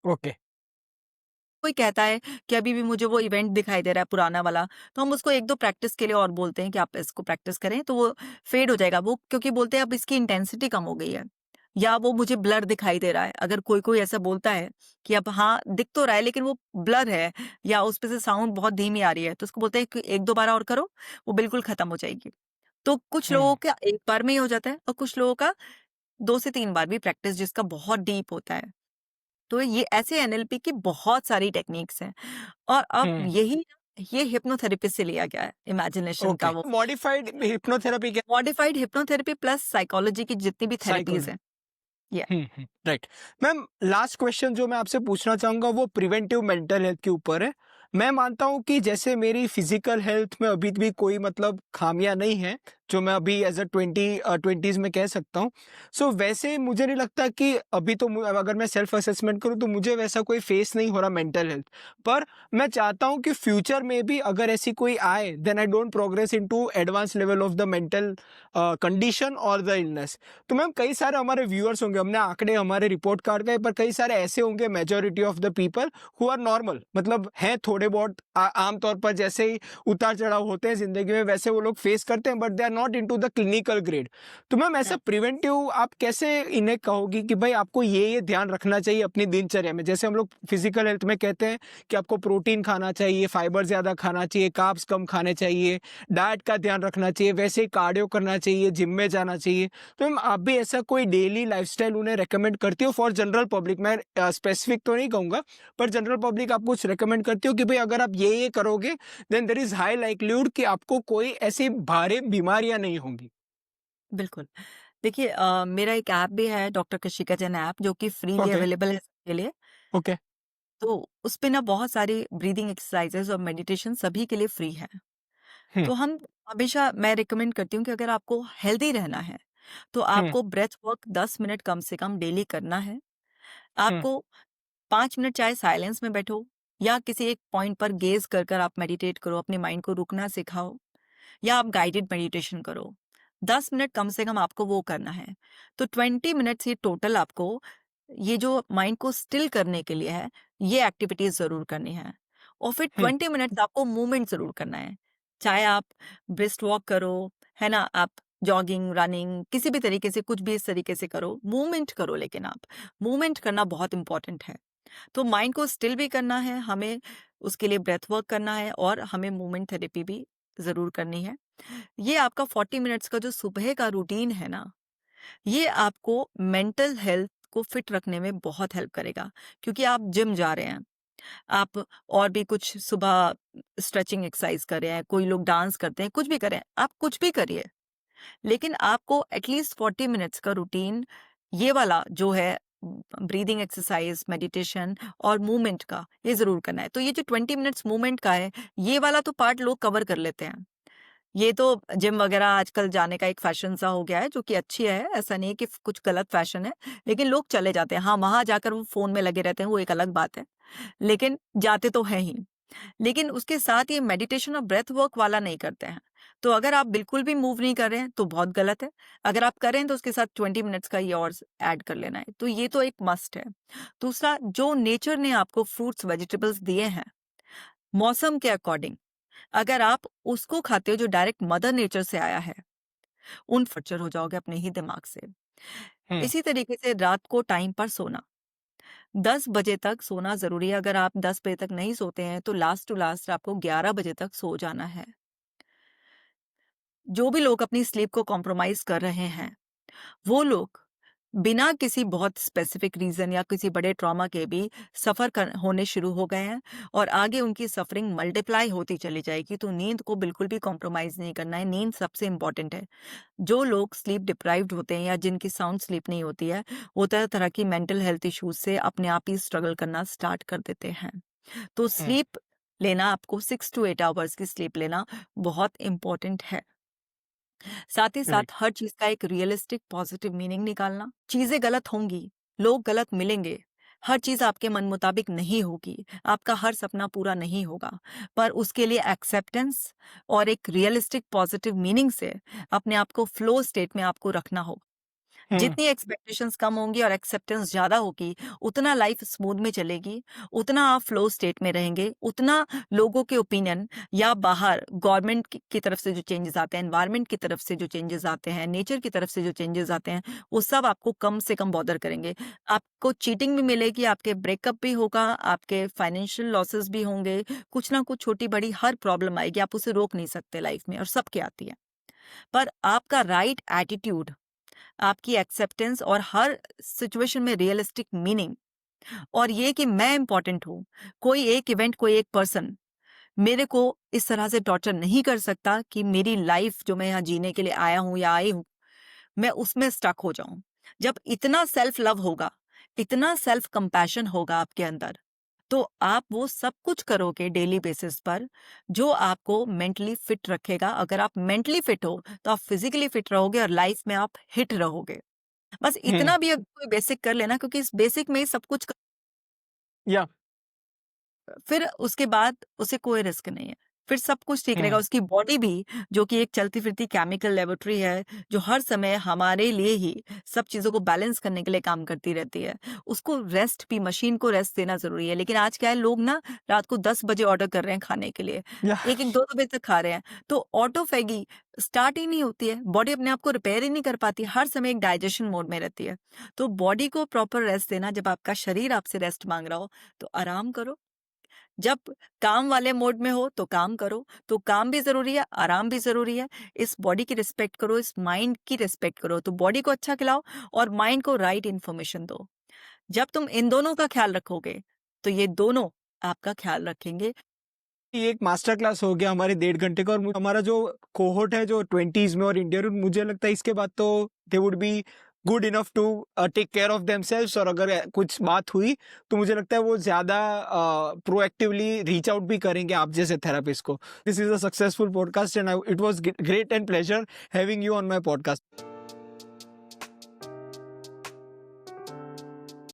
ओके। कोई कहता है कि अभी भी मुझे वो इवेंट दिखाई दे रहा है पुराना वाला, तो हम उसको 1-2 प्रैक्टिस के लिए और बोलते हैं कि आप इसको प्रैक्टिस करें, तो वो फेड हो जाएगा। वो क्योंकि बोलते हैं अब इसकी इंटेंसिटी कम हो गई है या वो मुझे ब्लर दिखाई दे रहा है। अगर कोई-कोई ऐसा बोलता है कि अब हाँ, दिख तो रहा है लेकिन वो ब्लर है या उसपे से साउंड बहुत धीमी आ रही है, तो उसको बोलते हैं कि 1-2 बार और करो, वो बिल्कुल खत्म हो जाएगी। तो कुछ लोगों हुँ, का 1 बार में ही हो जाता है और कुछ लोगों का 2 से 3 बार भी प्रैक्टिस जिसका बहुत डीप होता है। तो ये ऐसे एनएलपी की बहुत सारी टेक्निक्स हैं और अब हुँ, यही ये हिप्नोथेरेपी से लिया गया है, इमेजिनेशन का ओके, वो। मॉडिफाइड हिप्नोथेरेपी क्या? मॉडिफाइड हिप्नोथेरेपी प्लस साइकोलॉजी की जितनी भी थेरेपीज़ साइकोलॉजी। हैं। या राइट। मैम, लास्ट क्वेश्चन जो मैं आपसे पूछना चाहूँगा वो प्रिवेंटिव मेंटल हेल्थ के ऊपर है। मैं मानता हूँ कि जैसे मेरी फिज़िकल हेल्थ में अभी भी कोई मतलब खामियाँ नहीं हैं, जो मैं अभी एज़ अ 20s में कह सकता हूँ। सो वैसे मुझे नहीं लगता कि अभी तो अगर मैं सेल्फ असेसमेंट करूँ तो मुझे वैसा कोई फेस नहीं हो रहा मेंटल हेल्थ। पर मैं चाहता हूँ कि फ्यूचर में भी अगर ऐसी कोई आए, then I don't progress into advance level of the mental condition और द इलनेस। तो मैम, कई सारे हमारे व्यूअर्स होंगे, हमने आंकड़े हमारे रिपोर्ट कार्ड गए, पर कई सारे ऐसे होंगे majority of the people who are normal, मतलब हैं थोड़े बहुत आमतौर पर जैसे ही उतार चढ़ाव होते हैं जिंदगी में वैसे वो लोग फेस करते हैं, but they are not into the clinical grade. तो मैम, ऐसा प्रिवेंटिव आप कैसे इन्हें कहोगी कि भाई आपको ये ध्यान रखना चाहिए अपनी दिनचर्या में? जैसे हम लोग फिजिकल हेल्थ में कहते हैं कि आपको प्रोटीन खाना चाहिए, फाइबर ज्यादा खाना चाहिए, कार्ब्स कम खाने चाहिए, डाइट का ध्यान रखना चाहिए, वैसे ही कार्डियो करना चाहिए, जिम में जाना चाहिए। तो मैम, आप भी ऐसा कोई डेली लाइफस्टाइल उन्हें रेकमेंड करती हो फॉर जनरल पब्लिक? मैं स्पेसिफिक तो नहीं कहूंगा, पर जनरल पब्लिक आप कुछ रेकमेंड करती हो कि भाई अगर आप ये करोगे then there is high likelihood कि आपको कोई ऐसी भारी बीमारियां नहीं होंगी? बिल्कुल। देखिए मेरा एक ऐप भी है, डॉक्टर कशिका जैन ऐप, जो कि फ्रीली ओके। अवेलेबल है सबके लिए। ओके। तो उसपे ना बहुत सारी ब्रीदिंग एक्सरसाइजेज और मेडिटेशन सभी के लिए फ्री है। हम्म। तो हम हमेशा मैं रिकमेंड करती हूँ कि अगर आपको हेल्दी रहना है, तो हम्म। आपको ब्रेथ वर्क 10 मिनट कम से कम डेली करना है। हम्म। आपको 5 मिनट चाहे साइलेंस में बैठो या किसी एक पॉइंट पर गेज़ कर कर आप मेडिटेट करो, अपने माइंड को रुकना सिखाओ, या आप गाइडेड मेडिटेशन करो। 10 मिनट कम से कम आपको वो करना है। तो 20 मिनट्स ये टोटल आपको ये जो माइंड को स्टिल करने के लिए है, ये एक्टिविटीज़ ज़रूर करनी है। और फिर हम्म। 20 मिनट्स आपको मूवमेंट ज़रूर करना है। चाहे आप ब्रिस्क वॉक करो, है ना? आप जॉगिंग, रनिंग, किसी भी तरीके से कुछ भी इस तरीके से करो, मूवमेंट करो, लेकिन आप मूवमेंट करना बहुत इम्पोर्टेंट है। तो माइंड को स्टिल भी करना है हमें, उसके लिए ब्रेथ वर्क करना है और हमें मूवमेंट थेरेपी भी ज़रूर करनी है। ये आपका 40 मिनट्स का जो सुबह का रूटीन है ना, ये आपको मेंटल हेल्थ को फिट रखने में बहुत हेल्प करेगा, क्योंकि आप जिम जा रहे हैं, आप और भी कुछ सुबह स्ट्रेचिंग एक्सरसाइज कर रहे हैं, कोई लोग डांस करते हैं, कुछ भी करें, आप कुछ भी करिए, लेकिन आपको एटलीस्ट 40 मिनट्स का रूटीन ये वाला जो है, ब्रीदिंग एक्सरसाइज, मेडिटेशन और मूवमेंट का, ये ज़रूर करना है। तो ये जो 20 मिनट्स मूवमेंट का है, ये वाला तो पार्ट लोग कवर कर लेते हैं। ये तो जिम वगैरह आजकल जाने का एक फैशन सा हो गया है, जो कि अच्छी है, ऐसा नहीं है कि कुछ गलत फैशन है, लेकिन लोग चले जाते हैं। हाँ, वहाँ जाकर वो फ़ोन में लगे रहते हैं, वो एक अलग बात है, लेकिन जाते तो हैं ही। लेकिन उसके साथ ये मेडिटेशन और ब्रेथ वर्क वाला नहीं करते हैं। तो अगर आप बिल्कुल भी मूव नहीं कर रहे हैं, तो बहुत गलत है। अगर आप कर रहे हैं, तो उसके साथ 20 मिनट्स का ये और ऐड कर लेना है। तो ये तो एक मस्ट है। दूसरा, जो नेचर ने आपको फ्रूट्स, वेजिटेबल्स दिए हैं, मौसम के अकॉर्डिंग, अगर आप उसको खाते हो जो डायरेक्ट मदर नेचर से आया है, उन फ्रैक्चर हो जाओगे अपने ही दिमाग से। हम्म। इसी तरीके से रात को टाइम पर सोना, 10 बजे तक सोना ज़रूरी है। अगर आप 10 बजे तक नहीं सोते हैं, तो लास्ट टू लास्ट आपको 11 बजे तक सो जाना है। जो भी लोग अपनी स्लीप को कॉम्प्रोमाइज़ कर रहे हैं, वो लोग बिना किसी बहुत स्पेसिफिक रीज़न या किसी बड़े ट्रॉमा के भी सफ़र कर होने शुरू हो गए हैं, और आगे उनकी सफ़रिंग मल्टीप्लाई होती चली जाएगी। तो नींद को बिल्कुल भी कॉम्प्रोमाइज़ नहीं करना है, नींद सबसे इम्पोर्टेंट है। जो लोग स्लीप डिप्राइव्ड होते हैं या जिनकी साउंड स्लीप नहीं होती है, वो तरह-तरह की मेंटल हेल्थ इश्यूज़ से अपने आप ही स्ट्रगल करना स्टार्ट कर देते हैं। तो हम्म। स्लीप लेना, आपको 6 टू 8 आवर्स की स्लीप लेना बहुत इम्पोर्टेंट है। साथ ही राइट। साथ हर चीज़ का एक रियलिस्टिक पॉजिटिव मीनिंग निकालना। चीज़ें गलत होंगी, लोग गलत मिलेंगे, हर चीज़ आपके मन मुताबिक नहीं होगी, आपका हर सपना पूरा नहीं होगा, पर उसके लिए एक्सेप्टेंस और एक रियलिस्टिक पॉजिटिव मीनिंग से अपने आप को फ्लो स्टेट में आपको रखना होगा। हम्म। जितनी एक्सपेक्टेशंस कम होंगी और एक्सेप्टेंस ज़्यादा होगी, उतना लाइफ स्मूथ में चलेगी, उतना आप फ्लो स्टेट में रहेंगे, उतना लोगों के ओपिनियन या बाहर गवर्नमेंट की तरफ से जो चेंजेस आते हैं, एनवायरनमेंट की तरफ से जो चेंजेस आते हैं, नेचर की तरफ से जो चेंजेस आते हैं, वो सब आपको कम से कम बॉदर करेंगे। आपको चीटिंग भी मिलेगी, आपके ब्रेकअप भी होगा, आपके फाइनेंशियल लॉसेस भी होंगे, कुछ ना कुछ छोटी-बड़ी हर प्रॉब्लम आएगी, आप उसे रोक नहीं सकते लाइफ में, और सबके आती है। पर आपका राइट एटीट्यूड, आपकी एक्सेप्टेंस और हर सिचुएशन में रियलिस्टिक मीनिंग, और ये कि मैं इंपॉर्टेंट हूँ, कोई एक इवेंट, कोई एक पर्सन मेरे को इस तरह से टॉर्चर नहीं कर सकता कि मेरी लाइफ जो मैं यहाँ जीने के लिए आया हूँ या आई हूँ, मैं उसमें स्टक हो जाऊं। जब इतना सेल्फ लव होगा, इतना सेल्फ कंपैशन होगा आपके अंदर, तो आप वो सब कुछ करोगे डेली बेसिस पर जो आपको मेंटली फिट रखेगा। अगर आप मेंटली फिट हो तो आप फिजिकली फिट रहोगे और लाइफ में आप हिट रहोगे। बस हम्म, इतना भी अगर कोई बेसिक कर लेना, क्योंकि इस बेसिक में ही सब कुछ या फिर उसके बाद उसे कोई रिस्क नहीं है, फिर सब कुछ ठीक रहेगा। हम्म, उसकी बॉडी भी, जो कि एक चलती-फिरती केमिकल लैबोरेटरी है, जो हर समय हमारे लिए ही सब चीज़ों को बैलेंस करने के लिए काम करती रहती है। उसको रेस्ट भी, मशीन को रेस्ट देना ज़रूरी है। लेकिन आज क्या है, लोग ना रात को 10 बजे ऑर्डर कर रहे हैं खाने के लिए, या 1-1, 2-2 बजे तक खा रहे हैं। तो ऑटोफैगी स्टार्ट ही नहीं होती है, बॉडी अपने आप को रिपेयर ही नहीं कर पाती, हर समय एक डाइजेशन मोड में रहती है। तो बॉडी को प्रॉपर रेस्ट देना, जब आपका शरीर आपसे रेस्ट माँग रहा हो, तो आराम करो। जब काम वाले मोड में हो तो काम करो, तो काम भी ज़रूरी है, आराम भी ज़रूरी है। इस बॉडी की रिस्पेक्ट करो, इस माइंड की रिस्पेक्ट करो। तो बॉडी को अच्छा खिलाओ और माइंड को राइट इन्फॉर्मेशन दो। जब तुम इन दोनों का ख्याल रखोगे, तो ये दोनों आपका ख्याल रखेंगे। ये एक मास्टर क्लास हो गया हमारे 1.5 घंटे का, और हमारा जो कोहोर्ट है जो 20s में और इंडियन, मुझे लगता है इसके बाद तो they would be good enough to take care of themselves, और अगर कुछ बात हुई तो मुझे लगता है वो ज़्यादा प्रोएक्टिवली रीच आउट भी करेंगे आप जैसे थेरेपिस्ट को। This is a successful podcast and it was great and pleasure having you on my podcast.